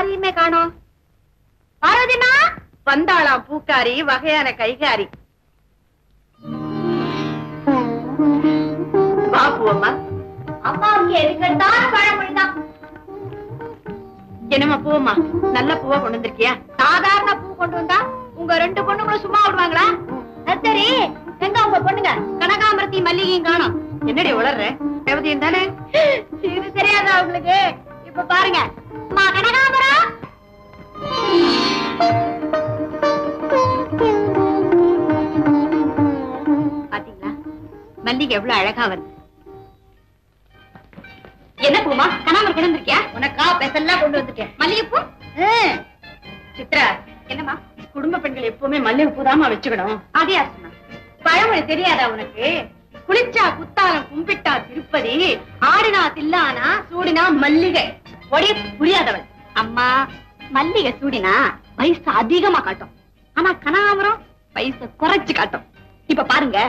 யாரையுமே காணோம். பார்வதிமா வந்தாளாம் பூக்காரி, வகையான கைகாரி. வா பூவம்மா. அம்மாவுக்கு எதுக்கெடுத்தாலும் பழமொழிதான். என்னம்மா பூவம்மா, நல்ல பூவா கொண்டு வந்திருக்கியா? சாதாரண பூ கொண்டு வந்தா உங்க 2 பொண்ணுங்களும் சும்மா விடுவாங்களா? சரி, எங்க உங்க பொண்ணுங்க கனகாம்பரத்தி மல்லிகையும் காணோம். என்னடி உளர்ற? ரேவதியும் தானே? இது தெரியாதா உங்களுக்கு? இப்ப பாருங்க, அம்மா கனகாம்பரம். பாத்தீங்களா மல்லிகை எவ்வளவு அழகா வருது. என்ன பூமா, கனகாம்பரம் கொண்டு வந்திருக்கியா? உனக்கா பெசல்லாம் கொண்டு வந்திருக்கேன். மல்லிகைப்பூ? சித்ரா, என்னமா? குடும்ப பெண்கள் எப்பவுமே மல்லிகை பூதாமா வச்சுக்கணும். அதே சொன்னா பழமொழி தெரியாதா உனக்கு? குளிச்சா குத்தாலம், கும்பிட்டா திருப்பதி, ஆடினா தில்லானா, சூடினா மல்லிகை. ஒரே புரியாதவள். அம்மா, மல்லிகை சூடினா வயசு அதிகமா காட்டும், ஆனா கனகாம்பரம் வயசு குறைச்சு காட்டும். இப்ப பாருங்க,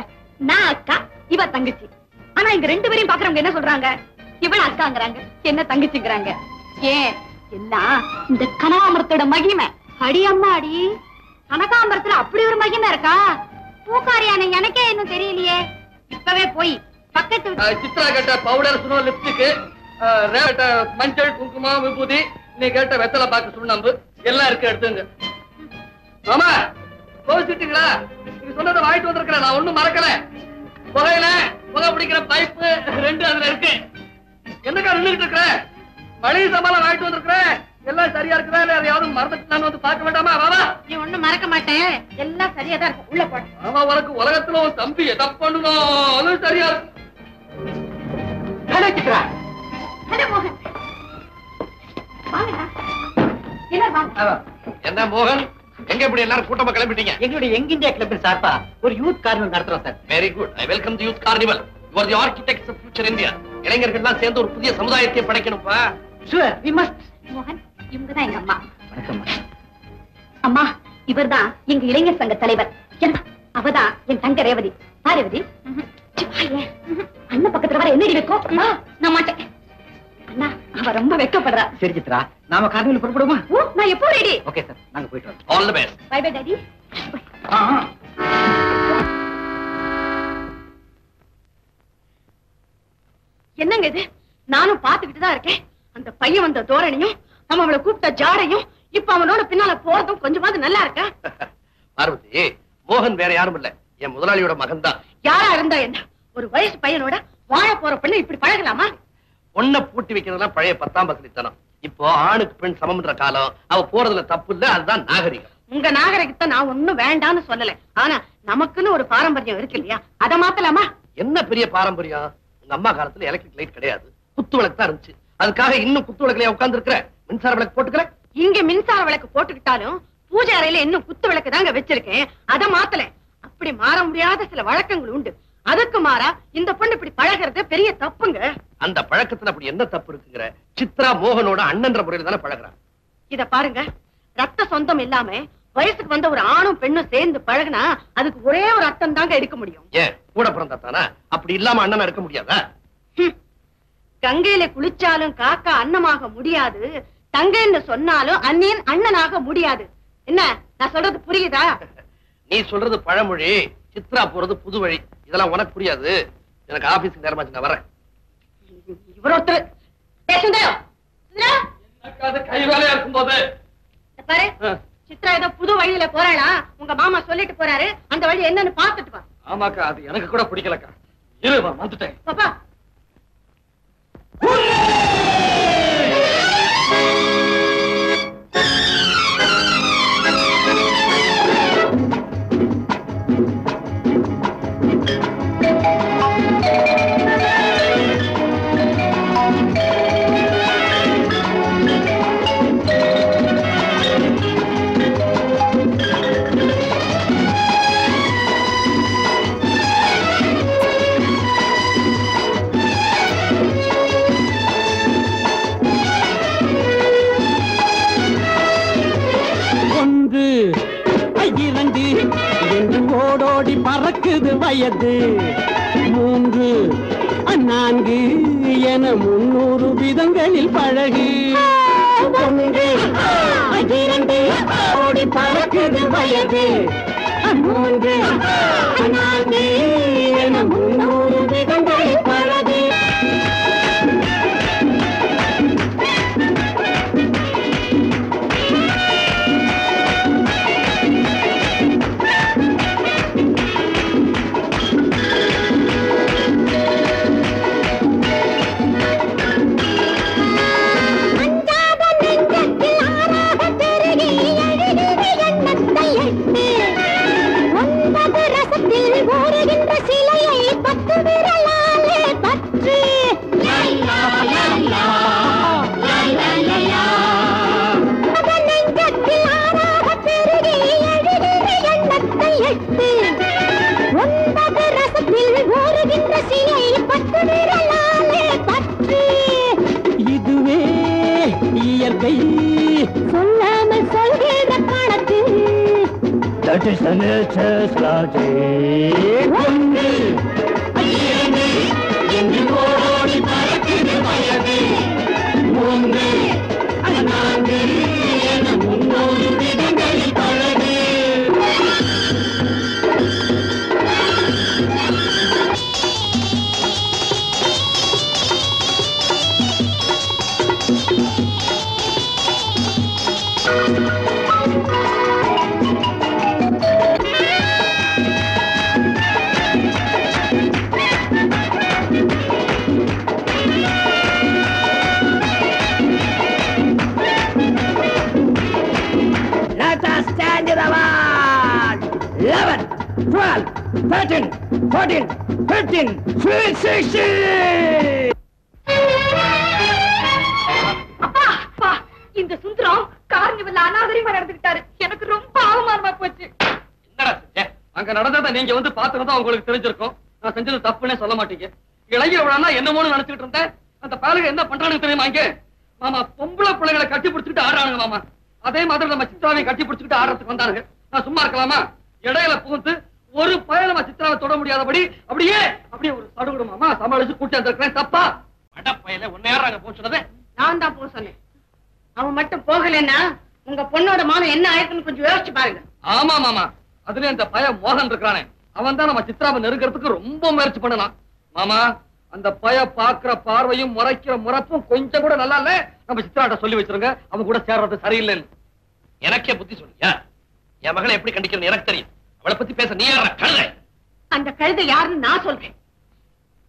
நான் அக்கா, இவ தங்கச்சி. ஆனா இங்க 2 பேரையும் பாக்குறவங்க என்ன சொல்றாங்க? இவன் அக்காங்கிறாங்க, என்ன தங்கச்சிங்கிறாங்க. ஏன் எல்லாம் இந்த கனகாம்பரத்தோட மகிமை. அடி அம்மா அடி, கனகாம்பரத்துல அப்படி ஒரு மகிமை இருக்கா? பூக்காரியான எனக்கே இன்னும் தெரியலையே. இப்பவே போய் பக்கத்து சித்ரா கேட்ட பவுடர், சுனோ, லிப்ஸ்டிக், மஞ்சள், குங்குமம், விபூதி, நீ கேட்ட வெத்தலை பாக்கு, சுண்ணாம்பு எல்லாம் இருக்கு, எடுத்துங்க. மாமா கோவிச்சுட்டீங்களா? நீங்க சொன்னதை வாங்கிட்டு வந்திருக்கிறேன், நான் ஒண்ணும் மறக்கல. புகையில புகை பிடிக்கிற பைப்பு 2 அதுல இருக்கு. என்னக்கா நின்றுட்டு இருக்கிற? மளிகை சாமான் வாங்கிட்டு வந்திருக்கிறேன், எல்லாம் சரியா இருக்குதா இல்ல யாரும் மறந்துட்டு வந்து பார்க்க வேண்டாமா? வாவா. நீ ஒண்ணும் மறக்க மாட்டேன், எல்லாம் சரியா தான் இருக்கும். உள்ள போட. ஆமா, உனக்கு உலகத்துல ஒரு தம்பி எதை பண்ணணும் சரியா இருக்கும். என்ன மோகன், எங்க இப்படி எல்லாரும் கூட்டமா கிளம்பிட்டீங்க? எங்களுடைய யங் இந்தியா கிளப்பின் சார்பா ஒரு யூத் கார்னிவல் நடத்துறோம் sir. Very good, I welcome the youth carnival. You are the architects of future India. இளைஞர்கள்லாம் சேர்ந்து ஒரு புதிய சமுதாயத்தை படைக்கணும்பா. Sure, we must. மோகன், இவங்கதான் எங்க அம்மா. வணக்கம் அம்மா, இவர்தான் எங்க இளைஞர் சங்க தலைவர். அவதான் என் தங்க ரேவதி. ரேவதி, அண்ணன் பக்கத்துல வர என்னடி வைக்கும்? நான் மாட்டேன். அண்ணா, அவ ரொம்ப வெக்கப்படுறா. சரி சித்ரா, நாம கார்னிவல் புறப்படுமா? நான் எப்போ ரெடி? ஓகே சார், நாங்க போயிட்டு வரோம். All the best. Bye bye daddy. என்னங்க இது? நானும் பாத்துக்கிட்டு தான் இருக்கேன். அந்த பையன் வந்த தோரணையும், நம்ம அவளை கூப்பிட்ட ஜாடையும், இப்ப அவனோட பின்னால போறதும் கொஞ்சமாவது நல்லா இருக்கா? பார்வதி, மோகன் வேற யாரும் இல்ல, என் முதலாளியோட மகன் தான். யாரா இருந்தா என்ன? ஒரு வயசு பையனோட வாழ போற பெண்ணு இப்படி பழகலாமா? பொண்ணை பூட்டி வைக்கிறதுலாம் பழைய 10ஆம் பசலித்தனம். இப்போ ஆணுக்கு பெண் சமம்ன்ற காலம். அவ போறதுல தப்பு இல்ல, அதுதான் நாகரிகம். உங்க நாகரிகத்தை நான் ஒண்ணும் வேண்டான்னு சொல்லல. ஆனா நமக்குன்னு ஒரு பாரம்பரியம் இருக்கு இல்லையா? அதை மாத்தலாமா? என்ன பெரிய பாரம்பரியம்? உங்க அம்மா காலத்துல எலக்ட்ரிக் லைட் கிடையாது, குத்து விளக்கு தான் இருந்துச்சு. அதுக்காக இன்னும் குத்து விளக்குலயே உட்கார்ந்து இருக்கிற? மின்சார விளக்கு போட்டுக்கல. இங்க மின்சார விளக்கு போட்டுக்கிட்டாலும் பூஜை அறையில இன்னும் குத்து விளக்கு தாங்க வச்சிருக்கேன். அதை மாத்தல. அப்படி மாற முடியாத சில வழக்கங்கள் உண்டு. அதுக்கு மாறா இந்த பொண்ணு இப்படி பழகிறது பெரிய தப்புங்க. அந்த பழக்கத்துல அப்படி என்ன தப்பு இருக்குங்கிற? சித்ரா மோகனோட அண்ணன்ற முறையில தானே பழகுறான். இத பாருங்க, ரத்த சொந்தம் இல்லாம வயசுக்கு வந்த ஒரு ஆணும் பெண்ணும் சேர்ந்து பழகுனா அதுக்கு ஒரே ஒரு அர்த்தம் தாங்க எடுக்க முடியும். ஏன் கூட பிறந்தா தானே? அப்படி இல்லாம அண்ணனா இருக்க முடியாதா? கங்கையில குளிச்சாலும் காக்கா அன்னமாக முடியாது, தங்கைன்னு சொன்னாலும் அண்ணியன் அண்ணனாக முடியாது. என்ன நான் சொல்றது புரியுதா? நீ சொல்றது பழமொழி, சித்ரா போறது புது வழி. இதெல்லாம் உனக்கு புரியாது. எனக்கு ஆபீஸ்க்கு நேரமாச்சு, நான் வரேன். இவர் ஒருத்தர் கை வேலையா இருக்கும் போது பாரு, சித்ரா ஏதோ புது வழியில போறாளா? உங்க மாமா சொல்லிட்டு போறாரு, அந்த வழி என்னன்னு பாத்துட்டு வா. ஆமாக்கா, அது எனக்கு கூட பிடிக்கலக்கா. இரு, வந்துட்டேன். பாப்பா, ஓடோடி பறக்குது வயது 3 4 என 300 விதங்களில் பழகு. 1 வயது 3 4 என 300 விதங்கள் பழகு இதுவே இயற்கை சொல்லாமல் சொல்கிற கணக்கு That is the nature's logic. ஒன்று ஐந்து என்று ஓடி பறக்குது வயது 3 4 என 300 விதங்களில் பழகு Let us stand in the line. 11, 12, 13, 14, 15, 16. அப்பா அப்பா இந்த சுந்தரம் கார்னிவல் அனாதரிமா நடந்துக்கிட்டாரு. எனக்கு ரொம்ப அவமானமா போச்சு. என்னடா செஞ்ச? அங்க நடந்ததை நீங்க வந்து பாத்துறதா உங்களுக்கு தெரிஞ்சிருக்கும். நான் செஞ்சது தப்புன்னே சொல்ல மாட்டீங்க. இளைஞர்களா என்னமோன்னு நினைச்சுக்கிட்டு இருந்தேன். அந்த பயலுக என்ன பண்றானுங்க தெரியுமா? இங்க மாமா பொம்பளை பிள்ளைகளை கட்டி பிடிச்சிட்டு ஆடுறானுங்க மாமா. அதே மாதிரி நம்ம சித்ராவை கட்டி பிடிச்சிட்டு ஆடுறதுக்கு வந்தானுங்க. நான் சும்மா இருக்கலாமா? இடையில புகுந்து ஒரு பயல நம்ம சித்ராவை தொட முடியாதபடி அப்படியே ஒரு சடுகுடு மாமா சமாளிச்சு கூட்டி வந்திருக்கிறேன். தப்பா? அட பயல உன்னை யாராங்க போக சொன்னது? நான் தான் போக சொன்னேன். அவன் மட்டும் போகலன்னா உங்க பொண்ணோட மானம் என்ன ஆயிருக்குன்னு கொஞ்சம் யோசிச்சு பாருங்க. ஆமா மாமா, அதுல அந்த பய மோகன் இருக்கிறானே அவன் தான் நம்ம சித்ராவை நெருங்கிறதுக்கு ரொம்ப முயற்சி பண்ணலாம். மாமா அந்த பய பாக்குற பார்வையும் முறைக்கிற முறப்பும் கொஞ்சம் கூட நல்லா இல்ல. நம்ம சித்ராட்ட சொல்லி வச்சிருங்க, அவன் கூட சேர்றது சரியில்லைன்னு. எனக்கே புத்தி சொல்லியா? என் மகளை எப்படி கண்டிக்கணும் எனக்கு தெரியும். அவளை பத்தி பேச நீ யாரா கழுதை? அந்த கழுதை யாருன்னு நான் சொல்றேன்.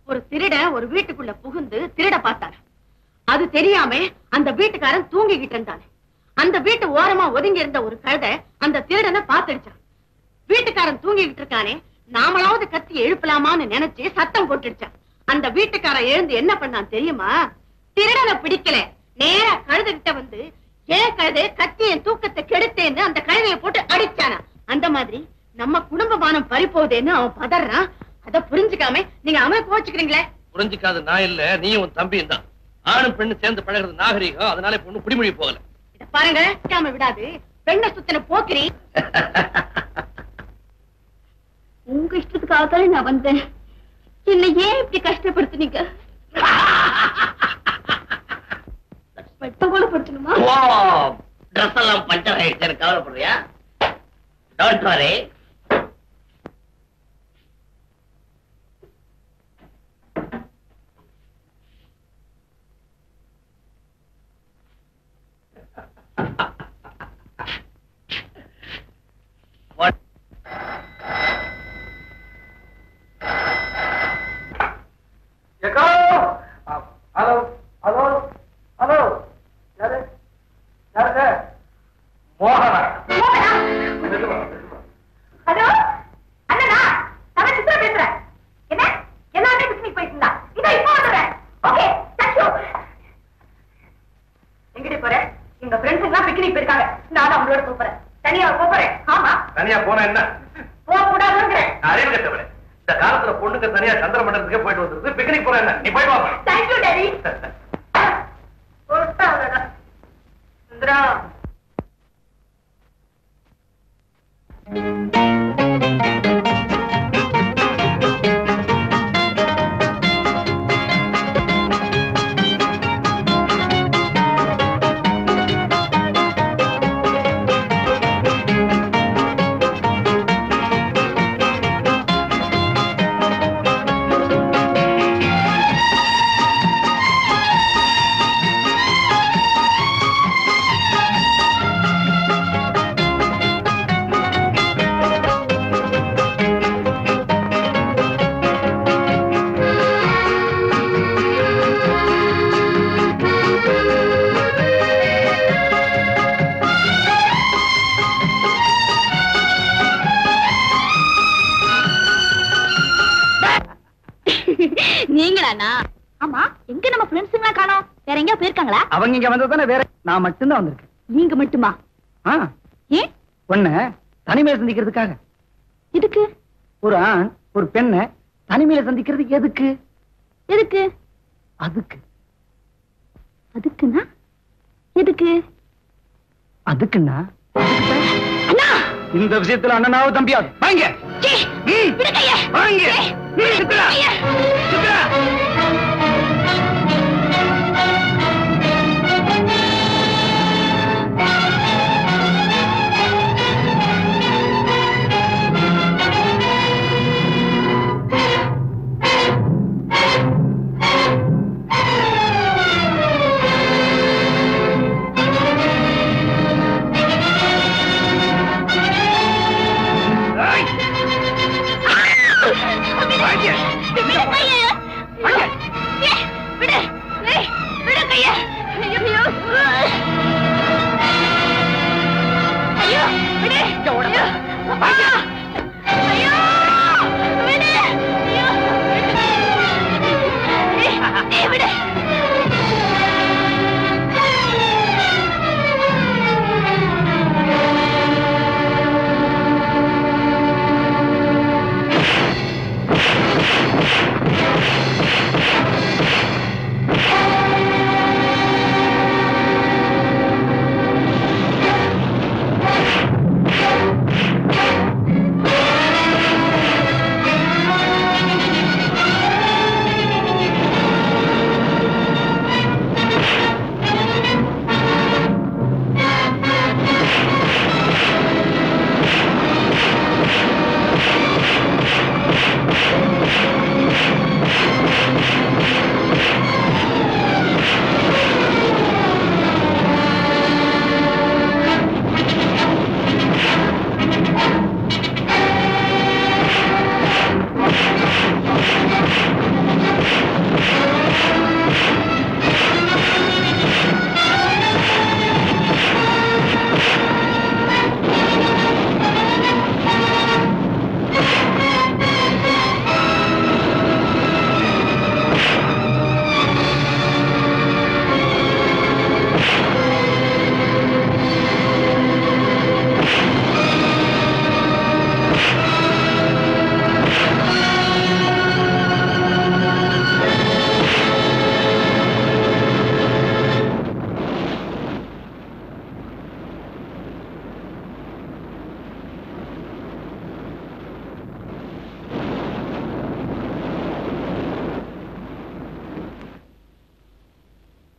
ஒரு திருடன் ஒரு வீட்டுக்குள்ள புகுந்து திருட பார்த்தாரு. அது தெரியாம அந்த வீட்டுக்காரன் தூங்கிக்கிட்டு இருந்தானே. அந்த வீட்டு ஓரமா ஒதுங்கி இருந்த ஒரு கழுதை அந்த திருடனை பாத்துடுச்சான். வீட்டுக்காரன் தூங்கிக்கிட்டு இருக்கானே, நாமளாவது கத்தி எழுப்பலாமான்னு நினைச்சு சத்தம் போட்டுடுச்சான். அந்த வீட்டுக்காரன் எழுந்து என்ன பண்ணான் தெரியுமா? திருடனை பிடிக்கல, நேரா கழுதை கிட்ட வந்து ஏன் கழுதை கத்தி என் தூக்கத்தை கெடுத்தேன்னு அந்த கழுதையை போட்டு அடிச்சானா. அந்த மாதிரி நம்ம குடும்பமானம் பறிப்போதேன்னு அவன் பதறான். அத புரிஞ்சுக்காம நீங்க அவன் கோச்சுக்கிறீங்களே. புரிஞ்சுக்காது நான் இல்ல, நீயும் உன் தம்பியும் தான். ஆணும் பெண்ணு சேர்ந்து பழகிறது நாகரிகம். அதனால பொண்ணு பிடிமொழி போகல. இத பாருங்க, கேட்காம விடாது. பெண்ணை சுத்தின போக்கிறீ. உங்க இஷ்டத்துக்காக நான் வந்தேன். என்ன ஏன் இப்படி கஷ்டப்படுத்துனீங்க? கூட படுத்தணுமா? ட்ரெஸ் எல்லாம் பஞ்சர் ஆயிடுச்சு, கவலைப்படுறியா? Don't worry. Hello hello hello, யாரு யாரு? மோகனா. ஹலோ அண்ணா, நான் சித்ரா பேசுறேன். என்ன எல்லாரும் பிக்னிக் போயிட்டீங்களா? இதோ இப்போ வந்துடுறேன். Okay, thank you. எங்கடி போறேன்? எங்க ஃப்ரெண்ட்ஸ் எல்லாம் பிக்னிக் போயிருக்காங்க. நான் அவங்களோட போறேன். தனியா போறேன். ஆமா, தனியா போனா என்ன? போக கூடாதுங்கிறேன். அறிவு கட்டவளே, இந்த காலத்துல பொண்ணுக்கு தனியா சந்திர மண்டலத்துக்கே போயிட்டு வந்துருக்கு. பிக்னிக் போற என்ன? நீ போய் வா. Thank you daddy. சுந்தரா, நீங்களாண்ணா? ஆமா, எங்க நம்ம ஃப்ரெண்ட்ஸுங்களா காணோம்? வேற எங்கேயா போயிருக்காங்களா? அவங்க இங்க வந்ததானே, வேற நான் மட்டும்தான் வந்திருக்கேன். நீங்க மட்டுமா? ஏன்? ஒண்ணு தனிமையில சந்திக்கிறதுக்காக. எதுக்கு? ஒரு ஆண் ஒரு பெண்ணை தனிமையில சந்திக்கிறதுக்கு எதுக்கு? எதுக்கு? அதுக்கு. அதுக்குன்னா எதுக்கு? அதுக்குன்னா அண்ணா, இந்த விஷயத்துல அண்ணனாவது தம்பியாவது வாங்க. வாங்க. சித்ரா, சித்ரா.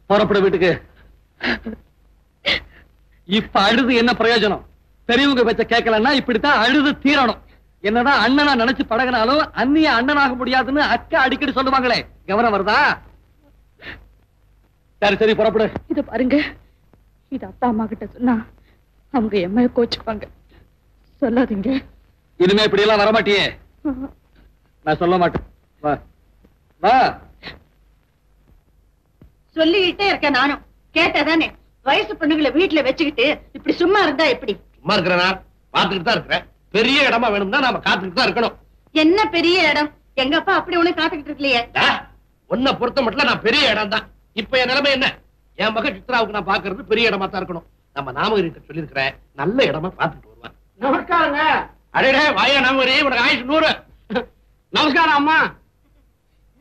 புறப்பட வீட்டுக்கு. இப்ப அழுது என்ன பிரயோஜனம்? பெரியவங்க வச்ச கேட்கலன்னா இப்படித்தான் அழுது தீரணும். என்னதான் அண்ணனா நினைச்சு பழகினாலும் அந்நிய அண்ணனாக முடியாதுன்னு அக்கா அடிக்கடி சொல்லுவாங்களே, கவனம் வருதா? சரி சரி புறப்படு. இத பாருங்க, இது அப்பா அம்மா கிட்ட சொன்னா அவங்க எம்மைய கோச்சுப்பாங்க. சொல்லாதீங்க. இனிமே இப்படி எல்லாம் வரமாட்டியே. நான் சொல்ல மாட்டேன். வா வா. சொல்லிக்கிட்டே இருக்க நானும் கேட்டதானே. வயசு பொண்ணுங்களை வீட்டுல வச்சுக்கிட்டு இப்படி சும்மா இருந்தா எப்படி? சும்மா இருக்கிறேனா? பாத்துக்கிட்டு தான் இருக்கிறேன். பெரிய இடமா வேணும்னா நாம காத்துக்கிட்டு தான் இருக்கணும். என்ன பெரிய இடம்? எங்க அப்பா அப்படி ஒண்ணு காத்துக்கிட்டு இருக்கலையே. உன்னை பொறுத்த மட்டும் நான் பெரிய இடம் தான். இப்ப என் நிலைமை என்ன? என் மகன் சித்ராவுக்கு நான் பாக்குறது பெரிய இடமா தான் இருக்கணும். நம்ம நாமகிரிட்ட சொல்லிருக்கிறேன், நல்ல இடமா பாத்துட்டு வருவான். நமஸ்காரங்க. அடே வாயா நாமகிரி, உனக்கு ஆயுஷ் 100. நமஸ்காரம் அம்மா.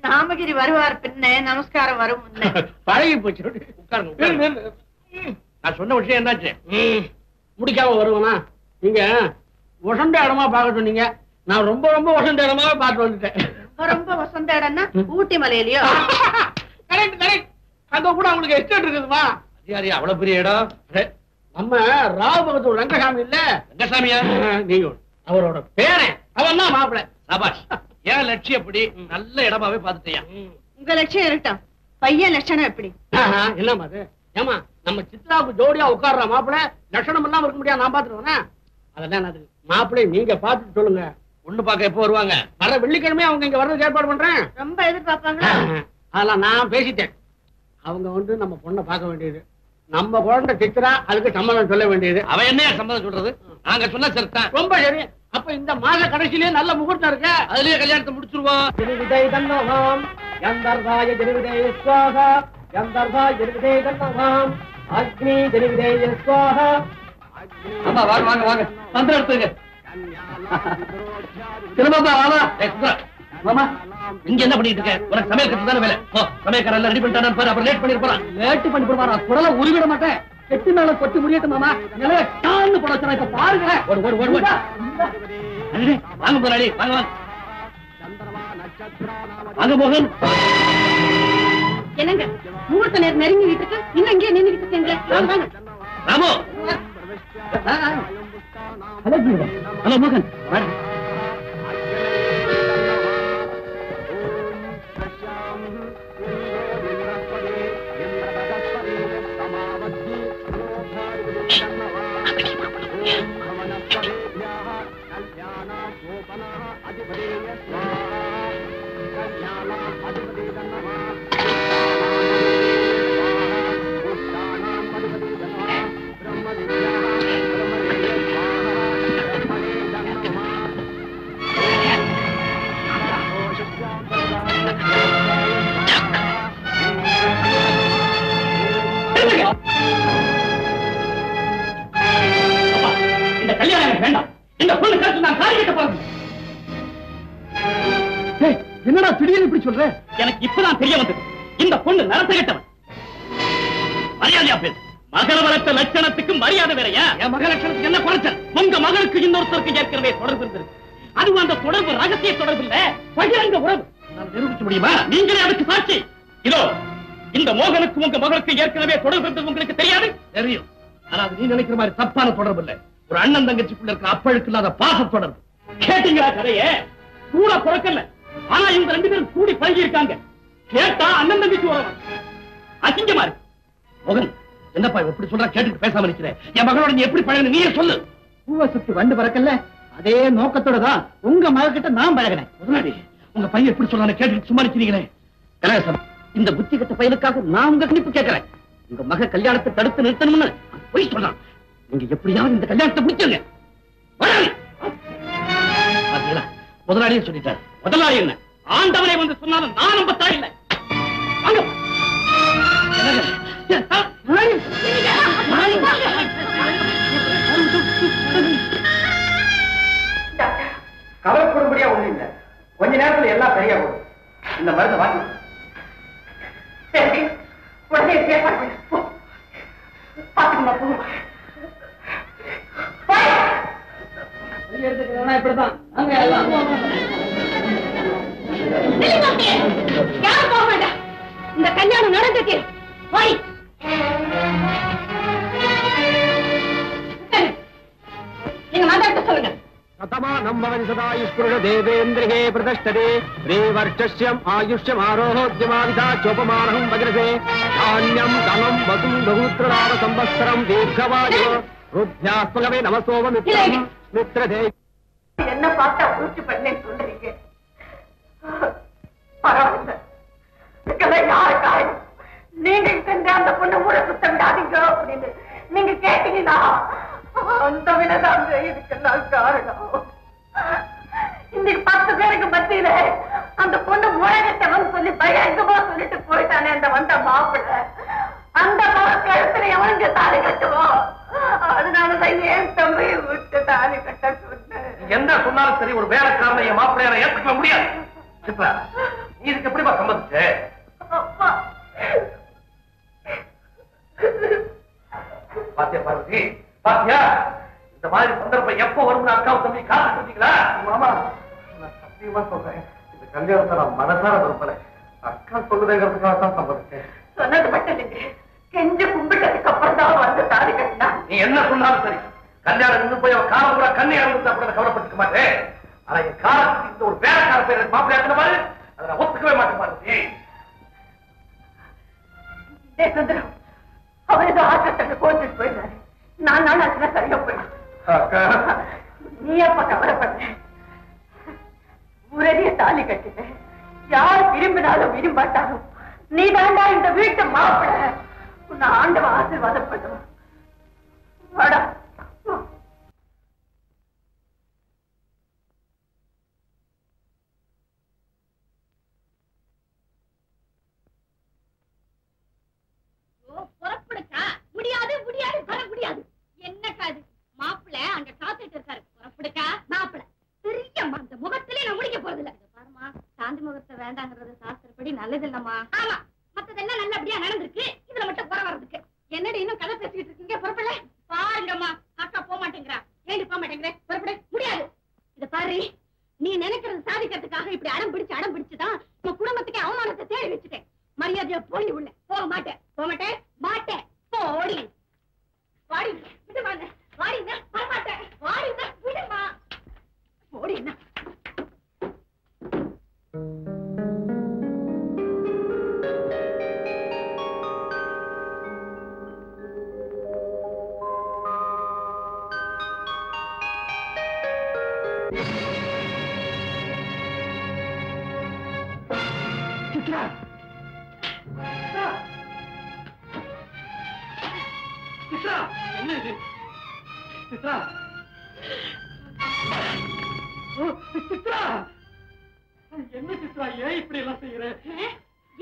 நாமகிரி வருவார் பின்ன, நமஸ்காரம் வரும் முன்ன. பழகி போச்சு. உட்காருங்க. நான் சொன்ன விஷயம் என்னாச்சு? முடிக்காம வருவனா? நீங்க வசந்த இடமா பார்க்க சொன்னீங்க. நான் ரொம்ப ரொம்ப வசந்த இடமாவே பார்த்து வந்துட்டேன். ரொம்ப வசந்த இடம்னா ஊட்டி மலையிலயோ? Correct correct. அங்க கூட உங்களுக்கு எஸ்டேட் இருக்குதுமா? அதிகாரி அவ்வளவு பெரிய இடம். நம்ம ராவபகத்தூர் ரங்கசாமி இல்ல? ரங்கசாமியா? நீங்க அவரோட பேரன். அவன் தான் மாப்பிள்ள. சபாஷ். ஏன் லட்சியம் எப்படி? நல்ல இடமாவே பாத்துட்டியா? உங்க லட்சியம் இருக்கட்டும், பையன் லட்சணம் எப்படி? என்னமா அது? ஏமா நம்ம சித்ராவுக்கு ஜோடியா உட்கார்ற மாப்பிள்ள லட்சணம் எல்லாம் இருக்க முடியாது. நான் பாத்துருவேன். அதெல்லாம் அது மாப்பிள்ளை நீங்க பாத்துட்டு சொல்லுங்க. ஒண்ணு பாக்க எப்போ வருவாங்க? வர வெள்ளிக்கிழமை அவங்க இங்க வர்றதுக்கு ஏற்பாடு பண்றேன். ரொம்ப எதிர்பார்ப்பாங்களா? அதெல்லாம் நான் பேசிட்டேன். அவங்க வந்து நம்ம பொண்ணை பார்க்க வேண்டியது. நம்ம குழந்தை சித்ரா, அதுக்கு சம்மதம் சொல்ல வேண்டியது. அவன் என்ன சம்மதம் சொல்றது? நாங்க சொன்ன சரிதான். ரொம்ப சரி. அப்ப இந்த மாத கடைசியிலே நல்ல முகூர்த்தம் இருக்கு, அதுலயே கல்யாணத்தை முடிச்சிருவோம். ஜனவிதை தன்னவாம் கந்தர்வாய ஜனவிதை ஸ்வாஹா கந்தர்வாய ஜனவிதை தன்னவாம் அக்னி ஜனவிதை ஸ்வாஹா. ஆமா வாங்க வாங்க வாங்க மந்திரம் எடுத்துங்க. திரும்ப மாமா இங்க என்ன பண்ணிட்டு இருக்க? உனக்கு சமையல் கத்து தானே வேலை. சமையல்காரன் எல்லாம் ரெடி பண்ணிட்டானு பாரு, அப்புறம் லேட் பண்ணிருப்பான். லேட்டு பண்ணி போடுவாரா? குடலை உருவிட மாட்டேன். கெட்டு மேல கொட்டி முடியட்டும் மாமா. நிலைய டான்னு போட வச்சா இப்ப பாருங்க. வாங்க முதலாளி, வாங்க வாங்க வாங்க மோகன். என்னங்க முகூர்த்த நேரம் நெருங்கிட்டு இருக்கு, இன்னும் இங்கே நின்றுட்டு இருக்கீங்களே? வாங்க ராமு. ஹலோ மோகன். இந்த கல்யாணம் எனக்கு வேண்டாம். இந்த பொண்ணு கருத்து நான் காரி கட்ட போறேன். என்னடா திடீர்னு இப்படி சொல்ற? எனக்கு இப்பதான் தெரிய வந்தது, இந்த பொண்ணு நடத்த கட்டவன். மரியாதையா பேசு. மகள வளர்த்த லட்சணத்துக்கு மரியாதை வேறையா? என் மக லட்சணத்துக்கு என்ன குறைச்சல்? உங்க மகளுக்கு இன்னொருத்தருக்கு ஏற்கனவே தொடர்பு இருந்திருக்கு. அதுவும் அந்த தொடர்பு ரகசிய தொடர்பு இல்ல, பகிரங்க உறவு. நிரூபிக்க முடியுமா? நீங்களே அதுக்கு சாட்சி. இதோ இந்த மோகனுக்கு உங்க மகளுக்கு ஏற்கனவே தொடர்பு இருந்தது உங்களுக்கு தெரியாது? தெரியும். ஆனா அது நீ நினைக்கிற மாதிரி தப்பான தொடர்பு இல்ல. ஒரு அண்ணன் தங்கச்சிக்குள்ள இருக்க அப்பழுக்கு இல்லாத பாச தொடர்பு. கேட்டீங்களா கதையே? கூட பிறக்கல, ஆனா இவங்க ரெண்டு பேரும் கூடி பழகி இருக்காங்க. கேட்டா அண்ணன் தங்கச்சி உறவு. அசிங்கமா இருக்கு. மோகன் என்னப்பா எப்படி சொல்ற? கேட்டுட்டு பேசாம இருக்கிறேன். என் மகளோட நீ எப்படி பழகின நீயே சொல்லு. பூவை சுத்தி வண்டு பறக்கல, அதே நோக்கத்தோட தான் உங்க மகக்கிட்ட நான் பழகினேன். முதலாளி உங்க பையன் எப்படி சொல்றான்னு கேட்டுட்டு சும்மா இருக்கிறீங்களே. கனகசன், இந்த புத்தி கட்ட பையனுக்காக நான் உங்க கணிப்பு கேட்கிறேன். உங்க மக கல்யாணத்தை தடுத்து நிறுத்தணும்னு போய் சொல்றான். நீங்க எப்படியாவது இந்த கல்யாணத்தை முடிச்சுங்க. முதலாளியே சொல்லிட்டார். முதலாளி என்ன ஆண்டவனை வந்து சொன்னாலும் நான் நம்ப தாயில்லை. கவலைப்படும்படியா ஒண்ணு இல்ல, கொஞ்ச நேரத்துல எல்லாம் சரியா போடும். இந்த மருந்து வாங்கி உடனே பாத்துக்கமா போகும். இப்படிதான் யாரும் போக வேண்டாம். இந்த கல்யாணம் நடந்துச்சு. போய் நீங்க மாதாட்ட சொல்லுங்க. தேவேந்திரே பிரதிஷ்டதே ஸ்ரீவர்ச்சஸ்யம் ஆயுஷ்யம் ஆரோஹோத்யமாவிதாச்சோபமானஹம் வஜ்ரசே தான்யம் தனம் வசும் பகுத்ரநாம சம்பத்சரம் தீர்க்கவாயோ ருத்யாஸ்மகவே நமசோவமித்ரம் மித்ரதே. என்ன பார்த்தா பூச்சி பண்ணேன்னு சொல்றீங்க? பரவாயில்ல, யாருக்காய் நீங்க செஞ்ச அந்த பொண்ணு கூட சுத்தம் விடாதீங்க அப்படின்னு நீங்க கேட்டீங்கன்னா அந்த விடதாங்க இதுக்கெல்லாம் காரணம். இன்னைக்கு 10 பேருக்கு மத்தியில அந்த பொண்ணு முழகத்தவன் சொல்லி பயங்கரமா சொல்லிட்டு போயிட்டானே அந்த வந்த மாப்பிள்ள. அந்த கழுத்துல எவனுங்க தாலி கட்டுவோம். அதனாலதான் ஏன் தம்பியை விட்டு தாலி கட்ட சொன்னேன். என்ன சொன்னாலும் சரி, ஒரு வேலைக்காரனை என் மாப்பிள்ளையார ஏற்றுக்க முடியாது. சித்ரா, நீ இதுக்கு எப்படிப்பா சம்மதிச்ச? பாத்தியா பார்வதி, பாத்தியா இந்த மாதிரி சந்தர்ப்பம் எப்ப வரும்னு அக்காவும் தம்பி காத்துட்டு இருந்தீங்களா? மாமா, நான் சத்தியமா சொல்றேன், இந்த கல்யாணத்தை நான் மனசார விரும்பல. அக்கா சொல்லுதேங்கிறதுக்காக தான் சம்மதிச்சேன். சொன்னது மட்டும் இல்லைங்க, கெஞ்சு கும்பிட்டதுக்கு அப்புறம் தான் வந்து தாலி கட்டினா. நீ என்ன சொன்னாலும் சரி, கல்யாணம் இருந்து போய் அவன் காலம் கூட கண்ணை இறந்து அப்படி கவலைப்பட்டுக்க மாட்டேன். ஆனா என் காலத்துக்கு இந்த ஒரு வேலைக்கார பேர் மாப்பிள்ளை இருந்த மாதிரி அதை நான் ஒத்துக்கவே மாட்டேன் பார்வதி. சுந்தரம் அவர் ஏதோ ஆத்திரத்தை கோச்சிட்டு போயிடுறாரு. நான் அதுல சரியா போயிடும். நீ அப்ப கவலைப்பட்ட உரடிய தாலி கட்டின. யார் விரும்பினாலும் விரும்பாட்டாலும் நீ தாண்டா இந்த வீட்டு மாப்பிள. உன்னை ஆண்டவன் ஆசீர்வாதம் பண்ணுவான். சொல்றது சாஸ்திரப்படி நல்லது இல்லம்மா. ஆமா, மத்ததெல்லாம் நல்லபடியா நடந்திருக்கு. இதுல மட்டும் குறை வர்றதுக்கு என்னடி இன்னும் கதை பேசிக்கிட்டு இருக்கீங்க? புறப்படல பாருங்கம்மா. அக்கா போக மாட்டேங்கிறா. ஏண்டி போக மாட்டேங்கிற? புறப்பட முடியாது. இத பாரு, நீ நினைக்கிறது சாதிக்கிறதுக்காக இப்படி அடம் பிடிச்சுதான் உங்க குடும்பத்துக்கு அவமானத்தை தேடி வச்சுட்டேன். மரியாதையா போய் உள்ள. போக மாட்டேன், போக மாட்டேன், மாட்டேன். போடி வாடி, விடுமா, வாடினா வரமாட்டேன், வாடினா விடுமா, போடினா. என்ன இது சித்ரா? சித்ரா, என்ன சித்ரா, ஏன் இப்படி எல்லாம் செய்யற?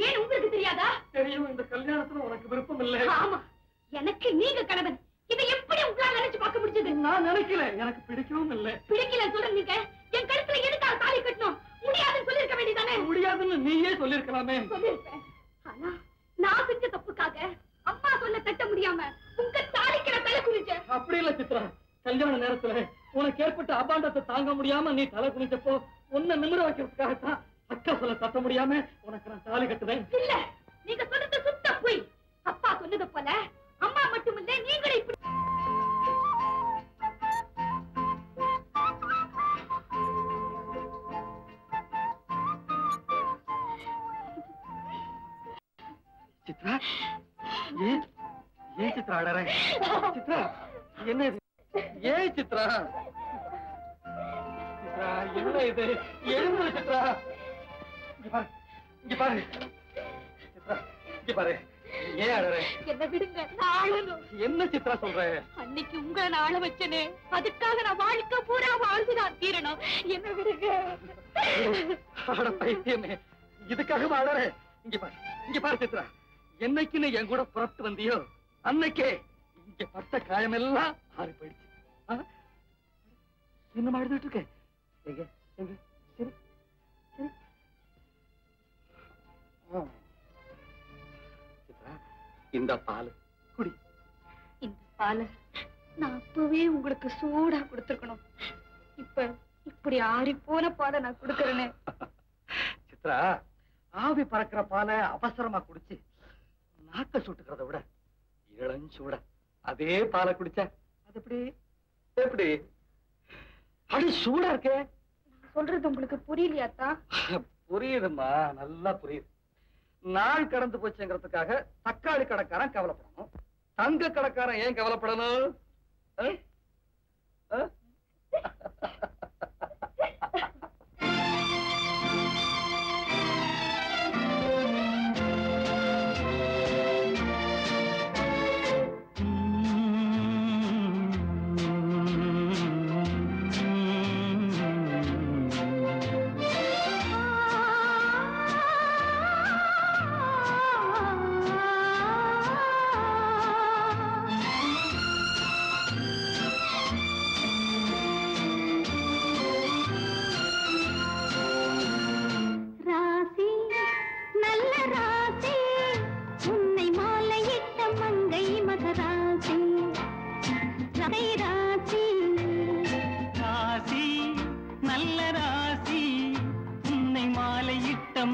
ஏன் உங்களுக்கு தெரியாதா? தெரியும், இந்த கல்யாணத்துல உனக்கு விருப்பம் இல்லை. ஆமா, எனக்கு நீங்க கணவன். இதை எப்படி உங்களால நினைச்சு பார்க்க முடிஞ்சது? நான் நினைக்கல, எனக்கு பிடிக்கவும் இல்லை. பிடிக்கல சொல்றீங்க. என் கழுத்துல எதுக்காக தாலி கட்டணும்? முடியாதுன்னு சொல்லிருக்க வேண்டியதானே? முடியாதுன்னு நீயே சொல்லிருக்கலாமே. சொல்லிருப்பேன். ஆனா நான் செஞ்ச தப்புக்காக அம்மா சொல்ல தட்ட முடியாம உங்க தாலிக்கிற தலை குனிச்சேன். அப்படி இல்ல சித்ரா, கல்யாண நேரத்துல உனக்கு ஏற்பட்ட அபாண்டத்தை தாங்க முடியாம நீ தலை குனிச்சப்போ உன்னை நிமிர வைக்கிறதுக்காகத்தான் அக்கா சொல்ல தட்ட முடியாம உனக்கு நான் தாலி கட்டுறேன். இல்ல, நீங்க சொன்னது சுத்த போய். அப்பா சொன்னது போல அம்மா மட்டும் இல்ல, நீங்களும் இப்படி. சித்ரா, ஏன் ஏன் சித்ரா அடற? சித்ரா, என்ன இது? ஏன் சித்ரா? சித்ரா, என்ன இது? எழுந்து சித்ரா. இங்க பாரு சித்ரா, இங்க பாரு. ஏன் அடற? என்ன விடுங்க, நான் அழணும். என்ன சித்ரா சொல்ற? அன்னைக்கு உங்களை நான் அழ வச்சனே, அதுக்காக நான் வாழ்க்கை பூரா வாழ்ந்துதான் தீரணும். என்ன விடுங்க. அட பைத்தியமே, இதுக்காக அடற? இங்க பாரு, இங்க பாரு சித்ரா, என்னைக்கு நீ என் கூட புறப்பட்டு வந்தியோ அன்னைக்கே இங்க பட்ட காயமெல்லாம் ஆறி போயிடுச்சு. என்ன எழுதிட்டு இருக்க? எங்க எங்க சரி சரி. சித்ரா, இந்த பால் குடி. இந்த பாலை நான் அப்பவே உங்களுக்கு சூடா கொடுத்துருக்கணும். இப்ப இப்படி ஆறி போன பாலை நான் கொடுக்கறேனே. சித்ரா, ஆவி பறக்கிற பாலை அவசரமா குடிச்சு நாக்க சுட்டுக்கிறத விட இளஞ்சூட அதே பாலை குடிச்சா அது எப்படி எப்படி அடி சூடா இருக்கே. சொல்றது உங்களுக்கு புரியலையாத்தா? புரியுதுமா, நல்லா புரியுது. நாள் கடந்து போச்சுங்கிறதுக்காக தக்காளி கடைக்காரன் கவலைப்படணும், தங்க கடைக்காரன் ஏன் கவலைப்படணும்?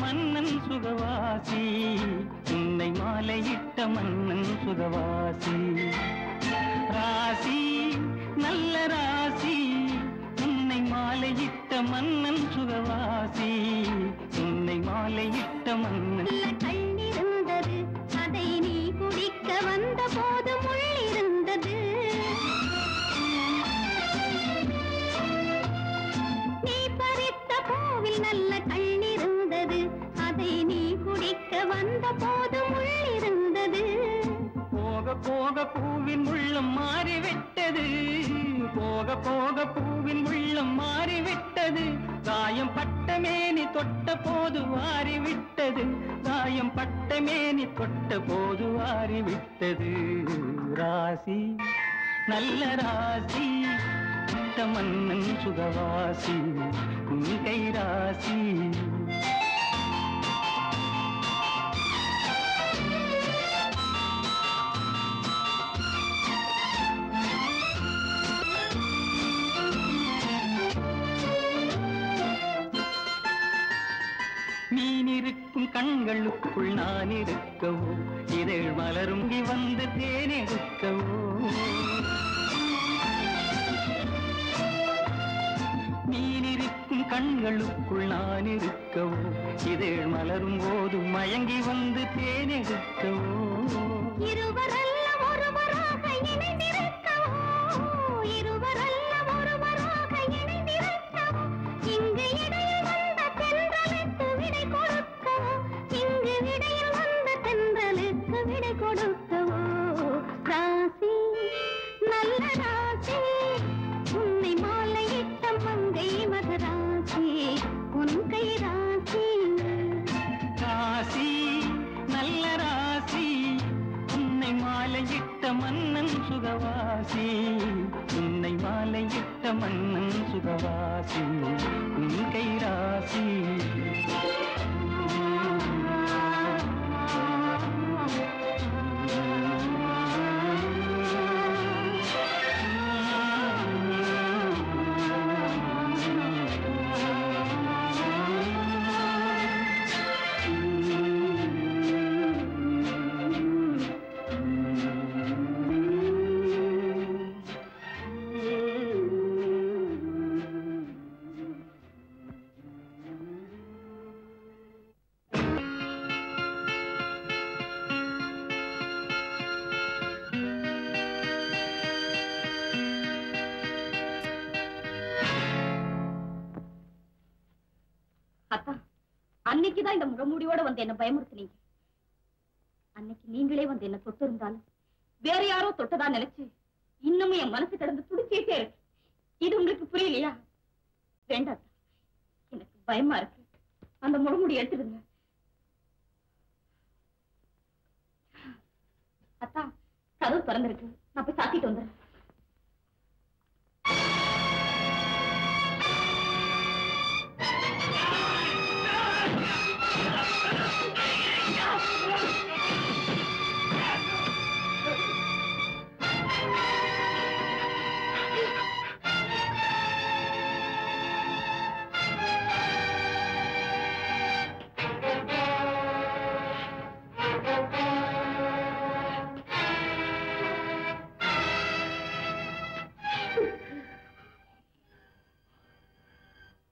மன்னன் சுகவாசி, உன்னை மாலையிட்ட மன்னன் சுகவாசி. ராசி நல்ல ராசி, உன்னை மாலையிட்ட மன்னன் சுகவாசி, உன்னை மாலையிட்ட மன்னன். கண்ணிருந்தது, அதை நீ குடிக்க வந்த போது முள்ளிருந்தது. நீ பறித்த பூவில் நல்ல கண்ணிருந்தது, அதை நீ குடிக்க வந்த போது முள்ளிருந்தது. போக போக பூவின் உள்ளம் மாறிவிட்டது, போக போக பூவின் உள்ளம் மாறிவிட்டது. காயம் பட்ட மேனி தொட்ட போது வாரிவிட்டது, காயம் பட்ட மேனி தொட்ட போது வாரிவிட்டது. ராசி நல்ல ராசி, மன்னன் சுகவாசி, உன் கை ராசி. கண்களுக்குள் நான் இருக்கவோ இதழ் மலருங்கி வந்து தேனெடுக்கவோ மீனிருக்கும் கண்களுக்குள் நான் இருக்கவோ இதழ் மலரும் போது மயங்கி வந்து தேனெடுக்கவோ இருவரல்ல ஒருவராக இணைந்திருக்கவோ இருவரல்ல ஒருவராக இணைந்திருக்கவோ இங்கு இடையில் வந்த தென்றலுக்கு விடை கொடுக்கவோ இங்கு இடையில் வந்த தென்றலுக்கு விடை கொடுக்கவோ ராசி நல்ல ராசி உன்னை மாலையிட்ட மங்கை மகராசி உன் கை ராசி ராசி நல்ல ராசி உன்னை மாலையிட்ட மன்னன் சுகவாசி உன்னை மாலையிட்ட மன்னன் சுகவாசி உன் கை ராசி அத்தா அன்னைக்குதான் இந்த முகமூடியோட வந்து என்ன பயமுறுத்துனீங்க. அன்னைக்கு நீங்களே வந்து என்ன தொட்டு இருந்தாலும் வேற யாரோ தொட்டதா நினைச்சு இன்னமும் என் மனசு கடந்து துடிச்சிட்டே இருக்கு. இது உங்களுக்கு புரியலையா? வேண்டாம், எனக்கு பயமா இருக்கு. அந்த முகமூடி எடுத்துடுங்க. அத்தா கதவு திறந்திருக்கு, நான் போய் சாத்திட்டு வந்துடுறேன்.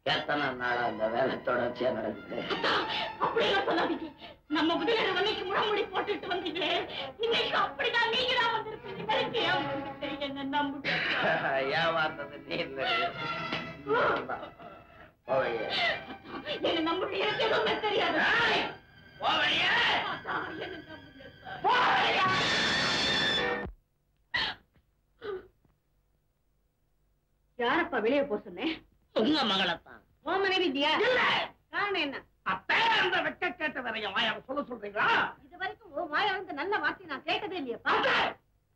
எத்தனை நாளா அந்த வேலை தொடர்ச்சியா நடக்குது. அப்படியெல்லாம் சொல்லாதீங்க. நம்ம முதல்ல அன்னைக்கு முழமுடி போட்டுட்டு வந்தீங்களே, இன்னைக்கு அப்படிதான் நீங்க தான் வந்திருக்கீங்க. என்ன நம்புங்க. ஏமாந்தது நீ இல்லை. என்ன நம்புங்க, எனக்கு எதுவுமே தெரியாது. யாரப்பா வெளியே போ சொன்னேன்? உங்க மகளத்தான். உன் மனைவி இல்லையா? காரணம் என்ன? அப்பே அந்த வெக்க கேட்ட வேறைய வாயா சொல்ல சொல்றீங்களா? இது வரைக்கும் உன் வாயா வந்து நல்ல வார்த்தை நான் கேட்டதே இல்லையா?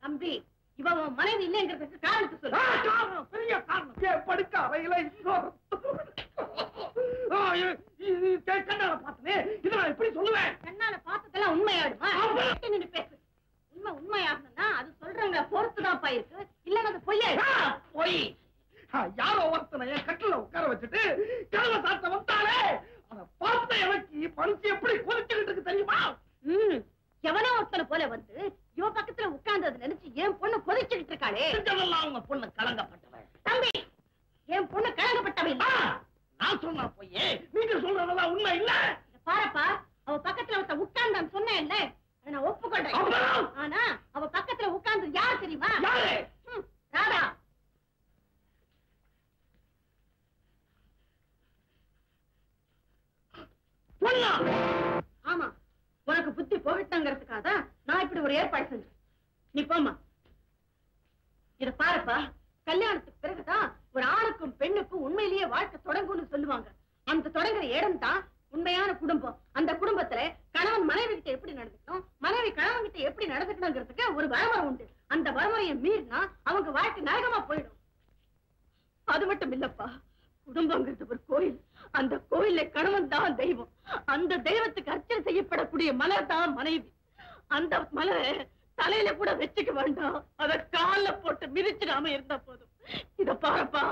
தம்பி, இவ உன் மனைவி இல்லைங்கிறதுக்கு காரணத்தை சொல்லு. காரணம், பெரிய காரணம். ஏன் படுக்க அறையில கண்ணால பார்த்தனே, இதை நான் எப்படி சொல்லுவேன்? கண்ணால பார்த்ததெல்லாம் உண்மையாடுமா? நின்னு பேசு. உண்மை உண்மையாகணும்னா அது சொல்றவங்கள பொறுத்துதான் இருக்கு, இல்லன்னா அது பொய்யா? போய் யாரோ ஒருத்தனை என் கட்டில உட்கார வச்சுட்டு கதவை சாத்த வந்தாலே அதை பார்த்த எனக்கு மனசு எப்படி கொதிச்சுக்கிட்டு இருக்கு தெரியுமா? எவனோ ஒருத்தனை போல வந்து இவ பக்கத்துல உட்கார்ந்தது நினைச்சு என் பொண்ணு கொதிச்சுக்கிட்டு இருக்காளே. அவங்க பொண்ணு கலங்கப்பட்டவன். தம்பி, என் பொண்ணு கலங்கப்பட்டவன் இல்ல. நான் சொன்னா போயே, நீங்க சொல்றதெல்லாம் உண்மை இல்ல. பாரப்பா, அவ பக்கத்துல ஒருத்த உட்கார்ந்தான்னு சொன்னேன் இல்ல, அதை நான் ஒப்புக்கொண்டேன். ஆனா அவ பக்கத்துல உட்கார்ந்து யார் தெரியுமா? ராதா. ஆமா, உனக்கு புத்தி போகட்டாங்கிறதுக்காக தான் நான் இப்படி ஒரு ஏற்பாடு செஞ்சேன். நீ போமா. இத பாருப்பா, கல்யாணத்துக்கு பிறகுதான் ஒரு ஆணுக்கும் பெண்ணுக்கும் உண்மையிலேயே வாழ்க்கை தொடங்கும்னு சொல்லுவாங்க. அந்த தொடங்குற இடம் தான் உண்மையான குடும்பம். அந்த குடும்பத்துல கணவன் மனைவி கிட்ட எப்படி நடந்துக்கணும், மனைவி கணவன் கிட்ட எப்படி நடந்துக்கணுங்கிறதுக்கு ஒரு வரமுறை உண்டு. அந்த வரமுறையை மீறினா அவங்க வாழ்க்கை நரகமா போயிடும். அது மட்டும் இல்லப்பா, குடும்பங்கிறது ஒரு கோயில். அந்த கோயில கணவன் தான் தெய்வம். அந்த தெய்வத்துக்கு அர்ச்சனை செய்யப்படக்கூடிய மலர் தான் மனைவி. அந்த மலரை தலையில கூட வச்சுக்க வேண்டாம், அத கால போட்டு மிதிச்சிடாம இருந்தா போதும். இத பாருப்பா,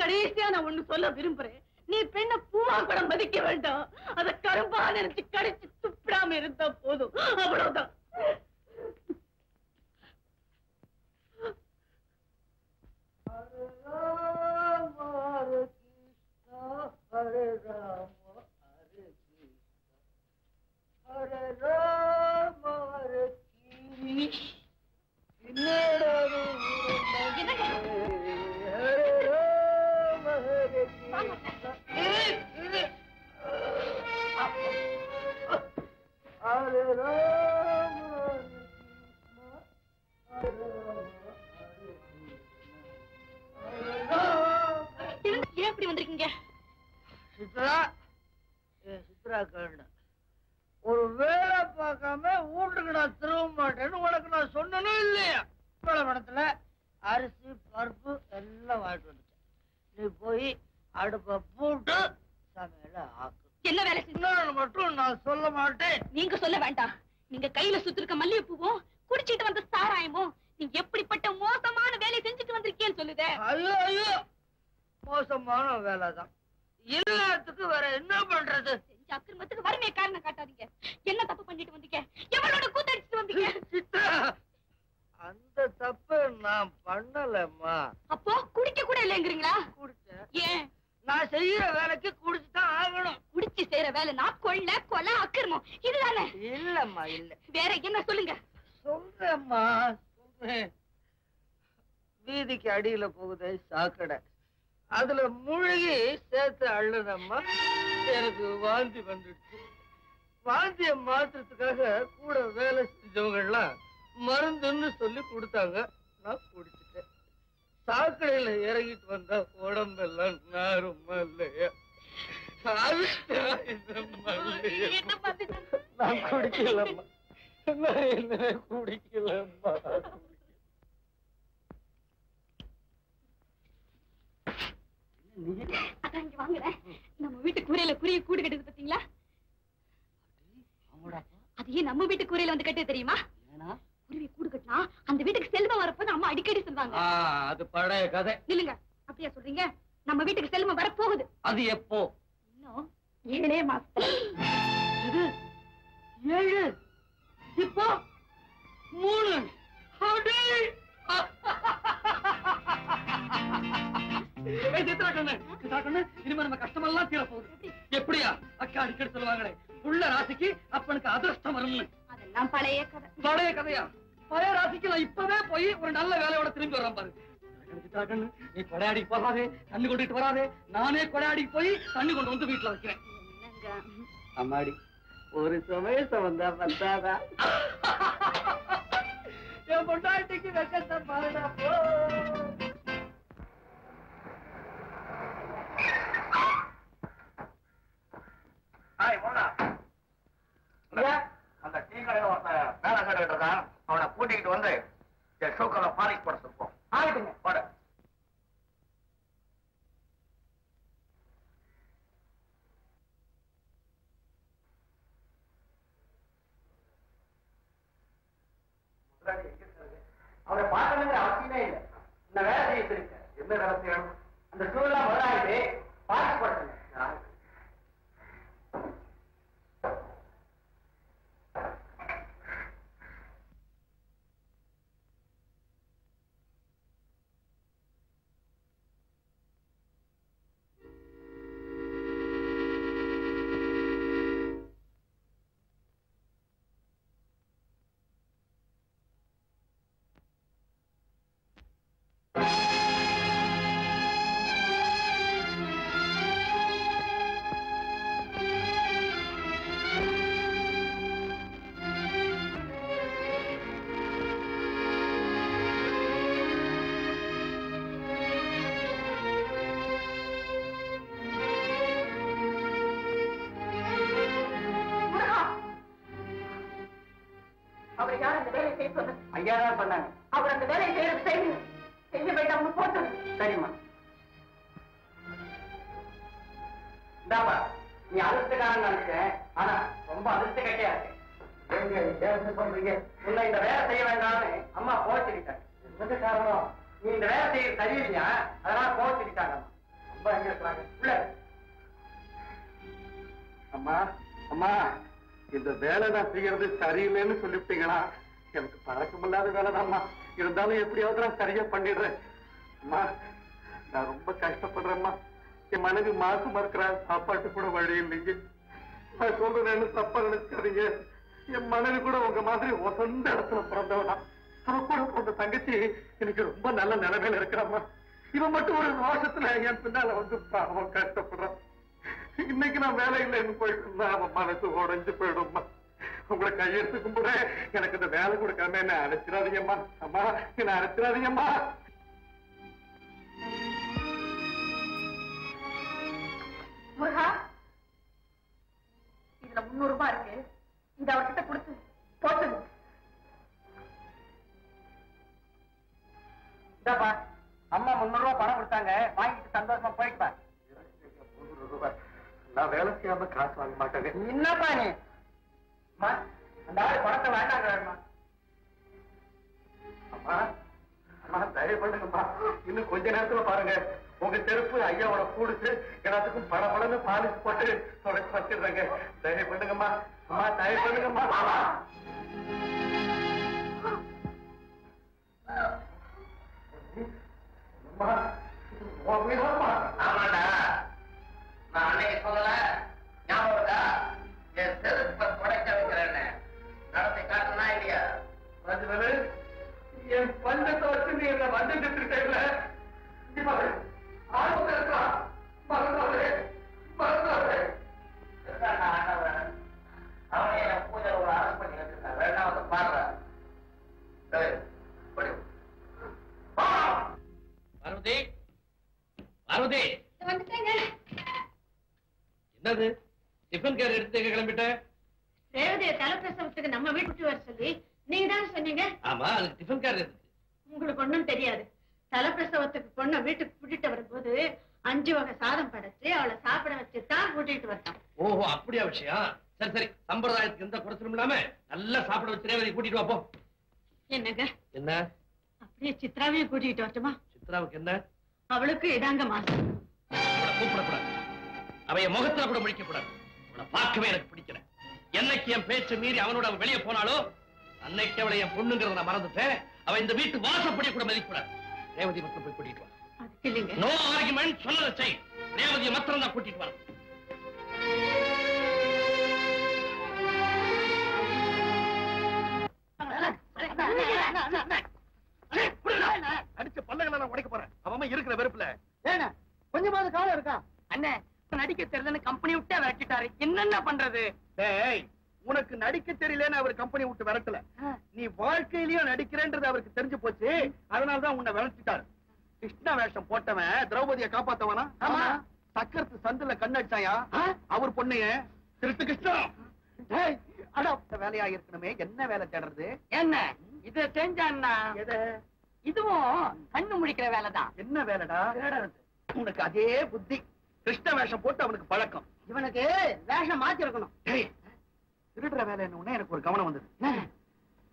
கடைசியா நான் ஒண்ணு சொல்ல விரும்புறேன். நீ பெண்ண பூவா கூட மதிக்க வேண்டாம். அத கரும்பா நினைச்சு கடிச்சு துப்பிடாம இருந்தா போதும். அவ்வளவுதான். எப்படி வந்திருக்கீங்க? சித்ரா, சித்ரா கண்ணு, ஒரு வேலை பார்க்காம வீட்டுக்கு நான் திரும்ப மாட்டேன்னு உனக்கு நான் சொன்னனே இல்லையா? படத்துல அரிசி பருப்பு எல்லாம் வாங்கிட்டு வந்துட்டேன். நீ போய் அடுப்ப போட்டு சமையல ஆக்கு. என்ன வேலை செஞ்சு மட்டும் நான் சொல்ல மாட்டேன். நீங்க சொல்ல வேண்டாம். நீங்க கையில சுத்திருக்க மல்லிகைப்பூவும் குடிச்சிட்டு வந்த சாராயமும் நீங்க எப்படிப்பட்ட மோசமான வேலை செஞ்சுட்டு வந்திருக்கேன்னு சொல்லுதே. ஐயோ ஐயோ, மோசமான வேலைதான். எல்லாத்துக்கும் வேற என்ன பண்றது? செஞ்ச அக்கிரமத்துக்கு வறுமையை காரணம் காட்டாதீங்க. என்ன தப்பு பண்ணிட்டு வந்தீங்க? எவளோட கூத்தடிச்சுட்டு வந்தீங்க? சித்ரா, அந்த தப்பு நான் பண்ணலம்மா. அப்போ குடிக்க கூட இல்லைங்கிறீங்களா? குடிச்சேன். ஏன்? நான் செய்யற வேலைக்கு குடிச்சுதான் ஆகணும். குடிச்சு செய்யற வேலை நான் கொலை அக்கிரமம் இதுதானே? இல்லம்மா இல்ல. வேற என்ன சொல்லுங்க? சொல்றேம்மா சொல்றேன். வீதிக்கு அடியில போகுது சாக்கடை, அதுல மூழ்கி சேர்த்து அள்ளுனம்மா. எனக்கு வாந்தி வந்துடுச்சு. வாந்திய மாத்துறதுக்காக கூட வேலை செஞ்சவங்க எல்லாம் மருந்துன்னு சொல்லி கொடுத்தாங்க. நான் குடிச்சிட்டேன். சாக்கடையில இறங்கிட்டு வந்தா உடம்பெல்லாம் நாருமா இல்லையா? நான் குடிக்கலம்மா. நான் என்ன குடிக்கலம்மா. அதான் இங்க வாங்குறேன். நம்ம வீட்டு கூரையில குருவி கூடு கட்டுது பாத்தீங்களா? அதையே நம்ம வீட்டு கூரையில வந்து கட்டு தெரியுமா? குருவி கூடு கட்டினா அந்த வீட்டுக்கு செல்வம் வரப்போது அம்மா அடிக்கடி சொல்லுவாங்க. அது பழைய கதை. இல்லங்க, அப்படியா சொல்றீங்க? நம்ம வீட்டுக்கு செல்வம் வரப்போகுது. அது எப்போ? இன்னும் 7 மாசத்துல. இது 7, இப்போ 3. இனிமே நம்ம கஷ்டமெல்லாம் தீர போகுது. எப்படியா? அக்கா அடிக்கடி சொல்லுவாங்களே, உள்ள ராசிக்கு அப்பனுக்கு அதிர்ஷ்டம் வரும்னு. அதெல்லாம் பழைய கதை. பழைய கதையா? பழைய ராசிக்கு நான் இப்பவே போய் ஒரு நல்ல வேலையோட திரும்பி வர்றேன் பாரு. நீ கொடையாடி போகாதே, தண்ணி கொண்டுட்டு வராதே. நானே கொடையாடி போய் தண்ணி கொண்டு வந்து வீட்டுல வைக்கிறேன். அம்மாடி, ஒரு சமயத்தை வந்தா பத்தாதா? என் பொண்டாட்டிக்கு வெக்கத்தை பாருடா போ. அந்த டீ கடையில ஒருத்தன் வேலை கேட்டுக்கிட்டு இருக்கான். அவனை கூட்டிக்கிட்டு வந்து ஷோக்கல பாலிஷ் போட சொல்லுவோம். ஆகிட்டுங்க போட. அவரை பார்க்கணுங்கிற அவசியமே இல்லை. இந்த வேலை செய்ய இருக்க என்ன வேலை செய்யணும்? அந்த ஷூலாம் முதலாயிட்டு பாலிஷ் போட சொல்லுங்க. அவர் யார் அந்த வேலையை செய்ய சொன்னது? ஐயா தான் பண்ணாங்க. அவர் அந்த வேலையை செய்யறது செய்ய வேண்டாம்னு போட்டு. சரிம்மா. இந்தாப்பா, நீ அதிர்ஷ்டக்காரன் நினைச்சேன், ஆனா ரொம்ப அதிர்ஷ்ட கட்டியா இருக்கு. எங்க சொல்றீங்க? உன்னை இந்த வேலை செய்ய வேண்டாம்னு அம்மா கோச்சிருக்காங்க. என்ன காரணம்? நீ இந்த வேலை செய்ய சரியில்லையா, அதனால கோச்சிருக்காங்க. அம்மா எங்க இருக்கிறாங்க? உள்ள அம்மா அம்மா இந்த வேலை நான் செய்யறது சரியில்லைன்னு சொல்லிவிட்டீங்களா? எனக்கு பழக்கமில்லாத வேலைதான்மா. இருந்தாலும் எப்படியாவது நான் சரியா பண்ணிடுறேன். அம்மா நான் ரொம்ப கஷ்டப்படுறேம்மா. என் மனைவி மாசமா இருக்கிறா, சாப்பாட்டு கூட வழி இல்லைங்க. நான் சொல்றேன்னு தப்பா நினைச்சாதீங்க. என் மனைவி கூட உங்க மாதிரி வசந்த இடத்துல பிறந்தவனா. அவ கூட பிறந்த தங்கச்சி எனக்கு ரொம்ப நல்ல நிலைமையில இருக்கிறாம்மா. இவன் மட்டும் ஒரு ரோஷத்துல என் பின்னால வந்து அவன் கஷ்டப்படுறான். இன்னைக்கு நான் வேலை இல்லைன்னு போயிட்டு இருந்தா அவன் மனசு உடைஞ்சு போயிடும்மா. உங்களை கையெடுத்து கும்பிட எனக்கு இந்த வேலை கொடுக்காம என்ன அழைச்சிடாதீங்கம்மா. அம்மா என்ன அழைச்சிடாதீங்கம்மா. முருகா, இதுல 300 ரூபாய் இருக்கு. இத அவர்கிட்ட கொடுத்து போட்டு அம்மா 300 ரூபாய் பணம் கொடுத்தாங்க, வாங்கிட்டு சந்தோஷமா போயிட்டு. நான் வேலை செய்யாம காசு வாங்க மாட்டேங்க. என்னப்பா நீ அந்த ஆளு பணத்தை வேண்டாங்க. அம்மா அம்மா தயவு பண்ணுங்கம்மா. இன்னும் கொஞ்ச நேரத்துல பாருங்க உங்க செருப்பு ஐயாவோட கூடுச்சு எல்லாத்துக்கும் படபடன்னு பாலிஷ் போட்டு தொடச்சு வச்சிடுறாங்க. தயவு பண்ணுங்கம்மா. அம்மா தயவு பண்ணுங்கம்மா. ஆமாண்டா, நான் அன்னைக்கு சொல்லல, ஞாபகம் இருக்கா? என் செருப்பை தொடக்க வைக்கிறேன்னு நடத்தி காட்டுனா இல்லையா? என் பஞ்சத்தை வச்சு நீ என்ன வந்துட்டு இருக்கல. அவனை என் பூஜை ஒரு அரசு பண்ணி வச்சிருக்கான். ரெண்டாவது பாடுறேன். பார்வதி, பார்வதி, வந்துட்டேங்க. என்னது டிஃபன் கேர் எடுத்து கிளம்பிட்ட? ரேவதிய தலைப்பிரசவத்துக்கு நம்ம வீட்டுக்கு வர சொல்லி நீங்க தானே சொன்னீங்க. ஆமா, அதுக்கு டிஃபன் கேர் இருக்கு. உங்களுக்கு ஒண்ணும் தெரியாது. தலைப்பிரசவத்துக்கு பொண்ண வீட்டுக்கு கூட்டிட்டு வரும்போது 5 வகை சாதம் படைச்சு அவளை சாப்பிட வச்சுதான் கூட்டிட்டு வரட்டான். ஓஹோ, அப்படியா விஷயம்? சரி சரி, சம்பிரதாயத்துக்கு எந்த குறைச்சலும் இல்லாம நல்லா சாப்பிட வச்சு ரேவதி கூட்டிட்டு வாப்போ. என்னங்க என்ன? அப்படியே சித்ராவையும் கூட்டிட்டு வரட்டுமா? சித்ராவுக்கு என்ன? அவளுக்கு இதாங்க மாசம். அவளை கூப்பிடக்கூடாது, அவைய முகத்துல கூட முடிக்க கூடாது. அவளை பார்க்கவே எனக்கு பிடிக்கல. என்னைக்கு என் பேச்சு மீறி அவனோட அவன் வெளியே போனாலோ அன்னைக்கு அவளை என் பொண்ணுங்கிறத நான் மறந்துட்டேன். அவ இந்த வீட்டு வாசப்படியை கூட மதிக்கூடாது. ரேவதி மட்டும் போய் கூட்டிட்டு வா. அதுக்கு இல்லைங்க. நோ ஆர்குமெண்ட், சொன்னதை செய். ரேவதியை மாத்திரம் தான் கூட்டிட்டு வா. அடிச்ச பல்லகளை நான் உடைக்க போறேன். அவன் இருக்கிற வெறுப்புல ஏன்னா கொஞ்சமாவது காலம் இருக்கா? அண்ணே, நடிக்க தெரியலன்னு கம்பெனி விட்டே விரட்டிட்டாரு. என்னென்ன பண்றது? டேய், உனக்கு நடிக்க தெரியலன்னு அவர் கம்பெனி விட்டு விரட்டல. நீ வாழ்க்கையிலயும் நடிக்கிறேன்றது அவருக்கு தெரிஞ்சு போச்சு. அதனாலதான் உன்னை விரட்டிட்டாரு. கிருஷ்ணா வேஷம் போட்டவன் திரௌபதியை காப்பாத்தவனா? ஆமா. சக்கரத்து சந்துல கண்ணடிச்சாயா அவர் பொண்ணைய திருட்டு கிருஷ்ணா. டேய், அட வேலையா இருக்கணுமே, என்ன வேலை தேடுறது? என்ன இது செஞ்சான்னா? எது? இதுவும் கண்ணு முடிக்கிற வேலைதான். என்ன வேலைடா? உனக்கு அதே புத்தி. கிருஷ்ண வேஷம் போட்டு அவனுக்கு பழக்கம். இவனுக்கு வேஷம் மாத்தி இருக்கணும். டேய், திருடுற வேலை என்ன? எனக்கு ஒரு கவனம் வந்தது.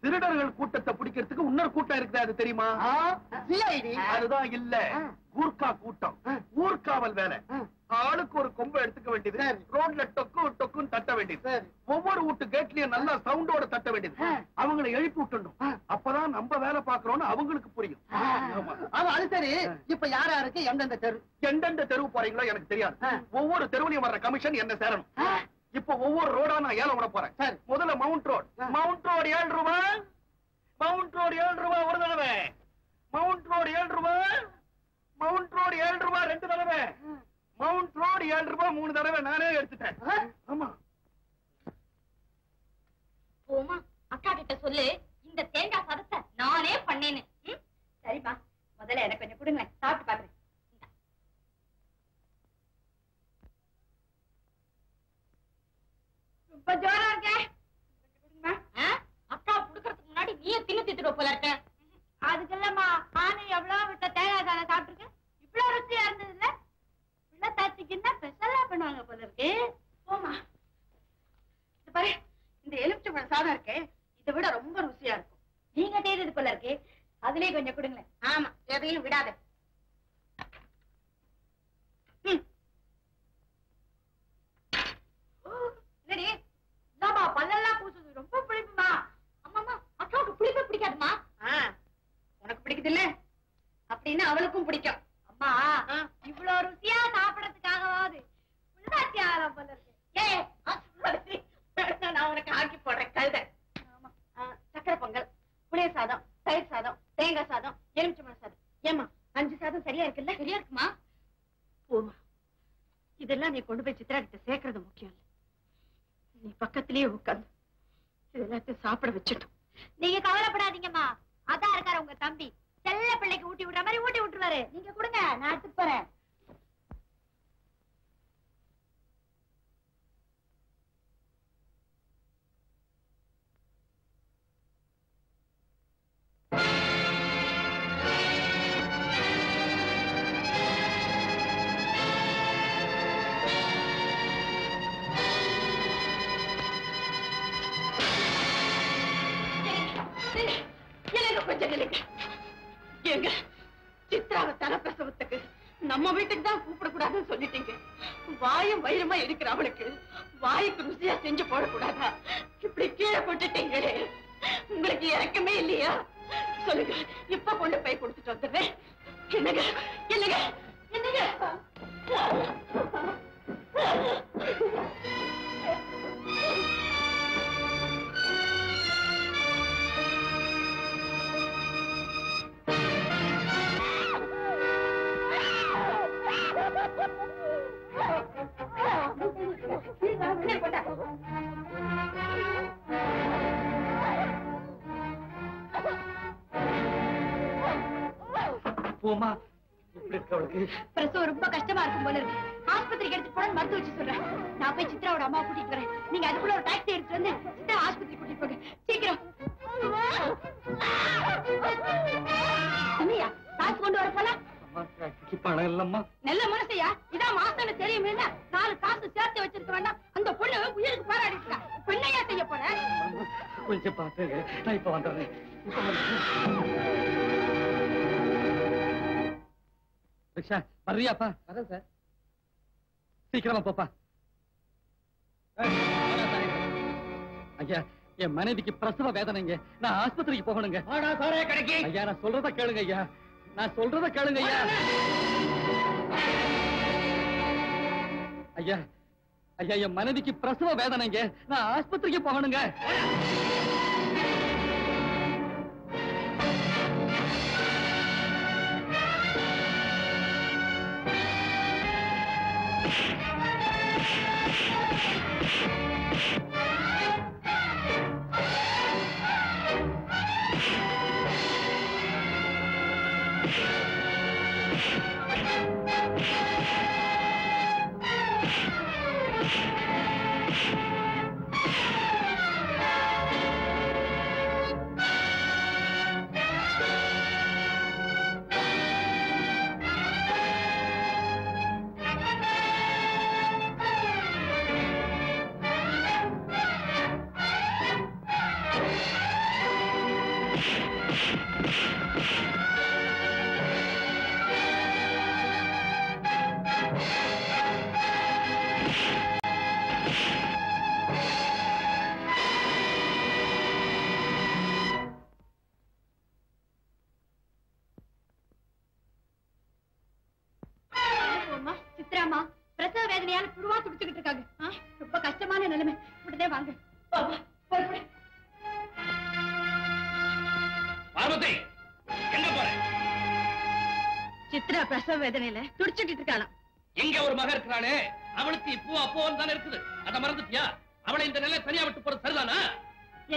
திருடர்கள் கூட்டத்தை பிடிக்கிறதுக்கு இன்னொரு கூட்டம் இருக்குது, அது தெரியுமா? அதுதான் இல்ல, கூர்க்கா கூட்டம். ஊர்காவல் வேலை. ஆளுக்கு ஒரு கொம்பை எடுத்துக்க வேண்டியது, ரோட்ல டொக்கு டொக்குன்னு தட்ட வேண்டியது, ஒவ்வொரு வீட்டு கேட்லயும் நல்லா சவுண்டோட தட்ட வேண்டியது, அவங்களை எழுப்பி விட்டுணும். அப்பதான் நம்ம வேலை பாக்குறோம்னு அவங்களுக்கு புரியும். அது சரி, இப்ப யார் யாருக்கு எந்தெந்த தெரு எந்தெந்த தெருவு போறீங்களோ எனக்கு தெரியாது. ஒவ்வொரு தெருவுலயும் வர்ற கமிஷன் என்ன சேரணும். இப்ப ஒவ்வொரு ரோடா நான் ஏலம் விட போறேன். சரி. முதல்ல மவுண்ட் ரோட். மவுண்ட் ரோடு 7 ரூபாய். மவுண்ட் ரோடு 7 ரூபாய் ஒரு தடவை. மவுண்ட் ரோடு 7 ரூபாய். மவுண்ட் ரோடு 7 ரூபாய் 2 தடவை. மவுண்ட் ரோடு 7 ரூபாய் 3 தடவை நானே எடுத்துட்டேன். ஆமா. போமா, அக்கா கிட்ட சொல்லு இந்த தேங்காய் சாதத்தை நானே பண்ணேன்னு. சரிப்பா, முதல்ல எனக்கு கொஞ்சம் கொடுங்க, சாப்பிட்டு பாக்குறேன். ரொம்ப ஜோரா இருக்க. அக்கா குடுக்கறதுக்கு முன்னாடி நீயே தின்னு திட்டுற போல இருக்க. அதுக்கு இல்லம்மா, நானும் எவ்வளவு விட்ட தேங்காய் சாதம் சாப்பிட்டுருக்கேன். இவ்வளவு ருசியா இருந்தது இல்ல. பிள்ளை தாச்சிக்குன்னா ஸ்பெஷலா பண்ணுவாங்க போல இருக்கு. போமா, இது பாரு, இந்த எலுமிச்சம்பழ சாதம் இருக்கு, இதை விட ரொம்ப ருசியா இருக்கும். நீங்க செய்யறது போல இருக்கு, அதுலயே கொஞ்சம் கொடுங்களேன். ஆமா, எதையும் விடாத. பல்லெல்லாம் கூசுது, ரொம்ப பிடிக்குமா? அம்மா அக்காவுக்கு பிடிக்கவே பிடிக்காதுமா. உனக்கு பிடிக்குது இல்ல அப்படின்னு அவளுக்கும் பிடிக்கும். அம்மா இவ்வளவு ருசியா சாப்பிடறதுக்காகவாது உள்ளாச்சியாரம் போல இருக்கு. நான் உனக்கு ஆக்கி போடுறேன் கழுத. சக்கரை பொங்கல், புளிய சாதம், தயிர் சாதம், தேங்காய் சாதம், எலுமிச்சம்பழம் சாதம். ஏமா 5 சாதம் சரியா இருக்குல்ல? சரியா இருக்குமா? போமா, இதெல்லாம் நீ கொண்டு போய் சித்ரா கிட்ட சேர்க்கறது முக்கியம் இல்ல. நீ பக்கத்திலேயே உட்கார்ந்து இதெல்லாத்தையும் சாப்பிட வச்சுட்டோம். நீங்க கவலைப்படாதீங்கம்மா, அதான் இருக்காரு உங்க தம்பி. செல்ல பிள்ளைக்கு ஊட்டி விடுற மாதிரி ஊட்டி விட்டுருவாரு. நீங்க கொடுங்க, நான் எடுத்துட்டு போறேன். எங்க சித்ராவை தலப்பிரசவத்துக்கு நம்ம வீட்டுக்கு தான் கூப்பிடக்கூடாதுன்னு சொல்லிட்டீங்க. வாயும் வயிறுமா இருக்கிற அவளுக்கு வாய்க்கு ருசியா செஞ்சு போடக்கூடாதா? இப்படி கீழே போட்டுட்டீங்களே, உங்களுக்கு இறக்கமே இல்லையா? சொல்லுங்க, இப்ப கொண்டு போய் கொடுத்துட்டு வந்துடுறேன். என்னங்க என்னங்க என்னங்க போமா, இப்படி இருக்க அவளுக்கு பிரசவம் ரொம்ப கஷ்டமா இருக்கும் போல இருக்கு. ஆஸ்பத்திரிக்கு எடுத்து போன மருந்து வச்சு சொல்றேன். நான் போய் சித்ராவோட அம்மா கூட்டிட்டு வரேன். நீங்க அதுக்குள்ள ஒரு டாக்ஸி எடுத்து வந்து சித்ரா ஆஸ்பத்திரி கூட்டிட்டு போங்க சீக்கிரம். அம்மையா, காசு கொண்டு வர போல. பணம் இல்லம்மா. நல்ல மனசையா, இதான் மாசம்னு தெரியும். 4 காசு சேர்த்து வச்சிருக்க வேண்டாம். அந்த பொண்ணு உயிருக்கு போராடி இருக்கா. பெண்ணையா செய்ய போற? கொஞ்சம் பார்த்து, நான் இப்ப வந்துடுறேன். ரிக்ஷா வர்றியாப்பா? வரேன் சார். சீக்கிரமா போப்பா. ஐயா, என் மனைவிக்கு பிரசவ வேதனைங்க. நான் ஆஸ்பத்திரிக்கு போகணுங்க. ஐயா, நான் சொல்றத கேளுங்க ஐயா, நான் சொல்றத கேளுங்க ஐயா. ஐயா ஐயா, என் மனைவிக்கு பிரசவ வேதனைங்க. நான் ஆஸ்பத்திரிக்கு போகணுங்க. சித்ராமா பிரசவ வேதனையால புழுவா துடிச்சுக்கிட்டு இருக்காங்க. ரொம்ப கஷ்டமான நிலைமை. உடனே வாங்க. பார்வதி, எங்க போற? சித்ரா பிரசவ வேதனையில துடிச்சுட்டு இருக்காளாம். எங்க ஒரு மக இருக்கிறானே, அவளுக்கு இப்போ அப்போன்னு தானே இருக்குது. அத மறந்துட்டியா? அவளை இந்த நிலை தனியா விட்டு போறது சரிதானா?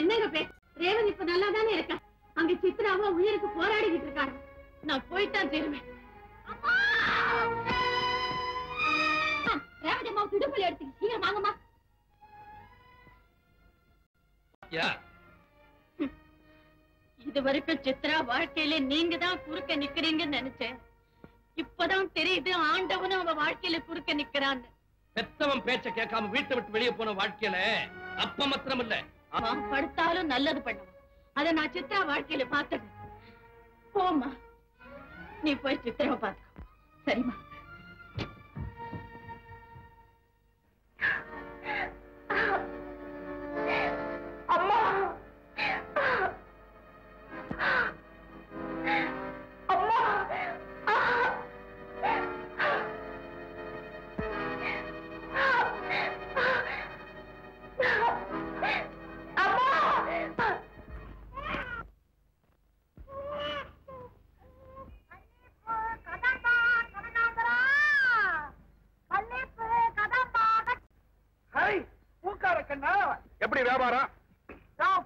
என்னங்க பேர்? ரேவதி இப்ப நல்லா தானே இருக்கா. அங்க சித்ராவா உயிருக்கு போராடிக்கிட்டு இருக்காங்க. நான் போய்தான் தருவேன். ரேவதி அம்மா துடுப்புல எடுத்து சீக்கிரம் வாங்கம்மா. இது வரைக்கும் சித்ரா வாழ்க்கையில நீங்க தான் குறுக்க நிக்கிறீங்கன்னு நினைச்சேன். இப்பதான் தெரியுது ஆண்டவனும் அவ வாழ்க்கையில குறுக்க நிக்கிறான்னு. பெத்தவன் பேச்ச கேட்காம வீட்டை விட்டு வெளியே போன வாழ்க்கையில அப்ப மாத்திரம் இல்ல, படுத்தாலும் நல்லது பண்ணுவான். அத நான் சித்ரா வாழ்க்கையில பார்த்தது. போம்மா, நீ போய் சித்ராவை பார்த்துக்கோ. சரிம்மா. கண்ணா. எப்படி வியாபாரம்?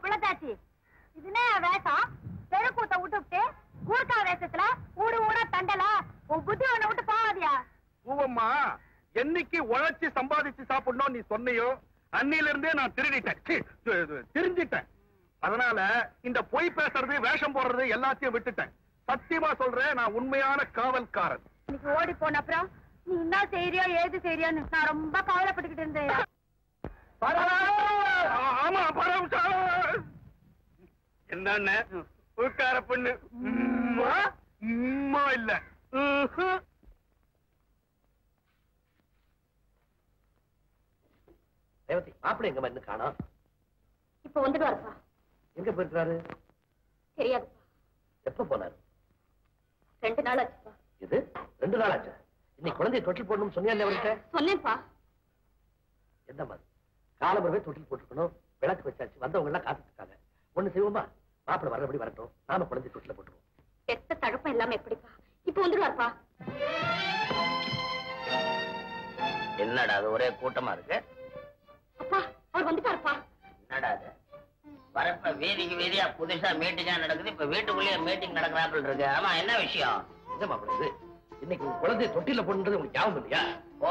பிள்ளத்தாச்சி இதுனே வேஷம் தெருக்கூத்த விட்டுவிட்டு கூர்க்கா வேஷத்துல ஊடு ஊடா தண்டலா உன் புத்தி ஒண்ணு விட்டு போவாதியா? பூவம்மா, என்னைக்கு உழைச்சி சம்பாதிச்சு சாப்பிடணும் நீ சொன்னியோ அன்னில இருந்தே நான் தெரிஞ்சிட்டேன். அதனால இந்த பொய் பேசுறது வேஷம் போடுறது எல்லாத்தையும் விட்டுட்டேன். சத்தியமா சொல்றேன், நான் உண்மையான காவல்காரன். இன்னைக்கு ஓடி போன அப்புறம் நீ என்ன செய்யறியோ ஏது செய்யறியோன்னு நான் ரொம்ப கவலைப்பட்டுக்கிட்டு இருந்தேன். ஆமா, என்ன உட்கார பொண்ணு இல்ல. ரேவதி, மாப்பிள்ளை எங்க என்ன காணோம்? இப்ப வந்துடுவாருப்பா. எங்க போயிருக்காரு? தெரியாதுப்பா. எப்ப போனாரு? 2 நாள் ஆச்சுப்பா. இது 2 நாள் ஆச்சு. இன்னைக்கு குழந்தைய தொட்டில் போடணும்னு சொன்னியா அவர்கிட்ட? சொன்னேன்ப்பா. எந்த மாதிரி காலம்பரவே தொட்டில் போட்டுக்கணும், விளக்கு வச்சாச்சு, வந்தவங்க எல்லாம் காத்துட்டு இருக்காங்க. ஒண்ணு செய்வோமா, மாப்பிள்ளை வரபடி வரட்டும், நாம குழந்தை தொட்டில போட்டுருவோம். எத்த தழப்பம் இல்லாம எப்படிப்பா? இப்ப வந்துடுவாருப்பா. என்னடா அது ஒரே கூட்டமா இருக்கு? அப்பா, அவர் வந்துட்டாருப்பா. என்னடா அது வரப்ப வீதிக்கு வீதியா புதுசா மீட்டிங்கா நடக்குது, இப்ப வீட்டுக்குள்ளேயே மீட்டிங் நடக்கிறாப்புல இருக்கு. ஆமா, என்ன விஷயம்? என்ன மாப்பிள்ளை இது? இன்னைக்கு குழந்தை தொட்டில போடுறது உங்களுக்கு ஞாபகம் இல்லையா? ஓ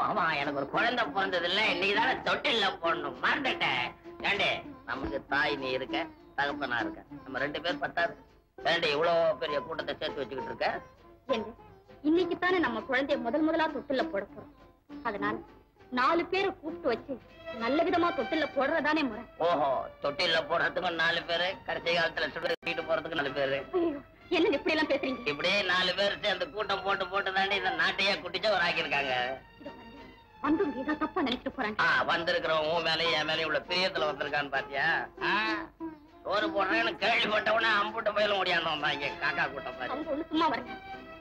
ஆமா, எனக்கு ஒரு குழந்தை பிறந்தது இல்ல, இன்னைக்கு தானே தொட்டில போடணும், மறந்துட்டேன். ஏண்டே, நமக்கு தாய் நீ இருக்க, தகப்பனா இருக்க, நம்ம 2 பேர் பத்தாது. ஏண்டே இவ்வளவு பெரிய கூட்டத்தை சேர்த்து வச்சுக்கிட்டு இருக்க? இன்னைக்கு தானே நம்ம குழந்தைய முதலா தொட்டில போட போறோம். அதனால 4 பேரை கூப்பிட்டு வச்சு நல்ல விதமா தொட்டில போடுறதானே முறை. ஓஹோ, தொட்டில போடுறதுக்கு 4 பேரு, கடைசி காலத்துல சுட்டு போறதுக்கு 4 பேரு. என்ன இப்படி எல்லாம் பேசுறீங்க? இப்படியே 4 பேர் சேர்ந்து கூட்டம் போட்டு தாண்டி இந்த நாட்டையே குட்டிச்சா ஒரு ஆக்கியிருக்காங்க. வந்து ஏதோ தப்பா நினைச்சிட்டு போறாங்க. வந்திருக்கிறவன் உன் மேலேயும் என் மேலேயும் இவ்வளவு பிரியத்துல வந்திருக்கான்னு பாத்தியா? சோறு போடுறேன்னு கேள்விப்பட்டவன அம்புட்ட பயிலும் முடியாந்தோம் இங்க காக்கா கூட்டம் பாரு. அவங்க ஒண்ணு சும்மா வரங்க,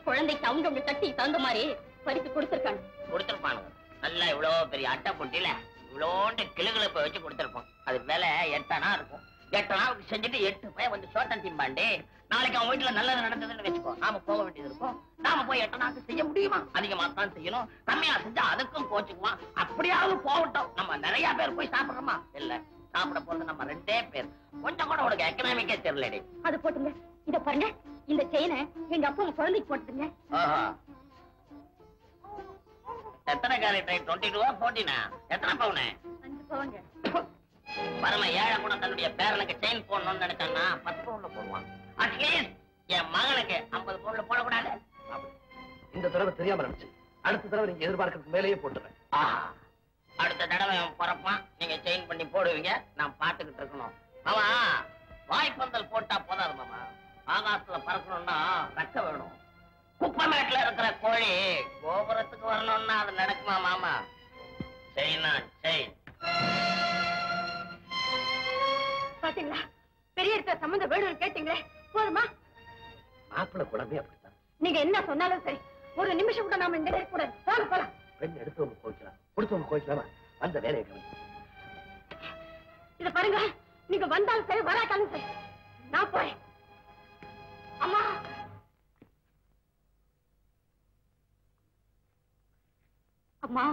குழந்தைக்கு அவங்க தட்டி தகுந்த மாதிரி பரிசு கொடுத்திருப்பானுங்க. நல்லா இவ்வளவு பெரிய அட்டை பொட்டியில இவ்வளோண்டு கிளுகிழப்ப வச்சு கொடுத்திருப்போம். அது விலை 8 அணா இருக்கும். 8 அணாவுக்கு செஞ்சுட்டு 8 பையன் வந்து சோட்டம் திம்பாண்டே. நாளைக்கு அவன் வீட்டுல நல்லது நடந்ததுன்னு வச்சுக்கோ, நாம போக வேண்டியது இருக்கும். நாம போய் 8 அணாக்கு செய்ய முடியுமா? அதிகமா தான் செய்யணும். கம்மியா செஞ்சா அதுக்கும் கோச்சுக்குவான். அப்படியாவது போகட்டும், நம்ம நிறைய பேர் போய் சாப்பிடுறோமா? இல்ல, சாப்பிட போறது நம்ம 2 பேர். கொஞ்சம் கூட உனக்கு எக்கனாமிக்கே தெரியலடி. அது போட்டுங்க. இத பாருங்க, இந்த செயினை எங்க அப்பா உங்க குழந்தைக்கு போட்டுங்க. எத்தனை கேரட்? 22 14? எத்தனை பவுனு? 5 பவுன். பரம ஏழை கூட தன்னுடைய பேரனுக்கு செயின் போடணும்னு நினைச்சான்னா 10 பவுன்ல போடுவான். அட்லீஸ்ட் என் மகனுக்கு 50 பவுன்ல போடக்கூடாது. இந்த தடவை தெரியாம நினைச்சு அடுத்த தடவை நீங்க எதிர்பார்க்கறதுக்கு மேலேயே போட்டுறேன். அடுத்த தடவை பிறப்பான், நீங்க செயின் பண்ணி போடுவீங்க, நான் பாத்துக்கிட்டு இருக்கணும். ஆமா, வாய்ப்பந்தல் போட்டா போதாது மாமா, ஆகாசத்துல பறக்கணும்னா ரெக்க வேணும். குப்பமேட்டுல இருக்கிற கோழி கோபுரத்துக்கு வரணும்னா அது நடக்குமா மாமா? செயினா செயின். பாத்தீங்களா, பெரிய இருக்கிற சம்பந்த வேணும்னு கேட்டீங்களே, போதுமா? மாப்பிள்ள குழம்பே அப்படித்தான். நீங்க என்ன சொன்னாலும் சரி, ஒரு நிமிஷம் கூட நாம இந்த கூட போலாம். பெண் எடுத்தவங்க கோவிக்கலாம், கொடுத்தவங்க கோவிக்கலாமா? அந்த வேலையை கவனி. இத பாருங்க, நீங்க வந்தாலும் சரி வராட்டாலும் சரி, நான் போறேன். அம்மா, அம்மா,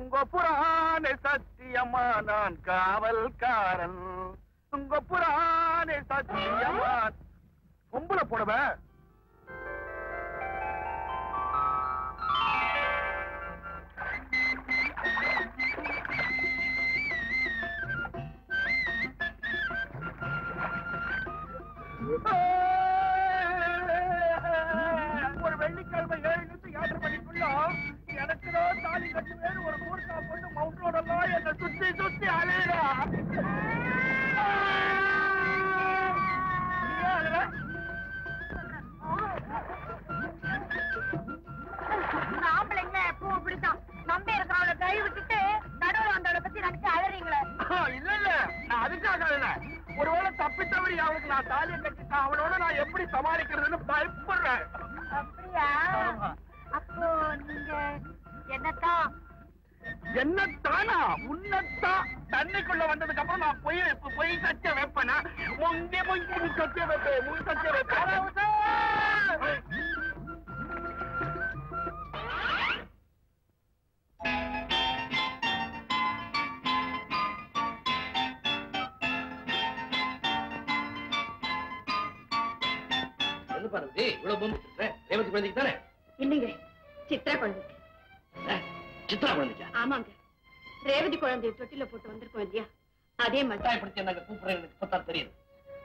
உங்க புராண சத்தியமா நான் காவல்காரன். உங்க புராண சத்தியமா பொம்பளை போடவ ஒரு வெள்ளிக்கிழமை 7 மணிக்குள்ள எனக்கு தாலி கட்டுவேன். ஒரு கூர்க்கா பொண்ணு மவுண்டோடலாம் என்ன சுத்தி சுத்தி அலையிறா. ஆம்பளைங்க எப்பவும் அப்படித்தான். நம்பி இருக்கிறவளை கை விட்டுட்டு நடுவில் வந்தவளை பத்தி நினைச்சு அழறீங்களே. இல்ல இல்ல, நான் அதுக்காக இல்ல. ஒருவேளை தப்பித்தவரி அவளுக்கு நான் தாலியை கட்டிட்டேன், அவளோட நான் எப்படி சமாளிக்கிறதுன்னு பயப்படுறேன். அப்படியா? அப்போ நீங்க என்னத்தான் என்னத்தானா? உன்னத்தான். தண்ணிக்குள்ள வந்ததுக்கு அப்புறம் நான் பொய் சத்திய வைப்பேனா? முந்தி சத்திய வைப்பேன், முன் சத்திய வைப்பேன். என்ன பாருங்க இவ்வளவு பொண்ணு ரேவதி குழந்தைக்கு தானே? இல்லைங்க, சித்ரா குழந்தைக்கு. சித்ரா குழந்தைக்கா? ஆமாங்க, ரேவதி குழந்தைய தொட்டில போட்டு வந்திருக்கோம் இல்லையா, அதே மாதிரி. கட்டாயப்படுத்தி நாங்க கூப்பிடுறேன், எனக்கு இப்பதான் தெரியுது.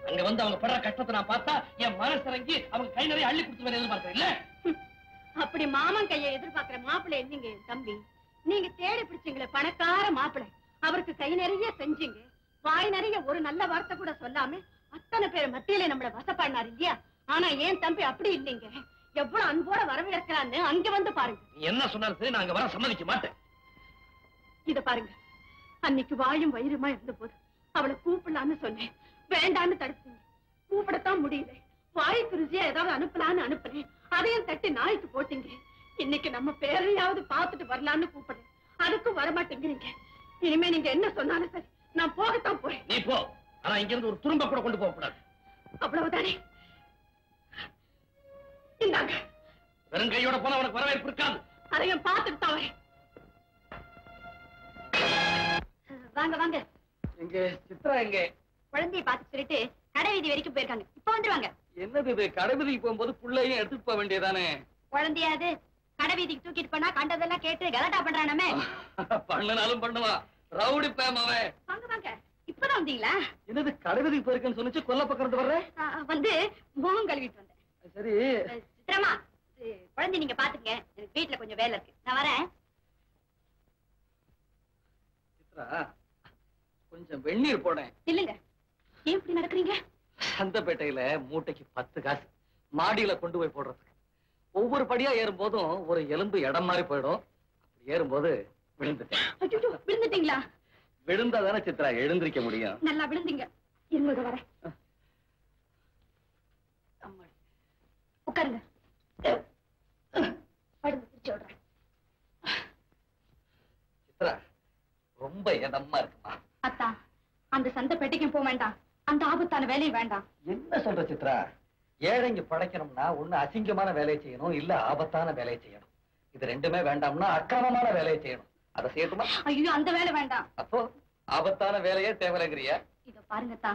அங்க வந்து அவங்க படுற கஷ்டத்தை நான் பார்த்தா என் மனசு இறங்கி அவங்க கை நிறைய அள்ளி கொடுத்து வேற எதிர்பார்க்கிறேன் இல்ல. அப்படி மாமன் கையை எதிர்பார்க்கிற மாப்பிள்ளை இல்லைங்க என் தம்பி. நீங்க தேடி பிடிச்சீங்களே பணக்கார மாப்பிள்ளை, அவருக்கு கை நிறைய செஞ்சீங்க, வாய் நிறைய ஒரு நல்ல வார்த்தை கூட சொல்லாம அத்தனை பேர் மத்தியில நம்மள வசப்பாடினார் இல்லையா. ஆனா ஏன் தம்பி அப்படி இல்லைங்க, எவ்வளவு அன்போட வரவேற்கிறான்னு அங்க வந்து பாருங்க. நீ என்ன சொன்னாலும் சரி, நான் அங்க வர சம்மதிக்க மாட்டேன். இத பாருங்க, அன்னைக்கு வாயும் வயிறுமா இருந்த போது அவளை கூப்பிடலான்னு சொன்னேன், வேண்டான்னு தடுத்தீங்க. கூப்பிடத்தான் முடியல, வாய்க்கு ருசியா ஏதாவது அனுப்பலான்னு அனுப்புறேன், அதையும் தட்டி நாய்க்கு போட்டீங்க. இன்னைக்கு நம்ம பேரையாவது பார்த்துட்டு வரலான்னு கூப்பிடுறேன், அதுக்கும் வரமாட்டேங்கிறீங்க. இனிமே நீங்க என்ன சொன்னாலும் சரி, நான் போகத்தான் போறேன். நீ போ, ஆனா இங்க இருந்து ஒரு துரும்ப கூட கொண்டு போக கூடாது. அவ்வளவுதானே? இந்தாங்க. வெறும் கையோட போன உனக்கு வரவேற்பு இருக்காது. அதையும் பார்த்துட்டு தான் வரேன். வாங்க வாங்க. எங்க சித்ரா எங்க? குழந்தைய பார்த்து சொல்லிட்டு கடை வீதி வரைக்கும் போயிருக்காங்க, இப்ப வந்துருவாங்க. என்னது இது, கடைவீதிக்கு போகும்போது புள்ளையும் எடுத்துட்டு போக வேண்டியதானே? குழந்தையாது கடை வீதிக்கு தூக்கிட்டு போனா கண்டதெல்லாம் கேட்டு கலாட்டா பண்றானே. பண்ணனாலும் பண்ணுவா, ரவுடி பேமாவே. வாங்க வாங்க, இப்பதான் வந்தீங்களா? என்னது கடைவீதிக்கு போயிருக்கேன்னு சொன்னிச்சு, கொல்ல பக்கம் வர்ற? வந்து முகம் கழுவிட்டு வந்தேன். சரி சித்ரமா, குழந்தை நீங்க பாத்துங்க, எனக்கு வீட்டுல கொஞ்சம் வேலை இருக்கு, நான் வரேன். சித்ரா, கொஞ்சம் வெந்நீர் போடேன். இல்லங்க, ஏன் இப்படி நடக்கிறீங்க? சந்தப்பேட்டையில மூட்டைக்கு 10 காசு, மாடியில கொண்டு போய் போடுறதுக்கு. ஒவ்வொரு படியா ஏறும் போதும் ஒரு எலும்பு இடம் மாறி போயிடும். அப்படி ஏறும்போது விழுந்துட்டேன். ஐயோ, விழுந்துட்டீங்களா? விழுந்தாதானே சித்ரா எழுந்திருக்க முடியும். நல்லா விழுந்தீங்க, இருங்க வரேன். உட்காருங்க, படுங்க, பிடிச்சு விடுறேன். சித்ரா, ரொம்ப இதமா இருக்குமா? அத்தா, அந்த சந்தை பெட்டிக்கும் போக வேண்டாம், அந்த ஆபத்தான வேலையும் வேண்டாம். என்ன சொல்ற சித்ரா? ஏழைங்க படைக்கணும்னா ஒண்ணு அசிங்கமான வேலையை செய்யணும், இல்ல ஆபத்தான வேலையை செய்யணும். இது ரெண்டுமே வேண்டாம்னா அக்கிரமமான வேலையை செய்யணும். அதை செய்யட்டுமா? ஐயோ, அந்த வேலை வேண்டாம். அப்போ ஆபத்தான வேலையே தேவைங்கிறியா? இத பாருங்கத்தா,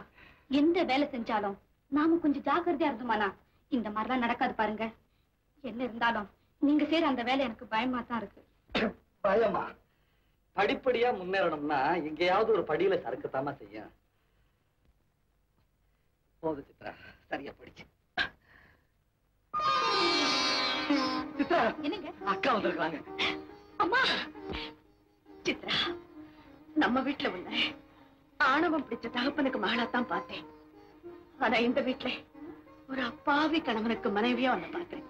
எந்த வேலை செஞ்சாலும் நாம கொஞ்சம் ஜாக்கிரதையா இருந்தோமானா இந்த மாதிரிலாம் நடக்காது பாருங்க. என்ன இருந்தாலும் நீங்க செய்யற அந்த வேலை எனக்கு பயமா தான் இருக்கு. பயமா? படிப்படியா முன்னேறணும்னா எங்கேயாவது ஒரு படியில சறுக்கத்தாம செய்யும். போது சித்ரா, சரியா படிச்சு. சித்ரா, என்னங்க? அக்கா வந்திருக்காங்க. அம்மா, சித்ரா, நம்ம வீட்டுல உள்ள ஆணவம் பிடிச்ச தகப்பனுக்கு மகளாத்தான் பார்த்தேன். ஆனா இந்த வீட்டுல ஒரு அப்பாவி கணவனுக்கு மனைவியா வந்து பாக்குறேன்.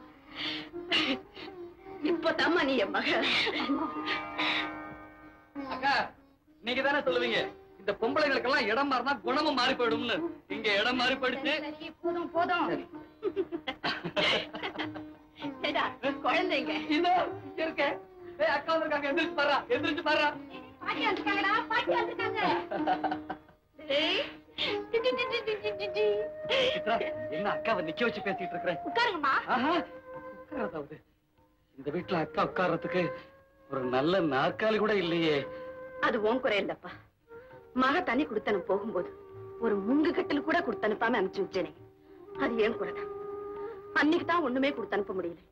இப்பதாம்மா நீ என் மகள். அக்கா, நீங்க தானே சொல்லுவீங்க இந்த பொம்பளைகளுக்கெல்லாம் இடம் மாறினா குணமும் மாறி போயிடும்னு. இங்க இடம் மாறி போயிடுச்சு. சரி, போதும் போதும். சரிடா, குழந்தைங்க இதோ இங்க இருக்க. ஏய், அக்கா வந்திருக்காங்க, எந்திரிச்சு பாரா, எந்திரிச்சு பாரா. பாட்டி வந்துருக்காங்கடா, பாட்டி வந்துருக்காங்க. ஏய், சித்ரா, என்ன அக்காவை நிக்க வச்சு பேசிட்டு இருக்கிறேன்? உட்காருங்கம்மா. ஆஹா, உட்காரதாவது. இந்த வீட்டுல அக்கா உட்கார்றதுக்கு ஒரு நல்ல நாற்காலி கூட இல்லையே. அது உன் குறை இல்லப்பா. மக தனி கொடுத்தனு போகும்போது ஒரு முங்கு கட்டில் கூட கொடுத்தனுப்பாம அனுப்பிச்சு வச்சேனே, அது ஏன் குறைதான். அன்னைக்கு தான் ஒண்ணுமே கொடுத்து அனுப்ப முடியல.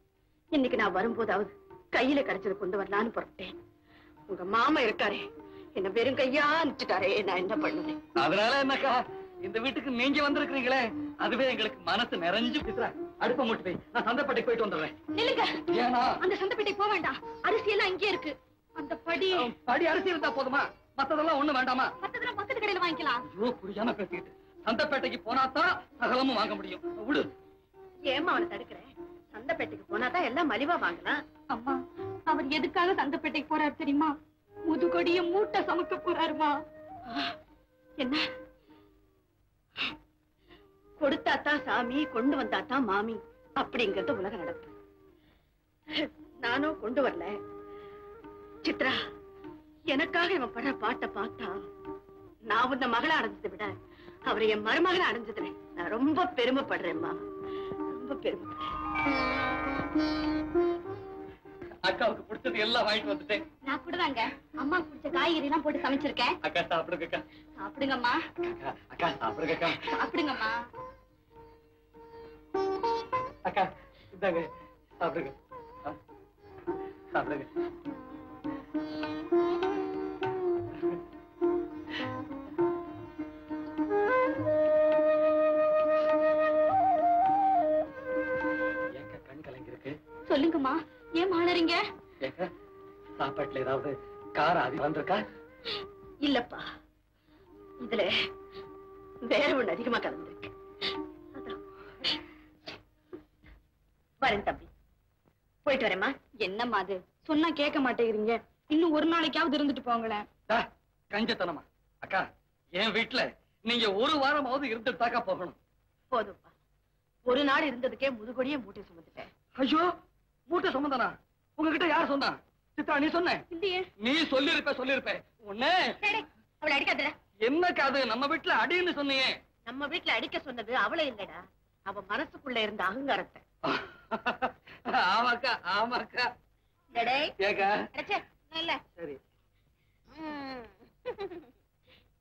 இன்னைக்கு நான் வரும்போதாவது கையில கிடைச்சது கொண்டு வரலான்னு புறப்பட்டேன். உங்க மாமா இருக்காரே, என்ன வெறும் கையா அனுப்பிச்சுட்டாரே, நான் என்ன பண்ணுவேன்? அதனால என்னக்கா, இந்த வீட்டுக்கு நீங்க வந்திருக்கிறீங்களே, அதுவே எங்களுக்கு மனசு நிறைஞ்சு. அடுப்ப மூட்டு போய் நான் சந்தைப்பேட்டைக்கு போயிட்டு வந்துடுறேன். நில்லுங்க. ஏன்னா அந்த சந்தைப்பேட்டைக்கு போக வேண்டாம். அரிசி எல்லாம் இங்கே இருக்கு. அந்த படி அரிசி இருந்தா போதுமா? மத்ததெல்லாம் ஒண்ணு வேண்டாமா? மத்ததெல்லாம் பக்கத்து கடையில வாங்கிக்கலாம். ஐயோ, புரியாம பேசிக்கிட்டு. சந்தைப்பேட்டைக்கு போனாதான் சகலமும் வாங்க முடியும். விடு. ஏமா அவனை தடுக்கிறேன்? சந்தைப்பேட்டைக்கு போனாதான் எல்லாம் மலிவா வாங்கலாம். அம்மா, அவர் எதுக்காக சந்தைப்பேட்டைக்கு போறாரு தெரியுமா? முதுகொடிய மூட்டை சமைக்க போறாருமா. என்ன? கொடுத்தாத்தான் சாமி, கொண்டு வந்தாத்தான் மாமி அப்படிங்கறது உலக நடப்பு. நானும் கொண்டு வரல. சித்ரா, எனக்காக இவன் படுற பாட்டை பார்த்தா நான் உன்ன மகளை அடைஞ்சதை விட அவரை என் மருமகளை அடைஞ்சதுல நான் ரொம்ப பெருமைப்படுறேன்மா. ரொம்ப பெருமைப்படுறேன். அக்காவுக்கு பிடிச்சது எல்லாம் வாங்கிட்டு வந்துட்டேன். நான் கூட தாங்க அம்மா பிடிச்ச காய்கறி எல்லாம் போட்டு சமைச்சிருக்கேன். அக்கா சாப்பிடுங்கக்கா. சாப்பிடுங்கம்மா. அக்கா சாப்பிடுங்கக்கா. சாப்பிடுங்கம்மா. அக்கா இந்தாங்க சாப்பிடுங்க. சாப்பிடுங்க. ஏக்கா கண் கலங்கிருக்கு? சொல்லுங்கம்மா, ஏன் மாளறீங்க? ஏக்கா சாப்பாட்டுல ஏதாவது காரம் அதிகம் வந்திருக்கா? இல்லப்பா, இதுல வேற ஒண்ணு அதிகமா கலந்துருக்கு. வரேன் தம்பி, போயிட்டு வரேம்மா. என்னம்மா அது, சொன்னா கேட்க மாட்டேங்கிறீங்க. இன்னும் ஒரு நாளைக்காவது இருந்துட்டு போங்களேன். கஞ்சத்தனமா? அக்கா, என் வீட்டுல நீங்க ஒரு வாரமாவது இருந்துட்டு தாக்கா போகணும். போதும்ப்பா, ஒரு நாள் இருந்ததுக்கே முதுகொடியே மூட்டை சுமந்துட்டேன். ஐயோ, மூட்டை சுமந்தானா? உங்ககிட்ட யார் சொன்னா? சித்ரா, நீ சொன்ன? இல்லையே. நீ சொல்லிருப்ப. உன்ன அவளை அடிக்காதடா. என்னக்கா அது? நம்ம வீட்டுல அடின்னு சொன்னியே. நம்ம வீட்டுல அடிக்க சொன்னது அவளை இல்லடா, அவ மனசுக்குள்ள இருந்த அகங்காரத்தை. ஆமாக்கா ஆமாக்கா. ஏக்கா இல்ல சரி.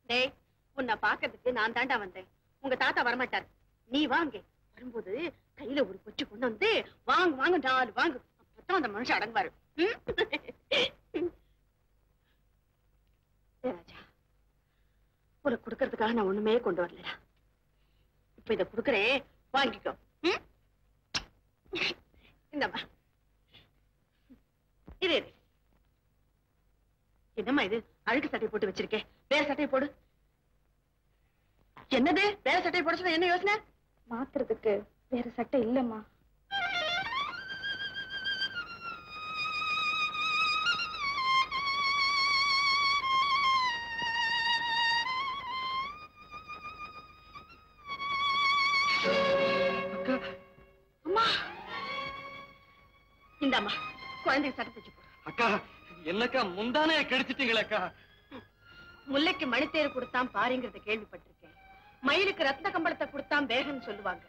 டேய், உன்னை பாக்கிறதுக்கு நான் தாண்டா வந்தேன். உங்க தாத்தா வரமாட்டாரு. நீ வாங்க. வரும்போது கையில ஒரு கொச்சு கொண்டு வந்து வாங்க வாங்க 4 வாங்கு. அப்பதான் அந்த மனுஷன் அடங்குவாரு. ராஜா, உனக்கு கொடுக்கறதுக்காக நான் ஒண்ணுமே கொண்டு வரலடா. இப்ப இத குடுக்கறேன், வாங்கிக்கோ. இந்தம்மா, இது என்னம்மா இது? அழுக்கு சட்டை போட்டு வச்சிருக்கேன், வேற சட்டையை போடு. என்னது வேற சட்டையை போட சொன்ன? என்ன யோசனை? மாத்துறதுக்கு வேற சட்டை இல்லம்மா. அம்மா, இந்தாம்மா குழந்தைக்கு சட்டை தச்சு போடு. அக்கா, என்னக்கா முந்தானே கெடுத்துட்டீங்களேக்கா? முல்லைக்கு மணித்தேர் கொடுத்தான் பாருங்கிறத கேள்விப்பட்டிருக்கேன். மயிலுக்கு ரத்ன கம்பளத்தை கொடுத்தான் வேகன்னு சொல்லுவாங்க.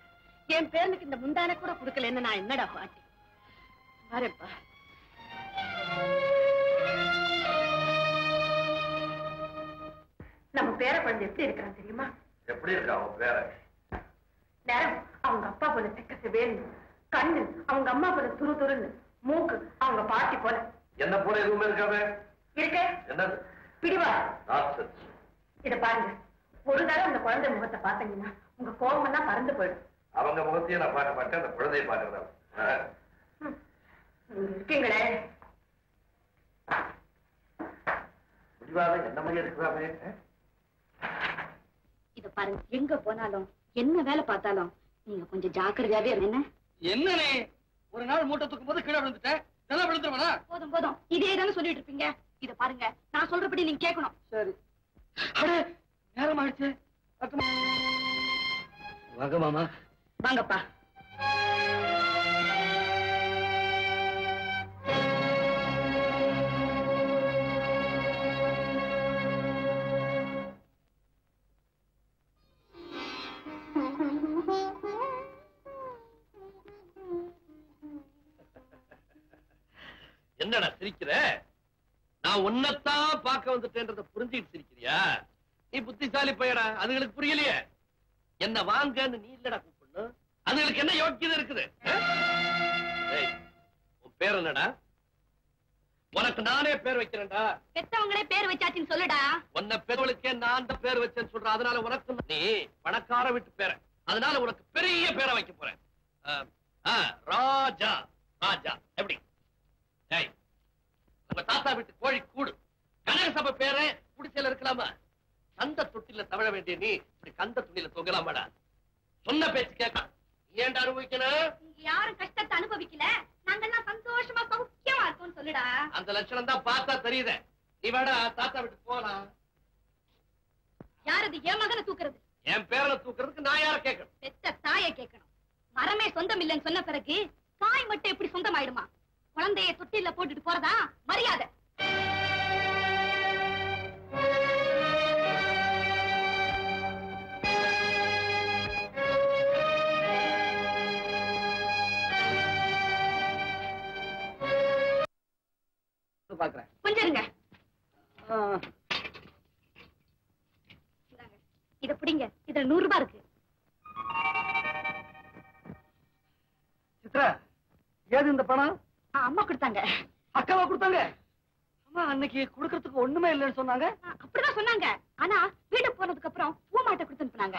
என் பேரனுக்கு இந்த முந்தான கூட கொடுக்கலன்னு நான் என்னடா பாட்டி? வரேப்பா. நம்ம பேர குழந்தை எப்படி இருக்கிறான் தெரியுமா? எப்படி இருக்கா அவன் பேர? நேரம் அவங்க அப்பா போல தெக்க வேணும், கண்ணு அவங்க அம்மா போல துரு துருன்னு, மூக்கு அவங்க பாட்டி போல. என்ன போல எதுவுமே இருக்காது. இருக்கு. என்னது? பிடிவா. நான்சென்ஸ். இத பாருங்க, ஒரு தடவை அந்த குழந்தை முகத்தை பார்த்தீங்கன்னா உங்க கோபம் எல்லாம் பறந்து போயிடும். அவங்க முகத்தையும் நான் பார்க்க மாட்டேன், அந்த குழந்தையை பார்க்கறதா. இருக்கீங்களே. முடிவாத என்ன மாதிரி இருக்கிறாமே. இத பாருங்க, எங்க போனாலும் என்ன வேலை பார்த்தாலும் நீங்க கொஞ்சம் ஜாக்கிரதையாவே இருங்க. என்னனே, ஒரு நாள் மூட்டை தூக்கும் போது கீழே விழுந்துட்டேன். நல்லா விழுந்துருவானா? போதும் போதும், இதே தானே சொல்லிட்டு இருப்பீங்க. இத பாருங்க, நான் சொல்றபடி நீங்க கேட்கணும். சரி. அடே, நேரம் ஆயிடுச்சு. வாங்க மாமா. வாங்கப்பா. என்னடா சிரிக்கிற? நான் உன்னைத்தான் பார்க்க வந்துட்டேன்றத புரிஞ்சுக்கிட்டு சிரிக்கிறியா? நீ புத்திசாலி பையடா, அதுகளுக்கு புரியலையே. என்ன வாங்கன்னு நீ இல்லடா கூப்பிடணும், அதுகளுக்கு என்ன யோக்கியதை இருக்குது? உன் பேர் என்னடா? உனக்கு நானே பேர் வைக்கிறேன்டா. பெத்தவங்களே பேர் வச்சாச்சுன்னு சொல்லுடா. உன்னை பெருவளுக்கே நான் தான் பேர் வச்சேன்னு சொல்றேன். அதனால உனக்கு நீ பணக்கார வீட்டு பேர, அதனால உனக்கு பெரிய பேரை வைக்க போறேன். ராஜா. ராஜா எப்படி? உங்க தாத்தா வீட்டு கோழி கூடு கனக சபை பேரை குடிசையில இருக்கலாமா? கந்த தொட்டில தவழ வேண்டிய நீ இப்படி கந்த துணியில தொங்கலாமாடா? சொன்ன பேச்சு கேட்க ஏன்டா அனுபவிக்கணும்? நீங்க யாரும் கஷ்டத்தை அனுபவிக்கல, நாங்கெல்லாம் சந்தோஷமா சௌக்கியமா இருக்கோம்னு சொல்லுடா. அந்த லட்சணம் தான் பார்த்தா தெரியுது. நீ வேடா தாத்தா வீட்டு போலாம். யாரது என் மகனை தூக்குறது? என் பேரனை தூக்குறதுக்கு நான் யார கேட்கணும்? பெத்த தாயை கேட்கணும். மரமே சொந்தம் இல்லைன்னு சொன்ன பிறகு தாய் மட்டும் எப்படி சொந்தம் ஆயிடுமா? குழந்தைய தொட்டில போட்டுட்டு போறதா மரியாதை. பாக்குறேன் கொஞ்சம் இருங்க. இத பிடிங்க, இதுல 100 ரூபாய் இருக்கு. சித்ரா, ஏது இந்த பணம்? அம்மா கொடுத்தாங்க. அக்காவா கொடுத்தாங்க? அம்மா அன்னைக்கு கொடுக்கறதுக்கு ஒண்ணுமே இல்லைன்னு சொன்னாங்க. அப்படிதான் சொன்னாங்க. ஆனா வீட்டுக்கு போனதுக்கு அப்புறம் பூ மாட்டை கொடுத்து அனுப்புனாங்க.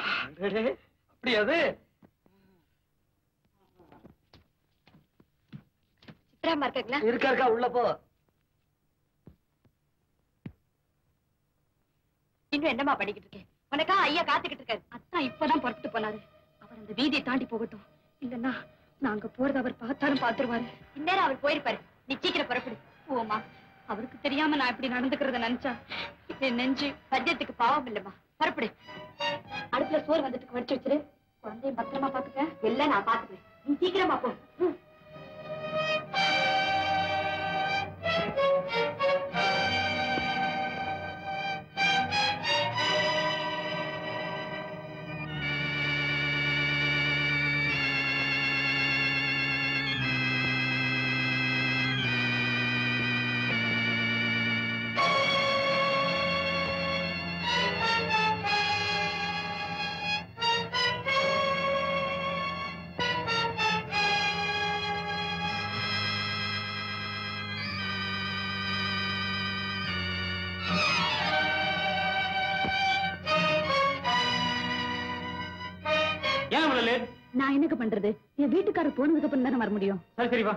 அப்படி அது சித்ராமா இருக்காங்களா? இருக்கா உள்ள போ. இன்னும் என்னமா படிக்கிட்டு இருக்கேன்? உனக்கா ஐயா காத்துக்கிட்டு இருக்காரு. அத்தான் இப்பதான் புறப்பட்டு போனாரு. அவர் அந்த வீதியை தாண்டி போகட்டும், இல்லன்னா நாங்க போறது அவர் பார்த்தாலும் பாத்துருவாரு. இந்நேரம் அவர் போயிருப்பாரு. நீ சீக்கிரம் புறப்படு. போமா, அவருக்கு தெரியாம நான் இப்படி நடந்துக்கிறத நினைச்சா என் நெஞ்சு பத்தியத்துக்கு பாவம் இல்லம்மா. புறப்படு. அடுப்புல சோறு வந்துட்டு வடிச்சு வச்சிரு. குழந்தைய பத்திரமா பாத்துக்க. எல்லாம் நான் பாத்துக்கிறேன். நீ சீக்கிரமா போ. நான் என்னங்க பண்றது? என் வீட்டுக்காரர் போனதுக்கு அப்புறம் தானே வர முடியும். சரி சரி வா.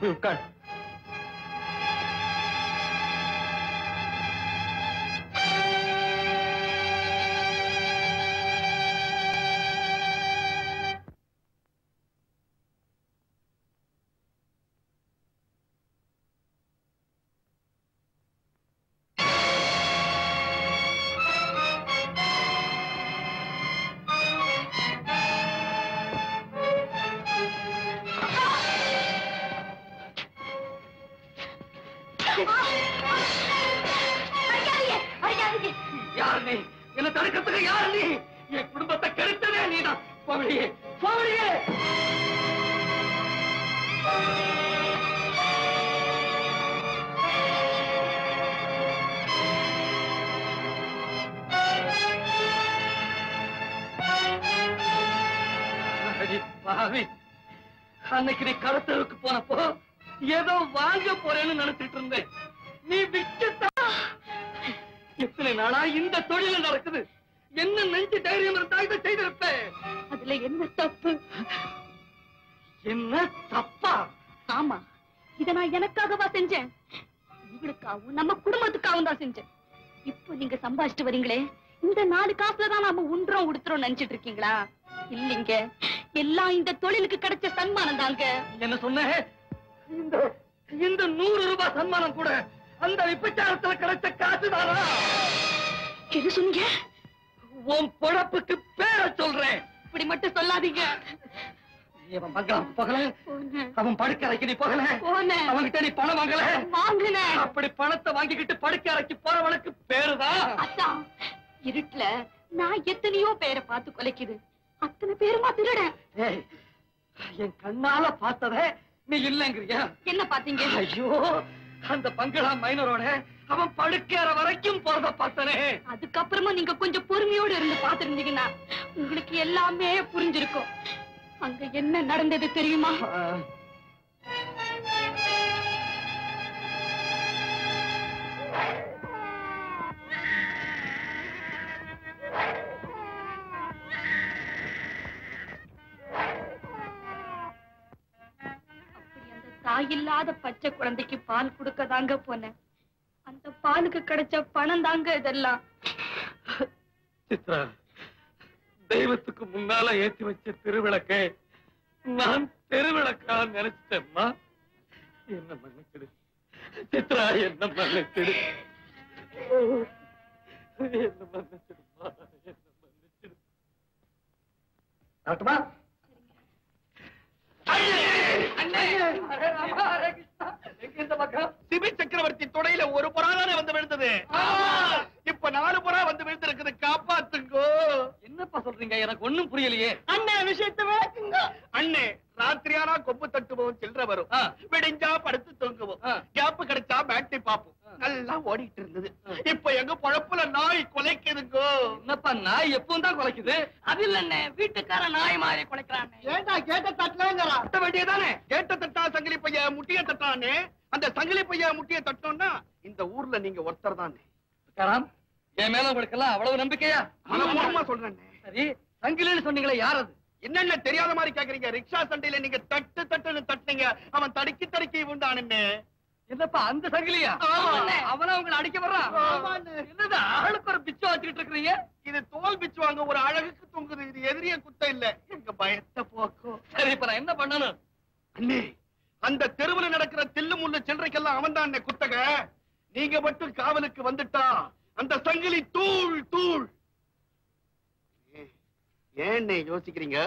உட்கார். யார் நீ? என்ன தடுக்கிறதுக்கு யார் நீ? என் குடும்பத்தை கெடுத்ததே நீதான். போவழியே போவழியே. பாவி, அன்னைக்கு நீ கடத்தலுக்கு போனப்போ ஏதோ வாங்க போறேன்னு நினைச்சிட்டு இருந்தேன். நீ விட்டுட்டா. எத்தனை நாளா இந்த தொழில நடக்குது. என்ன நெஞ்சு தைரியம் இருந்தா இதை செய்திருப்பேன். அதுல என்ன தப்பு? என்ன தப்பா? ஆமா, இத நான் எனக்காகவா செஞ்சேன்? உங்களுக்காகவும் நம்ம குடும்பத்துக்காகவும் தான் செஞ்சேன். இப்போ நீங்க சம்பாதிச்சுட்டு வரீங்களே, இந்த 4 காசுல தான் நாம உண்றோம் உடுத்துறோம் நினைச்சிட்டு இருக்கீங்களா? இல்லைங்க, எல்லாம் இந்த தொழிலுக்கு கிடைச்ச சன்மானம் தாங்க. என்ன சொன்ன? இந்த 100 ரூபாய் சன்மானம் கூட அந்த விபச்சாரத்துல கிடைச்ச காசு தானா? எது சொன்னீங்க? உன் பொழப்புக்கு பேர சொல்றேன். இப்படி மட்டும் சொல்லாதீங்க. அவன் பங்களாவுக்கு போகல, அவன் படுக்க அறைக்கு நீ போகல, அவன்கிட்ட நீ பணம் வாங்கல. அப்படி பணத்தை வாங்கிக்கிட்டு படுக்க அறைக்கு போறவனுக்கு பேருதான். அதான் இருட்டுல நான் எத்தனையோ பேரை பார்த்து கொலைக்குது. அத்தனை பேருமா திருட? என் கண்ணால பார்த்தத நீ இல்லங்கிறியா? என்ன பாத்தீங்க? ஐயோ, அந்த பங்களா மைனரோட அவன் படுக்கிற வரைக்கும் போறத பார்த்தனே. அதுக்கப்புறமா நீங்க கொஞ்சம் பொறுமையோடு இருந்து பாத்துருந்தீங்கன்னா உங்களுக்கு எல்லாமே புரிஞ்சிருக்கும். அங்க என்ன நடந்தது தெரியுமா? தாயில்லாத பச்சை குழந்தைக்கு பால் கொடுக்க தாங்க போனேன். அந்த பாலுக்கு கிடைச்ச பணம் தாங்க இதெல்லாம். சித்ரா, தெய்வத்துக்கு முன்னால ஏத்தி வச்ச திருவிளக்கை நான் தெருவிளக்கா நினைச்சிட்டேம்மா. என்ன மன்னிச்சிடு சித்ரா, என்ன மன்னிச்சிடு, என்ன மன்னிச்சிடுமா, என்ன மன்னிச்சிடு. ஆட்டுமா சிபி சக்கரவர்த்தி தொடையில ஒரு புறாதானே வந்து விழுந்தது. இப்ப 4 புறா வந்து விழுந்து இருக்குது. காப்பாத்துங்கோ. என்னப்பா சொல்றீங்க? எனக்கு ஒண்ணும் புரியலையே. அண்ணே, விஷயத்தை விளக்குங்க. அண்ணே, ராத்திரியானா கொம்பு தட்டுவோம், சில்லற வரும். விடிஞ்சா படுத்து தூங்குவோம். கேப்பு கிடைச்சா பேட்டரி பாப்போம். நல்லா ஓடிட்டு இருந்தது. இப்ப எங்க பொழப்புல நாய் கொலைக்குதுங்கோ. என்னப்பா, நாய் எப்பவும் தான் குலைக்குது? அது இல்லண்ணே, வீட்டுக்கார நாய் மாதிரி குலைக்கிறான். ஏண்டா கேட்ட தட்டலங்கறா? தட்ட வேண்டியதானே. கேட்ட தட்டா சங்கிலி பைய முட்டிய தட்டானே. அந்த சங்கிலி பைய முட்டிய தட்டோம்னா இந்த ஊர்ல நீங்க ஒருத்தர் தானே. என் மேல உங்களுக்கு எல்லாம் அவ்வளவு நம்பிக்கையா? மனப்பூர்வமா சொல்றேன். சரி, சங்கிலின்னு சொன்னீங்களே, யார் அது? என்னென்ன தெரியாத மாதிரி கேக்குறீங்க? ரிக்ஷா சண்டையில நீங்க தட்டு தட்டுன்னு தட்டுனீங்க, அவன் தடுக்கி தடுக்கி விழுந்தானே. என்னப்பா, அந்த சங்கிலியா? அவனா உங்களை அடிக்க வர்றான்? என்னது ஆளுக்கு ஒரு பிச்சை வச்சுக்கிட்டு இருக்கீங்க? இது தோல் பிச்சு வாங்க ஒரு அழகுக்கு தொங்குது. இது எதிரிய குத்த இல்ல, எங்க பயத்தை போக்கும். சரி, இப்ப நான் என்ன பண்ணணும்? அண்ணே, அந்த தெருவுல நடக்கிற தில்லு முள்ளு சில்லறைக்கெல்லாம் அவன் தான் குத்தக. நீங்க மட்டும் காவலுக்கு வந்துட்டா அந்த சங்கிலி தூள் தூள். ஏன்னே யோசிக்கிறீங்க?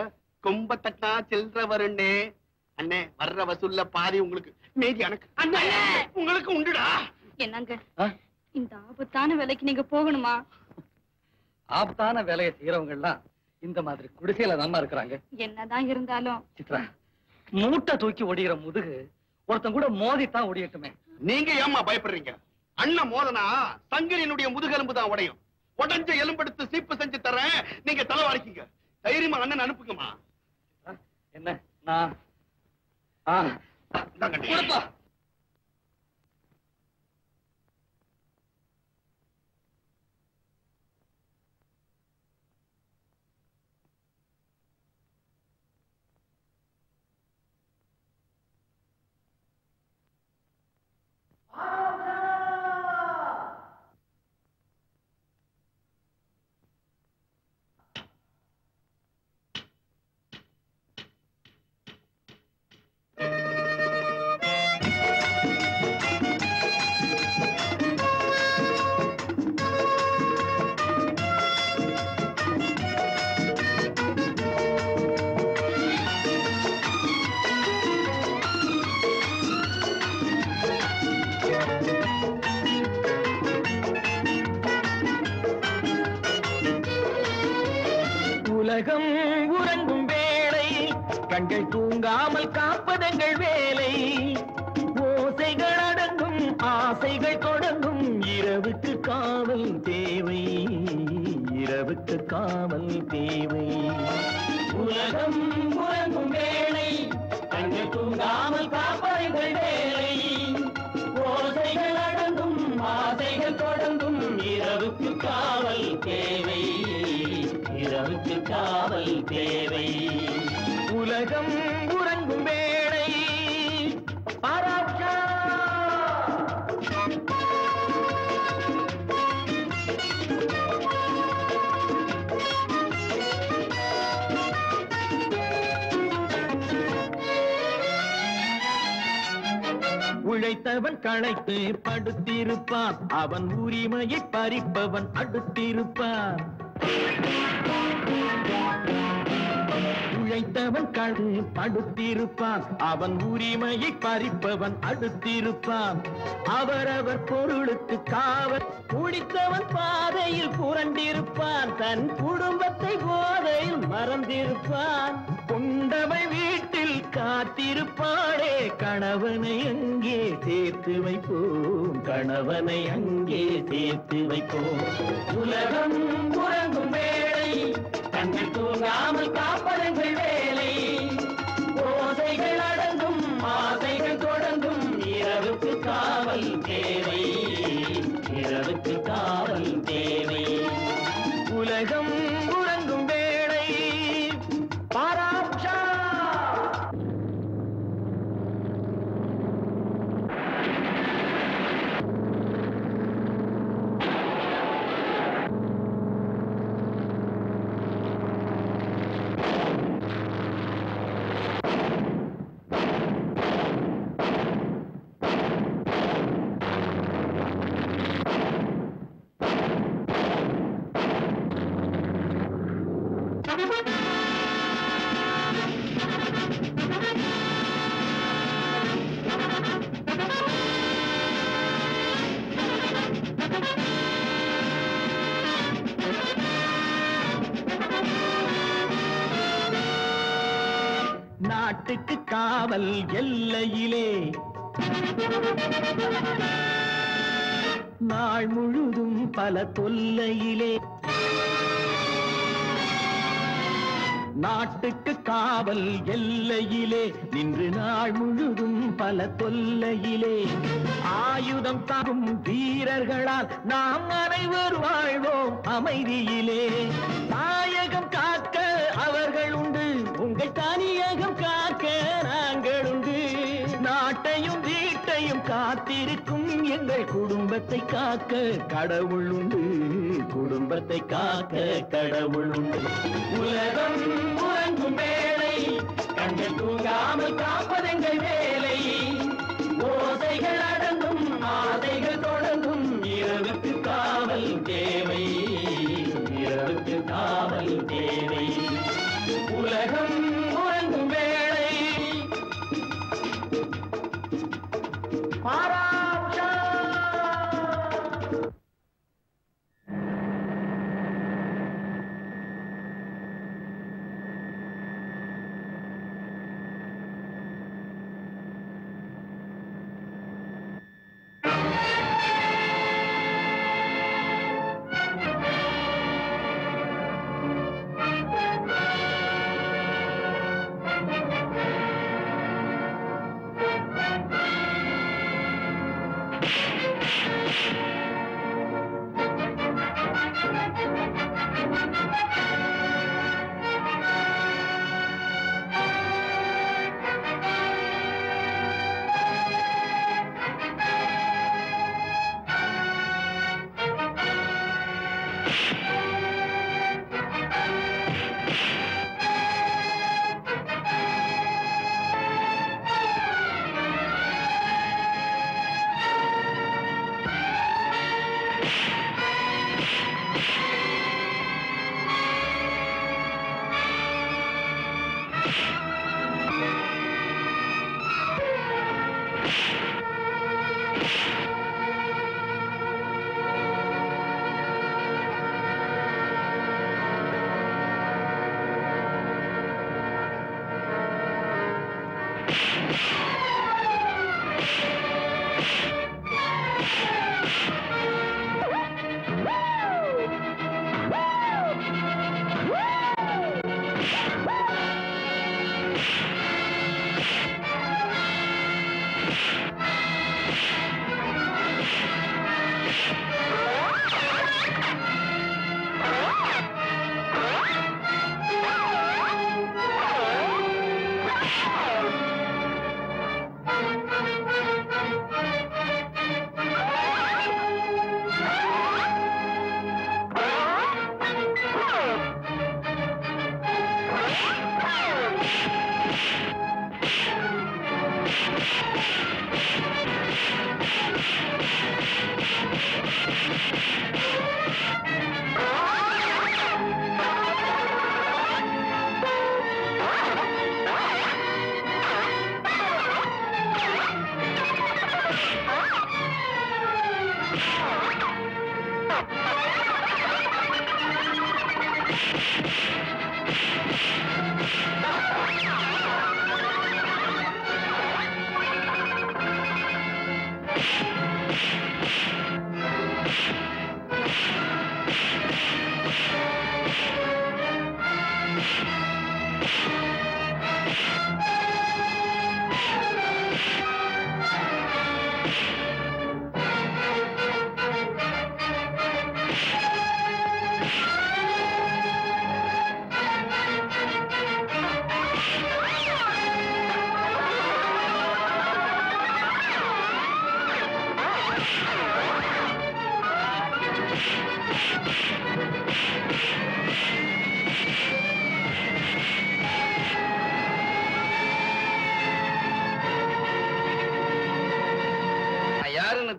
கொம்ப தட்டா சில்லற வருண்ணே. அண்ணே, வர்ற வசூல்ல பாதி உங்களுக்கு, மீதி எனக்கு. அண்ணே, உங்களுக்கு உண்டுடா. என்னங்க, இந்த ஆபத்தான வேலைக்கு நீங்க போகணுமா? ஆபத்தான வேலையை செய்யறவங்க எல்லாம் இந்த மாதிரி குடிசையில தான் இருக்கிறாங்க. என்னதான் இருந்தாலும் சித்ரா, மூட்டை தூக்கி ஓடிக்கிற முதுகு ஒருத்தன் கூட மோதித்தான் ஓடியட்டுமே. நீங்க ஏமா பயப்படுறீங்க? அண்ணன் மோதனா சங்கிலியினுடைய முதுகெலும்பு தான் உடையும். உடஞ்ச எலும்பெடுத்து சீப்பு செஞ்சு தரேன், நீங்க தலைவாடிக்கீங்க. தைரியமா அண்ணன் அனுப்புங்கம்மா. என்ன நான் கொடுப்பா. உலகம் உறங்கும் வேளை கண்கள் தூங்காமல் காப்பதங்கள் வேலை. ஓசைகள் அடங்கும், ஆசைகள் தொடங்கும், இரவுக்கு காவல் தேவை, இரவுக்கு காவல் தேவை. உலகம் உறங்கும் வேளை கண்கள் தூங்காமல் காப்பதங்கள் வேலை. ஓசைகள் அடங்கும், ஆசைகள் தொடங்கும், இரவுக்கு காவல் தேவை, இரவுக்கு காவல் தேவை. உலகம் உறங்கும் வேளை பாராட்டா. உழைத்தவன் களைத்து படுத்திருப்பான், அவன் உரிமையை பறிப்பவன் அடுத்திருப்பான். உழைத்தவன் கழு படுத்திருப்பான், அவன் உரிமையை பறிப்பவன் அடுத்திருப்பான். அவரவர் பொருளுக்கு காவல் குடித்தவன் பாதையில் புரண்டிருப்பான், தன் குடும்பத்தை போதையில் மறந்திருப்பான். கொண்டவள் வீட்டில் காத்திருப்பாளே, கணவனை அங்கே சேர்த்து வைப்போம், கணவனை அங்கே சேர்த்து வைப்போம். உலகம் உறங்கும் வேளை கண்கள் தூங்காமல் காப்பதங்கள் வேலை, ஓசைகள் அடங்கும் ஆசைகள் தொடங்கும், இரவுக்கு காவல் தேவை, இரவுக்கு காவல் தேவை. உலகம் உறங்கும் வேளை பாராட்சா. நாட்டுக்கு காவல் எல்லையிலே நாள் முழுதும் பல தொல்லையிலே, நாட்டுக்கு காவல் எல்லையிலே நின்று நாள் முழுதும் பல தொல்லையிலே, ஆயுதம் தாக்கும் வீரர்களால் நாம் அனைவர் வாழ்வோம் அமைதியிலே. தாயகம் காக்க அவர்கள் உண்டு, உங்கள் தானியகம் காக்க நாங்கள் உண்டு. நாட்டையும் வீட்டையும் காத்திருக்கும் எங்கள் குடும்பத்தை காக்க கடவுள் உண்டு, குடும்பத்தை காக்க கடவுள் உண்டு. உலகம் உறங்கும் வேளை கண்கள் தூங்காமல் காப்பதெங்கள் வேலை, ஓசைகள் அடங்கும் ஆசைகள் தொடங்கும், இரவுக்கு காவல் தேவை, இரவுக்கு காவல் தேவை. உலகம் உறங்கும் வேளை பாராட்சா.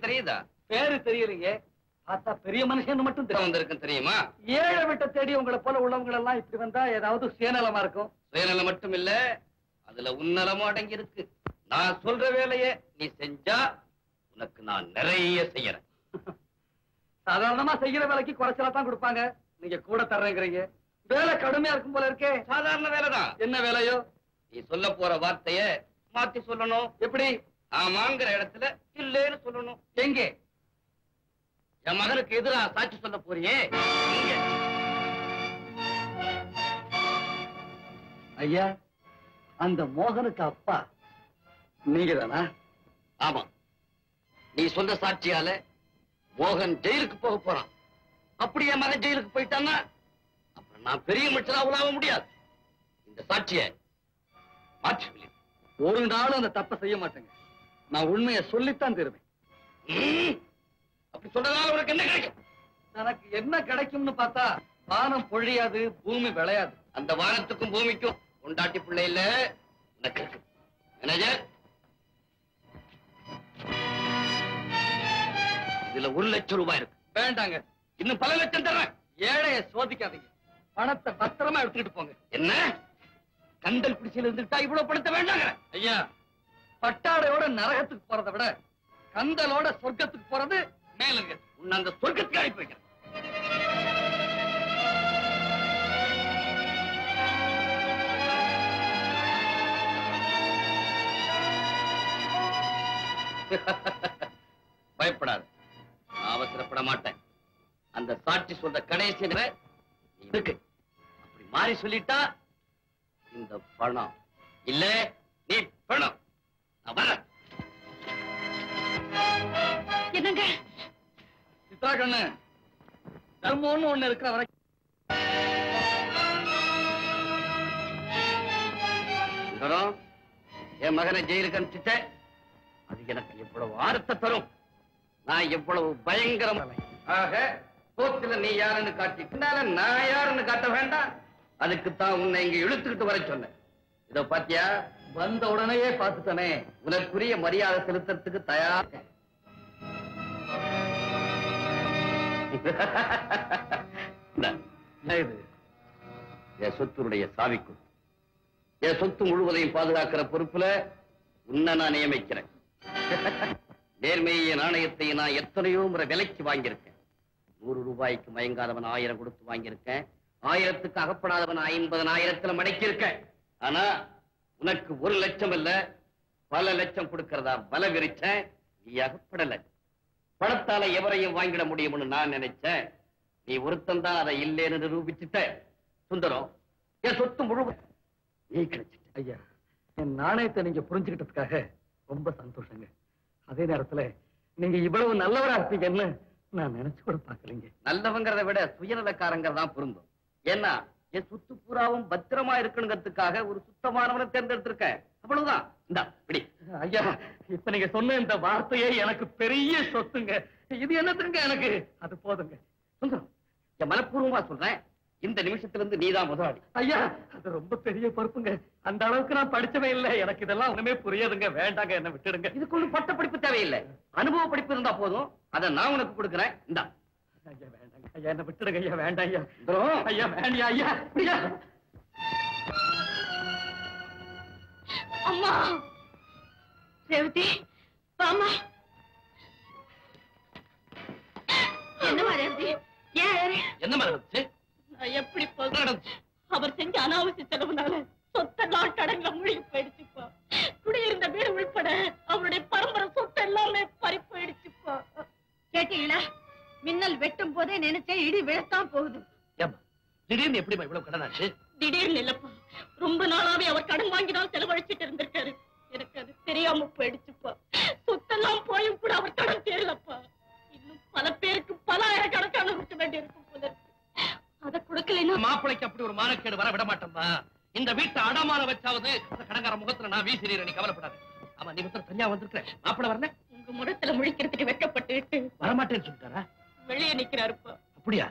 தெரியுதா? பேரு தெரியலையே, பார்த்தா பெரிய மனுஷன் மட்டும் வந்திருக்கும் தெரியுமா? ஏழை விட்ட தேடி உங்களை போல உள்ளவங்க எல்லாம் இப்படி வந்தா ஏதாவது சுயநலமா இருக்கும். சுயநலம் மட்டும் இல்ல, அதுல உன்னலமும் அடங்கி இருக்கு. நான் சொல்ற வேலையை நீ செஞ்சா உனக்கு நான் நிறைய செய்யறேன். சாதாரணமா செய்யற வேலைக்கு குறைச்சலா தான் கொடுப்பாங்க, நீங்க கூட தர்றேங்கிறீங்க. வேலை கடுமையா இருக்கும் போல இருக்கே. சாதாரண வேலைதான். என்ன வேலையோ? நீ சொல்ல போற வார்த்தைய மாத்தி சொல்லணும். எப்படி? ஆமாங்கிற இடத்துல இல்லேன்னு சொல்லணும். எங்கே? என் மகனுக்கு எதிரா சாட்சி சொல்ல போறியே. ஐயா, அந்த மோகனுக்கு அப்பா நீங்க தானா? ஆமா. நீ சொன்ன சாட்சியால மோகன் ஜெயிலுக்கு போக போறான். அப்படி என் மகன் ஜெயிலுக்கு போயிட்டான்னா அப்புறம் நான் பெரிய மனுஷனா உலாவ முடியாது. இந்த சாட்சிய மாற்றி ஒரு நாளும் அந்த தப்பை செய்ய மாட்டேங்க. நான் உண்மையை சொல்லித்தான் தருவேன். அப்படி சொல்றதால உனக்கு என்ன கிடைக்கும்? எனக்கு என்ன கிடைக்கும்னு பார்த்தா வானம் பொழியாது, பூமி விளையாது. அந்த வானத்துக்கும் பூமிக்கும் கொண்டாட்டி பிள்ளை இல்ல எனக்கு இருக்கு. மேனேஜர், இதுல 1 லட்சம் ரூபாய் இருக்கு. வேண்டாங்க, இன்னும் பல லட்சம் தர்றேன். ஏழைய சோதிக்காதீங்க, பணத்தை பத்திரமா எடுத்துக்கிட்டு போங்க. என்ன கண்டல் பிடிச்சில இருந்துட்டா இவ்வளவு பணத்தை வேண்டாங்க? ஐயா, பட்டாடையோட நரகத்துக்கு போறதை விட கந்தலோட சொர்க்கத்துக்கு போறது மேலுங்க. உன்னை அந்த சொர்க்கத்துக்கு அனுப்பி வைக்கிறேன். பயப்படாது, நான் அவசரப்பட மாட்டேன். அந்த சாட்சி சொல்ற கடைசி இருக்கு. அப்படி மாறி சொல்லிட்டா இந்த பணம் இல்ல, நீ பணம். நான் வரேன். என்னங்க சித்ரா கண்ணு, தர்மம்னு ஒண்ணு இருக்கிற வரைக்கும் என் மகனை ஜெயிலுக்கு அனுப்பிச்சிட்ட, அது எனக்கு எவ்வளவு ஆரத்தை தரும். நான் எவ்வளவு பயங்கரம். ஆக கோர்ட்ல நீ யாருன்னு காட்டினால நான் யாருன்னு காட்ட வேண்டாம். அதுக்குத்தான் உன்னை இங்க இழுத்துக்கிட்டு வர சொன்னேன். இதோ பாத்தியா, வந்த உடனேயே பார்த்துட்டனே. உனக்குரிய மரியாதை செலுத்துறதுக்கு தயார். இது என் சொத்துடைய சாவிக்கு என் சொத்து முழுவதையும் பாதுகாக்கிற பொறுப்புல உன்னை நான் நியமிக்கிறேன். நேர்மைய நாணயத்தை நான் எத்தனையோ முறை விலைக்கு வாங்கியிருக்கேன். 100 ரூபாய்க்கு மயங்காதவன் 1000 கொடுத்து வாங்கியிருக்கேன். 1000க்கு அகப்படாதவன் 50,000 மடக்கியிருக்கேன். ஆனா உனக்கு 1 லட்சம் இல்ல, பல லட்சம் கொடுக்கிறதா பல விரிச்சேன். நீ அகப்படல. பணத்தால எவரையும் வாங்கிட முடியும்னு நான் நினைச்சேன். நீ ஒருத்தன் தான் அதை இல்லேன்னு நிரூபிச்சுட்ட. சுந்தரம், என் சொத்து முழுவதும் நீ கிடைச்சிட்ட. ஐயா, என் நாணயத்தை நீங்க புரிஞ்சுக்கிட்டதுக்காக ரொம்ப சந்தோஷங்க. அதே நேரத்துல நீங்க இவ்வளவு நல்லவரா இருப்பீங்கன்னு நான் நினைச்சு கூட பாக்கலீங்க. நல்லவங்கிறத விட சுயநலக்காரங்க தான் பொருந்தும். ஏன்னா என் சொத்து பூராவும் பத்திரமா இருக்கணுங்கிறதுக்காக ஒரு சுத்தமானவனை தேர்ந்தெடுத்திருக்கேன். அவ்வளவுதான். இந்தா பிடி. ஐயா, இப்ப நீங்க சொன்ன இந்த வார்த்தையே எனக்கு பெரிய சொத்துங்க. இது என்னத்துங்க எனக்கு? அது போதுங்க. சுந்தரம், என் மனப்பூர்வமா சொல்றேன், இந்த நிமிஷத்துல இருந்து நீதான் முதலாளி. ஐயா அது ரொம்ப பெரிய பொறுப்புங்க. அந்த அளவுக்கு நான் படிச்சவே இல்லை. எனக்கு இதெல்லாம் ஒண்ணுமே புரியாதுங்க. வேண்டாங்க, என்ன விட்டுடுங்க. இதுக்குள்ள பட்ட படிப்பு தேவையில்லை, அனுபவ படிப்பு இருந்தா போதும். அதை நான் உனக்கு கொடுக்குறேன். இந்தா. ஐயா வேண்டாங்க ஐயா, என்ன விட்டுடுங்க ஐயா. வேண்டாம் ஐயா. ஐயா வேண்டியா ஐயா. ஐயா அம்மா ரேவதி பாமா. என்னமா ரேவதி? ஏன் என்ன நடந்துச்சு? நான் எப்படி சொல்றேன்? அவர் செஞ்ச அனாவசிய செலவுனால சொத்தெல்லாம் கடன்ல மூழ்கி போயிடுச்சுப்பா. குடியிருந்த வீடு உள்பட அவருடைய பரம்பரை சொத்து எல்லாமே பறி போயிடுச்சுப்பா. கேட்டீங்களா? மின்னல் வெட்டும் போதே நினைச்சேன் இடி விழத்தான் போகுது. திடீர்னு எப்படி இவ்வளவு கடன் ஆச்சு? திடீர்னு இல்லப்பா, ரொம்ப நாளாவே அவர் கடன் வாங்கிதான் செலவழிச்சிட்டு இருந்திருக்காரு. எனக்கு அது தெரியாம போயிடுச்சுப்பா. சொத்தெல்லாம் போயும் கூட அவர் கடன் தேரலப்பா. இன்னும் பல பேருக்கு பல ஆயிரக்கணக்கான கொடுக்க வேண்டி இருக்கும் போல இருக்கு. அதை கொடுக்கலைன்னா மாப்பிளைக்கு அப்படி ஒரு மானக்கேடு வர விட மாட்டோம்மா. இந்த வீட்டை அடமான வச்சாவது கடங்கார முகத்துல நான் வீசிறேன். நீ கவலைப்படாது. ஆமா, நீ மட்டும் தனியா வந்திருக்க. மாப்பிள வரல? உங்க முகத்துல முழிக்கிறதுக்கு வெட்கப்பட்டு வரமாட்டேன்னு சொல்லிட்டாரா? வெளியே நிக்கிறாருப்பா. அப்படியா?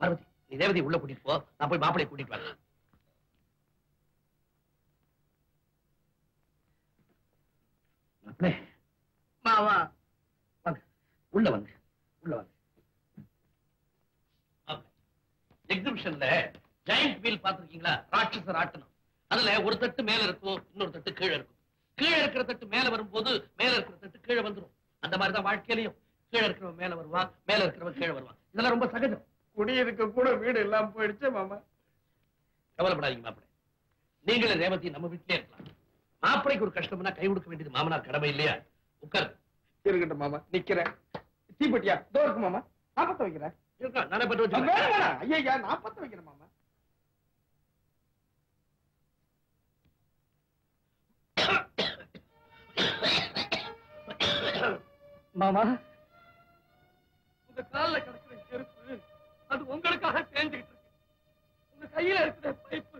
பார்வதி, நீ தேவதி உள்ள கூட்டிட்டு போ. நான் போய் மாப்பிளைய கூட்டிட்டு வரேன். மாப்பிளே மாமா வாங்க, உள்ள வாங்க, உள்ள வாங்க. எக்ஸிபிஷன்ல ஜெயண்ட் வீல் பாத்துருக்கீங்களா? ராட்சசர் ஆட்டணும். அதுல ஒரு தட்டு மேல இருக்கும், இன்னொரு தட்டு கீழே இருக்கும். கீழே இருக்கிற தட்டு மேல வரும்போது மேல இருக்கிற தட்டு கீழே வந்துடும். அந்த மாதிரிதான் வாழ்க்கையிலையும் கீழே இருக்கிறவன் மேல வருவான், மேல இருக்கிறவன் கீழே வருவான். இதெல்லாம் ரொம்ப சகஜம். குடியிருக்க கூட வீடு எல்லாம் போயிடுச்சு மாமா. கவலைப்படாதீங்க மாப்பிளை. நீங்களும் ரேவதி நம்ம வீட்டிலே இருக்கலாம். மாப்பிளைக்கு ஒரு கஷ்டம்னா கை கொடுக்க வேண்டியது மாமனார் கடமை இல்லையா? உட்காரு. இருக்கட்டும் மாமா, நிக்கிறேன். தீப்பெட்டியா தோ இருக்கு மாமா. நான் பத்த வைக்கிறேன். இருக்கா? நானே பட்டு வச்சு ஐயா நான் பத்த வைக்கிறேன் மாமா. மாமா, உங்க கால்ல கிடக்குற செருப்பு அது உங்களுக்காக தேஞ்சுக்கிட்டு இருக்கு. உங்க கையில இருக்கிற பைப்பு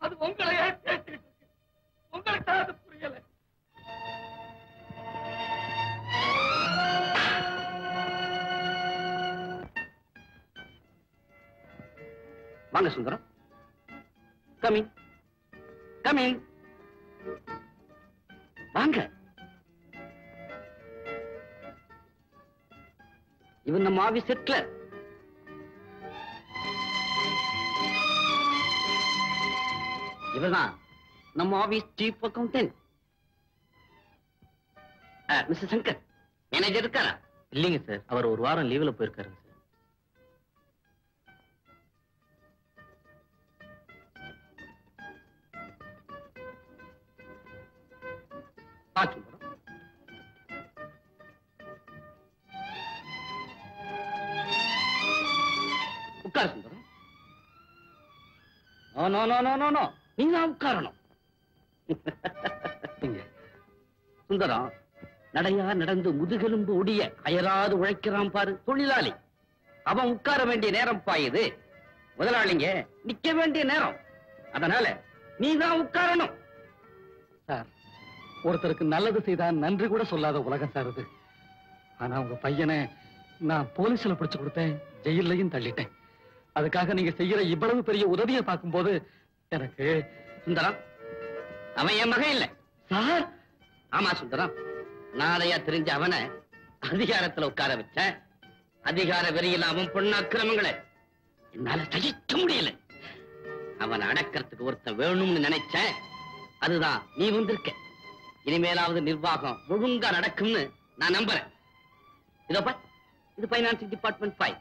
அது உங்களையே தேய்ச்சிக்கிட்டு இருக்கு. உங்களுக்கு அது புரியல. வாங்க சுந்தரம். Coming coming. வாங்க. இவன் நம்ம ஆபீஸ் செட்லர். இவர்தான் நம்ம office chief accountant. Mister Shankar, manager இருக்காரா? இல்லைங்க சார், அவர் ஒரு வாரம் லீவ்ல போயிருக்காருங்க சார். சுந்தரம், உட்கார் Sundaram. No no no no no, நீங்க உட்காரணும். சுந்தரம் நடையா நடந்து முதுகெலும்பு ஒடிய அயராது உழைக்கிறான் பாரு தொழிலாளி. அவன் உட்கார வேண்டிய நேரம் பாயுது. முதலாளிங்க நிக்க வேண்டிய நேரம். அதனால நீதான் உட்காரணும். சார், ஒருத்தருக்கு நல்லது செய்தா நன்றி கூட சொல்லாத உலகம் சார் இது. ஆனா உங்க பையனை நான் போலீஸ்ல பிடிச்சு கொடுத்தேன், ஜெயிலையும் தள்ளிட்டேன். அதுக்காக நீங்க செய்யற இவ்வளவு பெரிய உதவியை பார்க்கும்போது எனக்கு... சுந்தரம், அவன் என் மகன் இல்ல சார். ஆமா சுந்தரம், நாளையா தெரிஞ்ச அவனை அதிகாரத்துல உட்கார வச்சேன். அதிகார வெறியில் அவன் பொண்ணு அக்கிரமங்களை என்னால சகிக்க முடியல. அவன் அடக்கிறதுக்கு ஒருத்தன் வேணும்னு நினைச்சேன். அதுதான் நீ வந்திருக்க. இனிமேலாவது நிர்வாகம் ஒழுங்கா நடக்கும்னு நான் நம்புறேன். இதப்பா, இது பைனான்சிங் டிபார்ட்மெண்ட் ஃபைல்,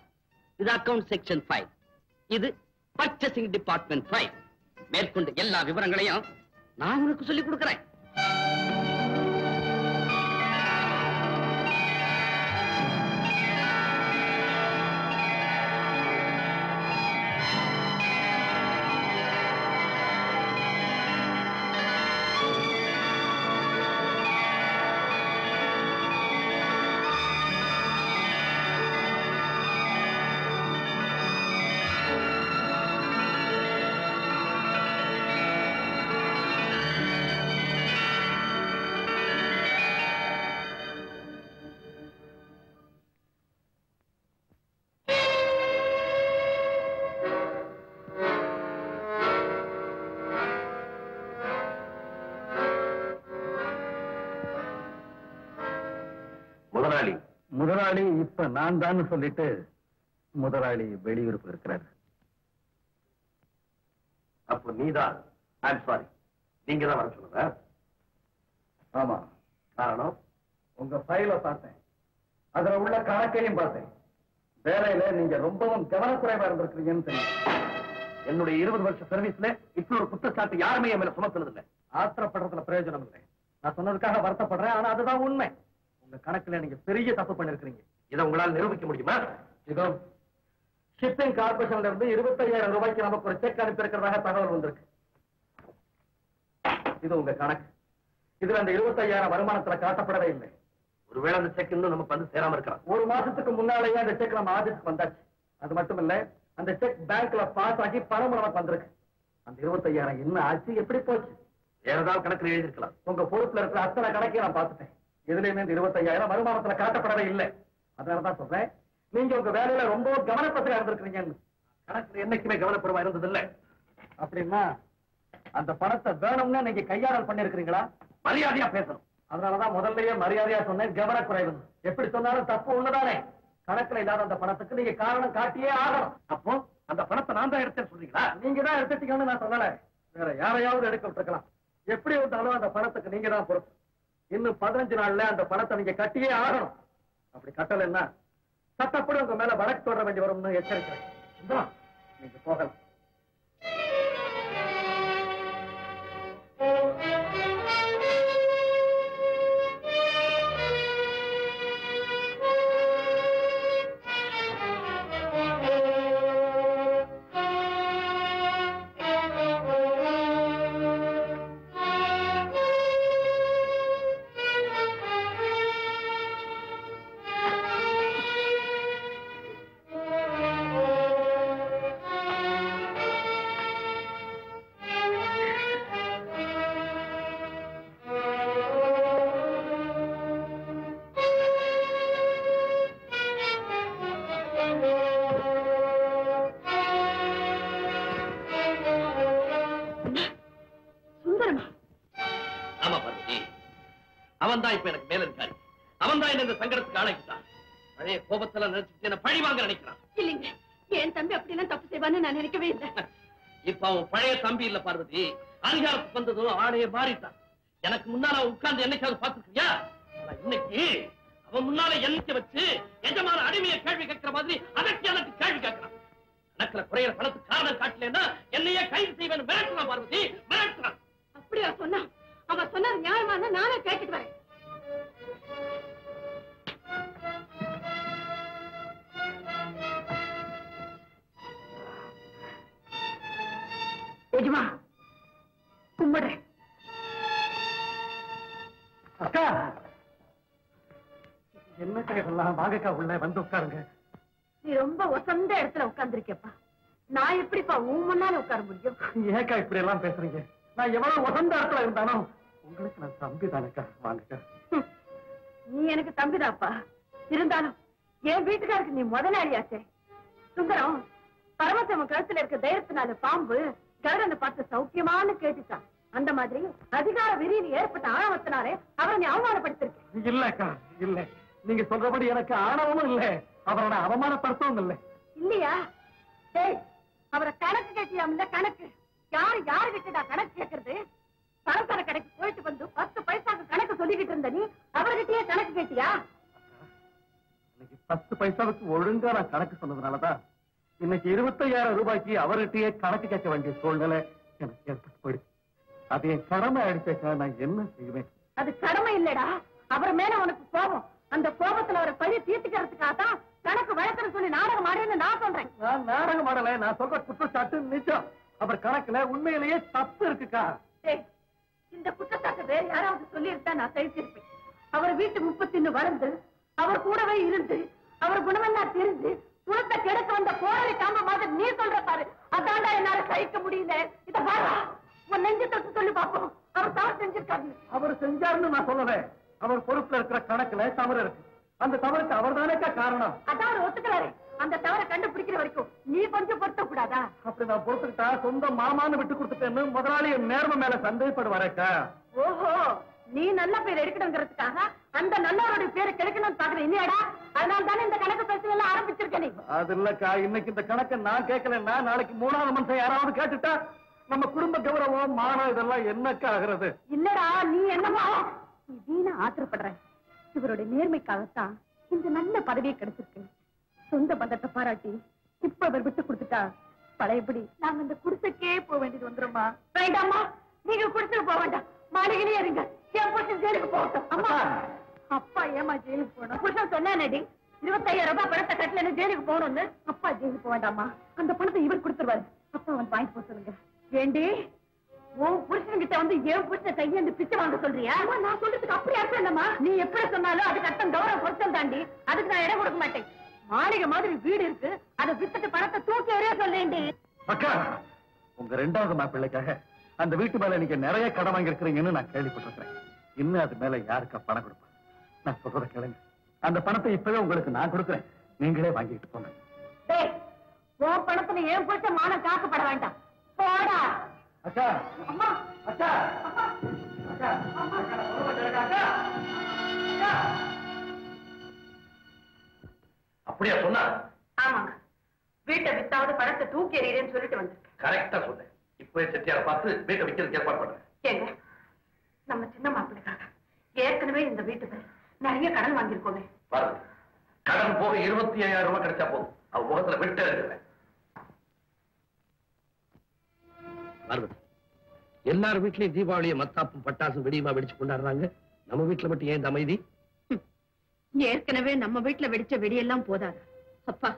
இது அக்கவுண்ட் செக்ஷன் ஃபைல், இது பர்ச்சேசிங் டிபார்ட்மெண்ட் ஃபைல். மேற்கொண்டு எல்லா விவரங்களையும் நான் உனக்கு சொல்லிக் கொடுக்கிறேன். முதலாளி இப்ப நான் தான் சொல்லிட்டு முதலாளி வெளியூருக்கு இருக்கிறார். அப்போ நீதான். ஐம் சாரி, நீங்க தான் வர சொல்லுங்க. ஆமா, காரணம் உங்க ஃபைல பார்த்தேன், அதுல உள்ள கணக்கையும் பார்த்தேன். வேலையில நீங்க ரொம்பவும் கவனக்குறைவா இருந்திருக்கிறீங்கன்னு தெரியும். என்னுடைய 20 வருஷ சர்வீஸ்ல இப்படி ஒரு குற்றச்சாட்டு யாருமே என் மேல சுமத்துனது இல்லை. ஆத்திரப்படுறதுல பிரயோஜனம் இல்லை. நான் சொன்னதுக்காக வருத்தப்படுறேன், ஆனா அதுதான் உண்மை. உங்க கணக்குல நீங்க பெரிய தப்பு பண்ணிருக்கீங்க. இதை உங்களால் நிரூபிக்க முடியுமா? இதோ ஷிப்பிங் கார்பரேஷன்ல இருந்து 25,000 ரூபாய்க்கு நமக்கு ஒரு செக் அனுப்பி இருக்கிறதாக தகவல் வந்திருக்கு. இது உங்க கணக்கு. இதுல அந்த 25,000 வருமானத்துல காட்டப்படவே இல்லை. ஒருவேளை அந்த செக் இன்னும் நமக்கு வந்து சேராம இருக்கலாம். ஒரு மாசத்துக்கு முன்னாலேயே அந்த செக் நம்ம ஆபீஸ்க்கு வந்தாச்சு. அது மட்டும் இல்ல, அந்த செக் பேங்க்ல பாஸ் ஆகி பணம் நமக்கு வந்திருக்கு. அந்த 25,000 என்ன ஆச்சு, எப்படி போச்சு? வேற ஏதாவது கணக்குல எழுதிருக்கலாம். உங்க பொறுப்புல இருக்கிற அத்தனை கணக்கையும் நான் பார்த்துட்டேன். எதுலையுமே இந்த 25,000 வருமானத்துல காட்டப்படவே இல்லை. அதனாலதான் சொல்றேன், நீங்க உங்க வேலையில ரொம்ப கவனப்பத்திரா இருந்திருக்கீங்கன்னு. கணக்குல என்னைக்குமே கவனப்படுவா இருந்தது இல்ல. அப்படின்னா அந்த பணத்தை வேணும்னு நீங்க கையாடல் பண்ணிருக்கீங்களா? மரியாதையா பேசணும். அதனாலதான் முதல்லயே மரியாதையா சொன்னேன், கவனக்குறைவு. எப்படி சொன்னாலும் தப்பு ஒண்ணுதானே. கணக்குல இல்லாத அந்த பணத்துக்கு நீங்க காரணம் காட்டியே ஆகணும். அப்போ அந்த பணத்தை நான் தான் எடுத்தேன்னு சொல்றீங்களா? நீங்க தான் எடுத்துட்டீங்கன்னு நான் சொல்லல, வேற யாரையாவது எடுக்க விட்டுருக்கலாம். எப்படி விட்டாலும் அந்த பணத்துக்கு நீங்க தான் பொறுப்பு. இன்னும் 15 நாள்ல அந்த பணத்தை நீங்க கட்டியே ஆகணும். அப்படி கட்டலைன்னா சட்டப்படி உங்க மேல வழக்கு தொடர வேண்டி வரும்னு எச்சரிக்கிறேன். நீங்க போகலாம். அவன் தான் இப்ப எனக்கு மேல இருக்காரு. அவன் தான் என்ன இந்த சங்கடத்துக்கு ஆளாக்கிட்டான். பழைய கோபத்துல நினைச்சு என்ன பழி வாங்க நினைக்கிறான். இல்லைங்க, என் தம்பி அப்படிலாம் தப்பு செய்வான்னு நான் நினைக்கவே இல்லை. இப்ப அவன் பழைய தம்பி இல்ல பார்வதி. அதிகாரத்துக்கு வந்ததும் ஆணைய மாறிட்டான். எனக்கு முன்னால உட்கார்ந்து என்னைக்காவது பாத்துக்கியா? இன்னைக்கு அவன் முன்னால என்னைக்கு வச்சு எஜமான அடிமையை கேள்வி கேட்கிற மாதிரி அதற்கு எனக்கு கேள்வி கேட்கிறான். கணக்குல குறையிற பணத்துக்கு காரணம் காட்டலன்னா என்னையே கைது செய்வேன் மிரட்டுறான் பார்வதி, மிரட்டுறான். அப்படியா சொன்னா? அவன் சொன்னது நியாயமான நானே கேட்டுட்டு வரேன். எஜமா கும்பிடுறேன். அக்கா, என்ன இதெல்லாம்? வாங்கக்கா, உள்ள வந்து உட்காருங்க. நீ ரொம்ப வசந்த இடத்துல உட்கார்ந்துருக்கப்பா. நான் எப்படிப்பா உன் முன்னால உட்கார முடியும்? ஏக்கா இப்படி எல்லாம் பேசுறீங்க? நான் எவ்வளவு வசந்த இடத்துல இருந்தாலும் உங்களுக்கு நான் தம்பி தானேக்கா. வாங்கக்கா. நீ எனக்கு தம்பிதாப்பா. இருந்தாலும் என் வீட்டுக்காருக்கு நீ முதலாளியாச்சே. சுந்தரம் பரமசிவம் கழுத்துல இருக்க தைரியத்தினால பாம்பு கருடனை பார்த்து சௌக்கியமானு கேட்டுச்சான். அந்த மாதிரி அதிகார வெறியில் ஏற்பட்ட ஆணவத்தினாலே அவரை நீ அவமானப்படுத்திருக்க. இல்லக்கா, இல்ல. நீங்க சொல்றபடி எனக்கு ஆணவமும் இல்ல, அவரோட அவமானப்படுத்தவும் இல்லை. இல்லையா? டேய், அவரை கணக்கு கேட்டியாமல? கணக்கு யாரு கிட்டடா கணக்கு கேட்கறது? பலசர கடைக்கு போயிட்டு வந்து 10 பைசாக்கு கணக்கு சொல்லிக்கிட்டு இருந்த நீ அவர்கிட்டயே கணக்கு கேட்டியா? இன்னைக்கு 10 பைசாவுக்கு ஒழுங்கா நான் கணக்கு சொன்னதுனாலதான் இன்னைக்கு 25,000 ரூபாய்க்கு அவர்கிட்டயே கணக்கு கேட்க வேண்டிய சூழ்நிலை எனக்கு ஏற்பட்டு போயிடுச்சு. அது என் கடமை அடிச்சேக்கா. நான் என்ன செய்வேன்? அது கடமை இல்லடா, அவர் மேல உனக்கு கோபம். அந்த கோபத்துல அவரை பழி தீர்த்துக்கிறதுக்காகத்தான் கணக்கு வழக்குன்னு சொல்லி நாடகம் ஆடுன்னு நான் சொல்றேன். நான் நாடகம் ஆடல, நான் சொல்ற குற்றச்சாட்டு நிஜம். அவர் கணக்குல உண்மையிலேயே தப்பு இருக்குக்கா. இந்த குற்றச்சாட்டு வேற யாராவது சொல்லி இருந்தா நான் சகிச்சிருப்பேன். அவர் வீட்டு 31 வளர்ந்து அவர் கூடவே இருந்து அவர் குணமெல்லாம் தெரிஞ்சு குணத்தை கெடுக்க வந்த கோழை காம மாதிரி நீ சொல்ற பாரு, அதாண்டா என்னால சகிக்க முடியல. இத பாரு, உன் நெஞ்சு தொட்டு சொல்லி பாப்போம். அவர் தவறு செஞ்சிருக்காரு. அவர் செஞ்சாருன்னு நான் சொல்லவே. அவர் பொறுப்புல இருக்கிற கணக்குல தவறு இருக்கு. அந்த தவறுக்கு அவர் தானேக்கா காரணம். அதான் அவர் ஒத்துக்கிறாரு. அந்த தவறை கண்டுபிடிக்கிற வரைக்கும் நீ கொஞ்சம் பொறுத்த கூடாதா? அப்படி நான் பொறுத்துக்கிட்டா சொந்த மாமான்னு விட்டு கொடுத்துட்டேன்னு முதலாளி என் நேர்மை மேல சந்தேகப்படுவாரேக்கா. ஓஹோ, நீ நல்ல பேர் எடுக்கணுங்கிறதுக்காக அந்த நல்லவருடைய பேரை கெடுக்கணும்னு பாக்குற இல்லையாடா? அதனால தானே இந்த கணக்கு பிரச்சனை எல்லாம் ஆரம்பிச்சிருக்க நீ. அது இல்லக்கா, இன்னைக்கு இந்த கணக்கை நான் கேட்கலன்னா நாளைக்கு மூணாவது மனுஷன் யாராவது கேட்டுட்டா நம்ம குடும்ப கௌரவம் மானம் இதெல்லாம் என்னக்கா ஆகிறது? இல்லடா, நீ என்னமா நீ வீணா ஆத்திரப்படுற. இவருடைய நேர்மைக்காகத்தான் இந்த நல்ல பதவியை கிடைச்சிருக்கு. சொந்த பந்தத்தை பாராட்டி இப்ப அவர் விட்டு கொடுத்துட்டா பழையபடி நாங்க இந்த குடிசைக்கே போக வேண்டியது வந்துருமா? வேண்டாமா, நீங்க குடிசைக்கு போக வேண்டாம், மாளிகையிலே இருங்க. என் புருஷன் ஜெயிலுக்கு போகட்டும். அம்மா, அப்பா ஏமா ஜெயிலுக்கு போகணும்? புருஷன் சொன்னானடி 25,000 ரூபாய் பணத்தை கட்டல ஜெயிலுக்கு போகணும்னு. அப்பா ஜெயிலுக்கு போக வேண்டாமா, அந்த பணத்தை இவர் கொடுத்துருவாரு. அப்பா அவன் வாங்கி போக சொல்லுங்க. ஏண்டி, உன் புருஷன்கிட்ட வந்து என் புருஷனை கையேந்து பிச்சை வாங்க சொல்றியா? நான் சொல்றதுக்கு அப்படி அர்த்தம் இல்லம்மா. நீ எப்படி சொன்னாலும் அதுக்கு அர்த்தம் கௌரவ பொருத்தம் தாண்டி. அதுக்கு நான் இடம் கொடுக்க மாட்டேன். மாளிகை மாதிரி வீடு இருக்கு, அதை வித்துட்டு பணத்தை தூக்கி எறிய சொல்லேண்டி. அக்கா, உங்க 2வது மாப்பிள்ளைக்காக அந்த வீட்டு மேல நீங்க நிறைய கடன் வாங்கி இருக்கிறீங்கன்னு நான் கேள்விப்பட்டிருக்கிறேன். இன்னும் அது மேல யாருக்கா பணம் கொடுப்பேன்? நான் சொல்றத கேளுங்க. அந்த பணத்தை இப்பவே உங்களுக்கு நான் கொடுக்குறேன், நீங்களே வாங்கிட்டு போங்க. டேய், உன் பணத்துல என் புருஷன் மானம் காக்கப்பட வேண்டாம். போடா. அக்கா, அம்மா, அக்கா, அம்மா, அக்கா, அக்கா, அக்கா. அப்படியா சொன்னா? ஆமாங்க, வீட்டை வித்தாவது பணத்தை தூக்கி எறியன்னு சொல்லிட்டு வந்திருக்கேன். கரெக்டா சொன்னேன். இப்ப செட்டியார பார்த்து வீட்டை விற்கிறதுக்கு ஏற்பாடு பண்றேன். ஏங்க, நம்ம சின்ன மாப்பிள்ளைக்காக ஏற்கனவே இந்த வீட்டுக்கு நிறைய கடன் வாங்கியிருக்கோமே. பாருங்க, கடன் போக 25,000 ரூபாய் கிடைச்சா போதும். அவ முகத்துல விட்டு இருக்கிறேன். பார்வதி, எல்லாரும் வீட்லயும் தீபாவளியை மத்தாப்பும் பட்டாசும் வெடியுமா வெடிச்சு கொண்டாடுறாங்க. நம்ம வீட்டுல மட்டும் ஏன் இந்த அமைதி? ஏற்கனவே நம்ம வீட்டுல வெடிச்ச வெடியெல்லாம் போதாது. அப்பா,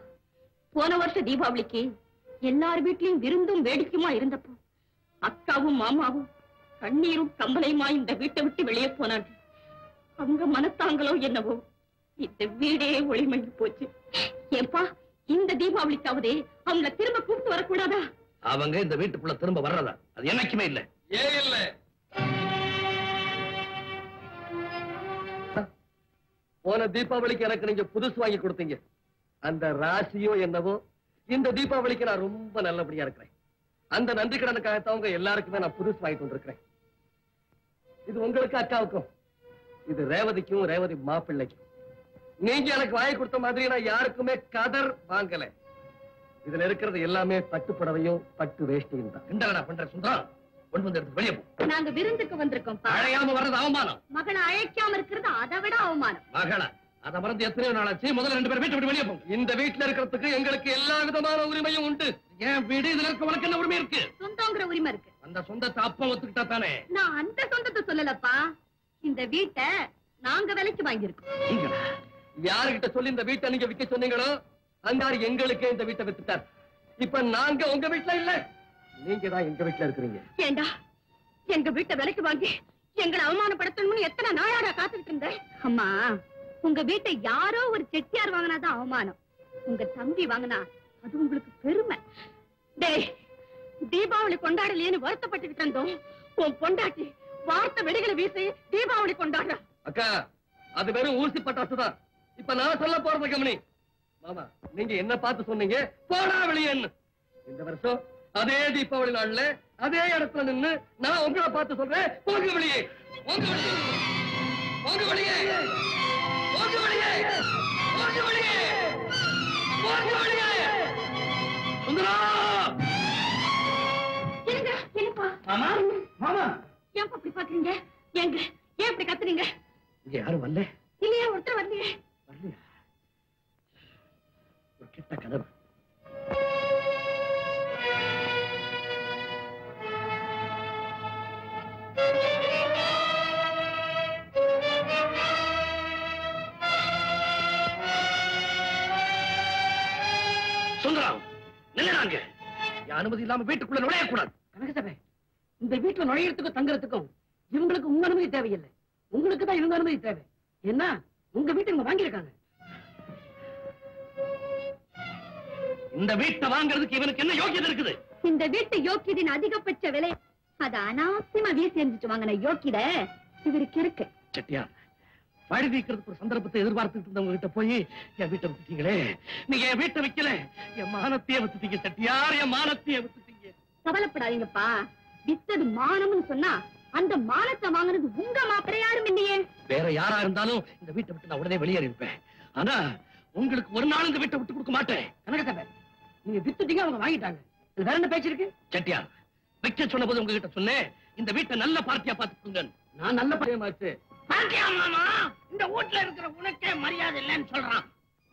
போன வருஷம் தீபாவளிக்கு எல்லார் வீட்லயும் விருந்தும் வேடிக்கையுமா இருந்தப்போ அக்காவும் மாமாவும் கண்ணீரும் கம்பளையுமா இந்த வீட்டை விட்டு வெளியே போனாங்க. அவங்க மனத்தாங்களோ என்னவோ இந்த வீடே ஒளிமங்கி போச்சு. ஏப்பா, இந்த தீபாவளிக்காவதே அவங்களை திரும்ப கூப்பிட்டு வரக்கூடாதா? அவங்க இந்த வீட்டுக்குள்ள திரும்ப வர்றதா? அது என்னைக்குமே இல்ல. ஏன் இல்ல? போன தீபாவளிக்கு எனக்கு நீங்க புதுசு வாங்கி கொடுத்தீங்க. அந்த ராசியோ என்னவோ இந்த தீபாவளிக்கு நான் ரொம்ப நல்லபடியா இருக்கிறேன். அந்த நன்றி கடனுக்காகத்தவங்க எல்லாருக்குமே நான் புதுசு வாங்கிட்டு வந்திருக்கிறேன். இது உங்களுக்கு அக்காவுக்கும், இது ரேவதிக்கும் ரேவதி மாப்பிள்ளைக்கும். நீங்க எனக்கு வாங்கி கொடுத்த மாதிரி நான் யாருக்குமே கதர் வாங்கல. இதுல இருக்கிறது எல்லாமே பட்டு புடவையும் பட்டு வேஷ்டியும் தான். என்னடா பண்ற சுந்தரம்? கொண்டு வந்து எடுத்து வெளியே போ. நாங்க விருந்துக்கு வந்திருக்கோம். அழையாம வர்றது அவமானம். மகனை அழைக்காம இருக்கிறது அதை விட அவமானம். மகளா, அதை மறந்து எத்தனையோ நாளாச்சு. முதல்ல 2 பேரும் வீட்டை விட்டு வெளியே போங்க. இந்த வீட்டுல இருக்கிறதுக்கு எங்களுக்கு எல்லா விதமான உரிமையும் உண்டு. ஏன் வீடு இதுல இருக்க உனக்கு என்ன உரிமை இருக்கு? சொந்தங்கிற உரிமை இருக்கு. அந்த சொந்தத்தை அப்பா ஒத்துக்கிட்டா தானே. நான் அந்த சொந்தத்தை சொல்லலப்பா, இந்த வீட்டை நாங்க விலைக்கு வாங்கியிருக்கோம். நீங்களா? யாருகிட்ட சொல்லி இந்த வீட்டை நீங்க விற்க சொன்னீங்களோ அந்த எங்களுக்கே இந்த வீட்டை வித்துட்டார். இப்ப நாங்க உங்க வீட்டுல இல்ல, நீங்க தான் எங்க வீட்டுல இருக்கிறீங்க. ஏண்டா, எங்க வீட்டை விலைக்கு வாங்கி எங்களை அவமானப்படுத்தணும்னு எத்தனை நாளாடா காத்துக்கிட்டு இருந்தேன். அம்மா, உங்க வீட்டை யாரோ ஒரு செட்டியார் வாங்கினாதான் அவமானம். உங்க தம்பி வாங்கினா அது உங்களுக்கு பெருமை. டேய், தீபாவளி கொண்டாடலையேன்னு வருத்தப்பட்டுக்கிட்டு இருந்தோம். உன் பொண்டாட்டி வார்த்தை வெடிகளை வீசி தீபாவளி கொண்டாடுற. அக்கா, அது வெறும் ஊசி பட்டாசுதான். இப்ப நான் சொல்ல போறது கவனி. மாமா, நீங்க என்ன பார்த்து சொன்னீங்க போடா வெளியேன்னு. இந்த வருஷம் அதே தீபாவளி நாள்ல அதே இடத்துல நின்னு நான் உங்களை பார்த்து சொல்றேன், போங்க வெளியே, போங்க வெளியே, போங்க வெளியே, போங்க வெளியே, போங்க வெளியே, போங்க வெளியே. சுந்தரா, இருங்க, என்னப்பா? மாமா, மாமா, ஏன் அப்படி பாக்குறீங்க? ஏங்க, ஏன் இப்படி கத்துறீங்க? இங்க யாரும் வரல. இல்லையா, ஒருத்தர் வரலையே. வரலையா? ஒரு கிட்ட கதவு. சுந்தரம், நில்லுறாங்க. அனுமதி இல்லாம வீட்டுக்குள்ள நுழையக்கூடாது. கனகசபை, இந்த வீட்டுல நுழையறதுக்கும் தங்குறதுக்கும் இவங்களுக்கு உங்க அனுமதி தேவையில்லை. உங்களுக்கு தான் இவங்க அனுமதி தேவை. என்ன, உங்க வீட்டை இவங்க வாங்கியிருக்காங்க. இந்த வீட்டை வாங்குறதுக்கு இவனுக்கு என்ன யோகியதை இருக்குது? இந்த வீட்டு யோக்கியதின் அதிகபட்ச விலை அது அனாவசியமா வீசி எரிஞ்சிட்டு வாங்கின யோக்கியத இவருக்கு இருக்கு. செட்டியார், வழி வீக்கிறதுக்கு ஒரு சந்தர்ப்பத்தை எதிர்பார்த்துட்டு இருந்தவங்க கிட்ட போய் என் வீட்டை வித்துட்டீங்களே. நீங்க என் வீட்டை வைக்கல, என் மானத்தையே வித்துட்டீங்க செட்டியார், என் மானத்தையே வித்துட்டீங்க. கவலைப்படாதீங்கப்பா, வித்தது மானம்னு சொன்னா அந்த மானத்தை வாங்குறது உங்க மாப்பிள்ளை யாரும் இல்லையே. வேற யாரா இருந்தாலும் இந்த வீட்டை விட்டு நான் உடனே வெளியேறி இருப்பேன். ஆனா உங்களுக்கு ஒரு நாள் இந்த வீட்டை விட்டு கொடுக்க மாட்டேன். கனகத்தப்ப நீங்க வித்துட்டீங்க, அவங்க வாங்கிட்டாங்க. இது வேற என்ன பேச்சு இருக்கு? செட்டியார் வைக்க சொன்ன போது உங்ககிட்ட சொன்னேன், இந்த வீட்டை நல்ல பார்ட்டியா பாத்துக்கோங்க. நான் நல்ல பையமாச்சு. பாத்தியா மாமா, இந்த வீட்டுல இருக்கிற உனக்கே மரியாதை இல்லைன்னு சொல்றான்.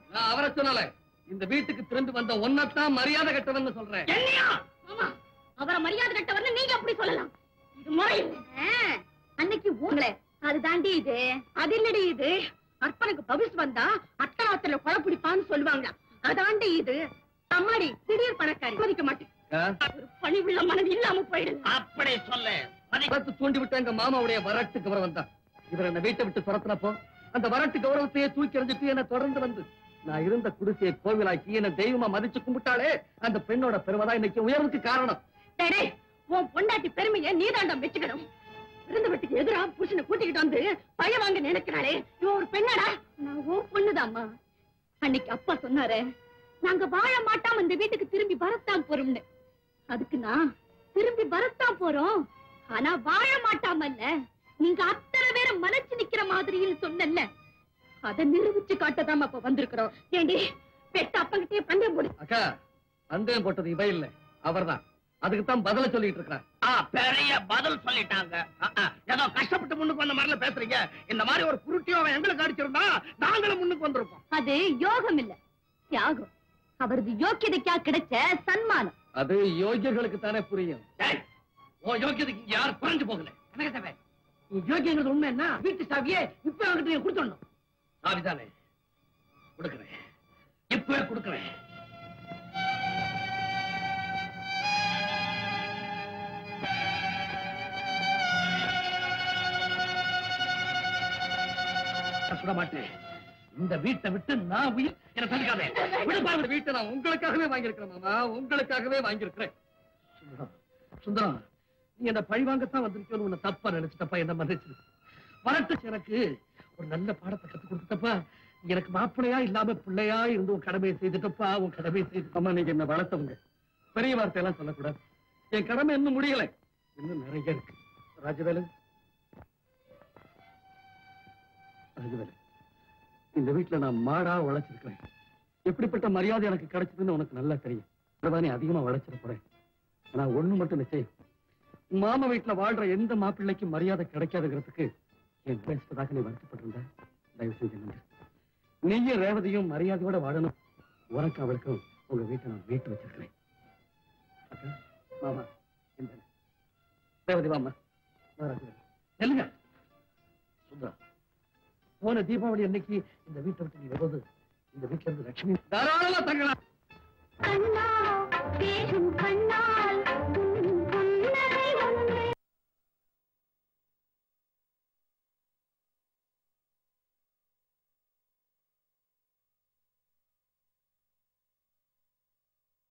நான் அவரை சொல்லல, இந்த வீட்டுக்கு திரும்பி வந்த ஒன்னத்தான் மரியாதை கட்டவன்னு சொல்றேன். என்னையா ஆமா, அவரை மரியாதை கட்டவர்னு நீங்க அப்படி சொல்லலாம். இது முறை இல்லை. அன்னைக்கு உங்களை அது தாண்டி இது, அது இல்லடி இது. அர்ப்பனுக்கு பவிஸ் வந்தா அட்டராத்திரில கொலை பிடிப்பான்னு சொல்லுவாங்க. அதாண்டி இது. அம்மாடி திடீர் பணக்காரி மதிக்க மாட்டேன். ஒரு பணிவுள்ள மனது இல்லாம போயிடுது. அப்படி சொல்ல வரத்து தூண்டி விட்டு எங்க மாமாவுடைய வரட்டு கௌரவம் வந்தான். இவர் என்ன வீட்டை விட்டு துரத்தினப்போ அந்த வரட்டு கௌரவத்தையே தூக்கி எறிஞ்சிட்டு என்ன தொடர்ந்து வந்து நான் இருந்த குடிசையை கோவிலாக்கி என்ன தெய்வமா மதிச்சு கும்பிட்டாலே அந்த பெண்ணோட பெருமைதான் இன்னைக்கு உயர்வுக்கு காரணம். டேய், உன் பொண்டாட்டி பெருமையை நீதாண்டம் வச்சுக்கணும். இருந்த வீட்டுக்கு எதிரா புருஷனை கூட்டிக்கிட்டு வந்து பழ வாங்க நினைக்கிறாளே, இவன் ஒரு பெண்ணடா. நான் உன் பொண்ணுதாம்மா. அன்னைக்கு அப்பா சொன்னாரே, நாங்க வாழ மாட்டாம இந்த வீட்டுக்கு திரும்பி வரத்தான் போறோம்னு. அதுக்கு நான் திரும்பி வரத்தான் போறோம், ஆனா வாழ மாட்டாமல்ல, நீங்க அத்தனை பேரை மலைச்சு நிக்கிற மாதிரின்னு சொன்னல, அதை நிரூபிச்சு காட்டதாம அப்ப வந்திருக்கிறோம். ஏண்டி பெத்த அப்பங்கிட்டே பந்தயம் போடு. அக்கா, பந்தயம் போட்டது இவ இல்ல, அவர்தான். அதுக்குத்தான் பதில சொல்லிட்டு இருக்கிறான். பெரிய பதில் சொல்லிட்டாங்க. ஏதோ கஷ்டப்பட்டு முன்னுக்கு வந்த மாதிரில பேசுறீங்க. இந்த மாதிரி ஒரு குருட்டியோ அவன் எங்களுக்கு அடிச்சிருந்தா நாங்களும் முன்னுக்கு வந்திருப்போம். அது யோகம் இல்ல, தியாகம். அவரது யோக்கியதைக்கா கிடைச்ச சன்மானம். அது யோகியர்களுக்கு தானே புரியும். உன் யோக்கியதுக்கு இங்க யாரும் குறைஞ்சு போகல. கனகத்தேவ, நீ யோகியங்கிறது உண்மைன்னா வீட்டு சாவியே இப்ப அவங்கிட்ட நீங்க கொடுத்துடணும். சாவிதானே கொடுக்கிறேன், இப்பவே கொடுக்கிறேன். சுட மாட்டேன். இந்த வீட்டை விட்டு நான் உயிர் என்ன தடுக்காதே. இந்த வீட்டை நான் உங்களுக்காகவே வாங்கியிருக்கிறேன் மாமா, உங்களுக்காகவே வாங்கியிருக்கிறேன். சுந்தரம், நீ என்ன பழி வாங்கத்தான் வந்திருக்கேன்னு உன்னை தப்பா நினைச்சிட்டப்பா, என்ன மன்னிச்சு. வரட்டு எனக்கு ஒரு நல்ல பாடத்தை கத்துக் கொடுத்தப்பா. எனக்கு மாப்பிள்ளையா இல்லாம பிள்ளையா இருந்து உன் கடமையை செய்துட்டப்பா, உன் கடமையை செய்து. அம்மா, நீங்க என்ன வளர்த்தவங்க, பெரிய வார்த்தையெல்லாம் சொல்லக்கூடாது. என் கடமை இன்னும் முடியல, இன்னும் நிறைய இருக்கு. ராஜவேலு, ராஜவேலு, இந்த வீட்டுல நான் மாடா உழைச்சிருக்கிறேன். எப்படிப்பட்ட மரியாதை எனக்கு கிடைச்சதுன்னு உனக்கு நல்லா தெரியும். அதுதானே அதிகமா உழைச்சிட போறேன். ஆனா ஒண்ணு மட்டும் நிச்சயம், மாமா வீட்டுல வாழ்ற எந்த மாப்பிள்ளைக்கும் மரியாதை கிடைக்காதுங்கிறதுக்கு என் பேசுறதாக நீ வருத்தப்பட்டிருந்த, தயவு செஞ்சு நன்றி. நீயும் ரேவதியும் மரியாதையோட வாழணும். உனக்கு அவளுக்கும் உங்க வீட்டை நான் வீட்டு வச்சிருக்கிறேன். அக்கா, மாமா, இந்த ரேவதி வாமா, நெல்லுங்க. சுந்தரம், போன தீபாவளி அன்னைக்கு இந்த வீட்டை விட்டு நீ வருவது இந்த வீட்டுல இருந்து லட்சுமி தாராளமா தங்கலாம்.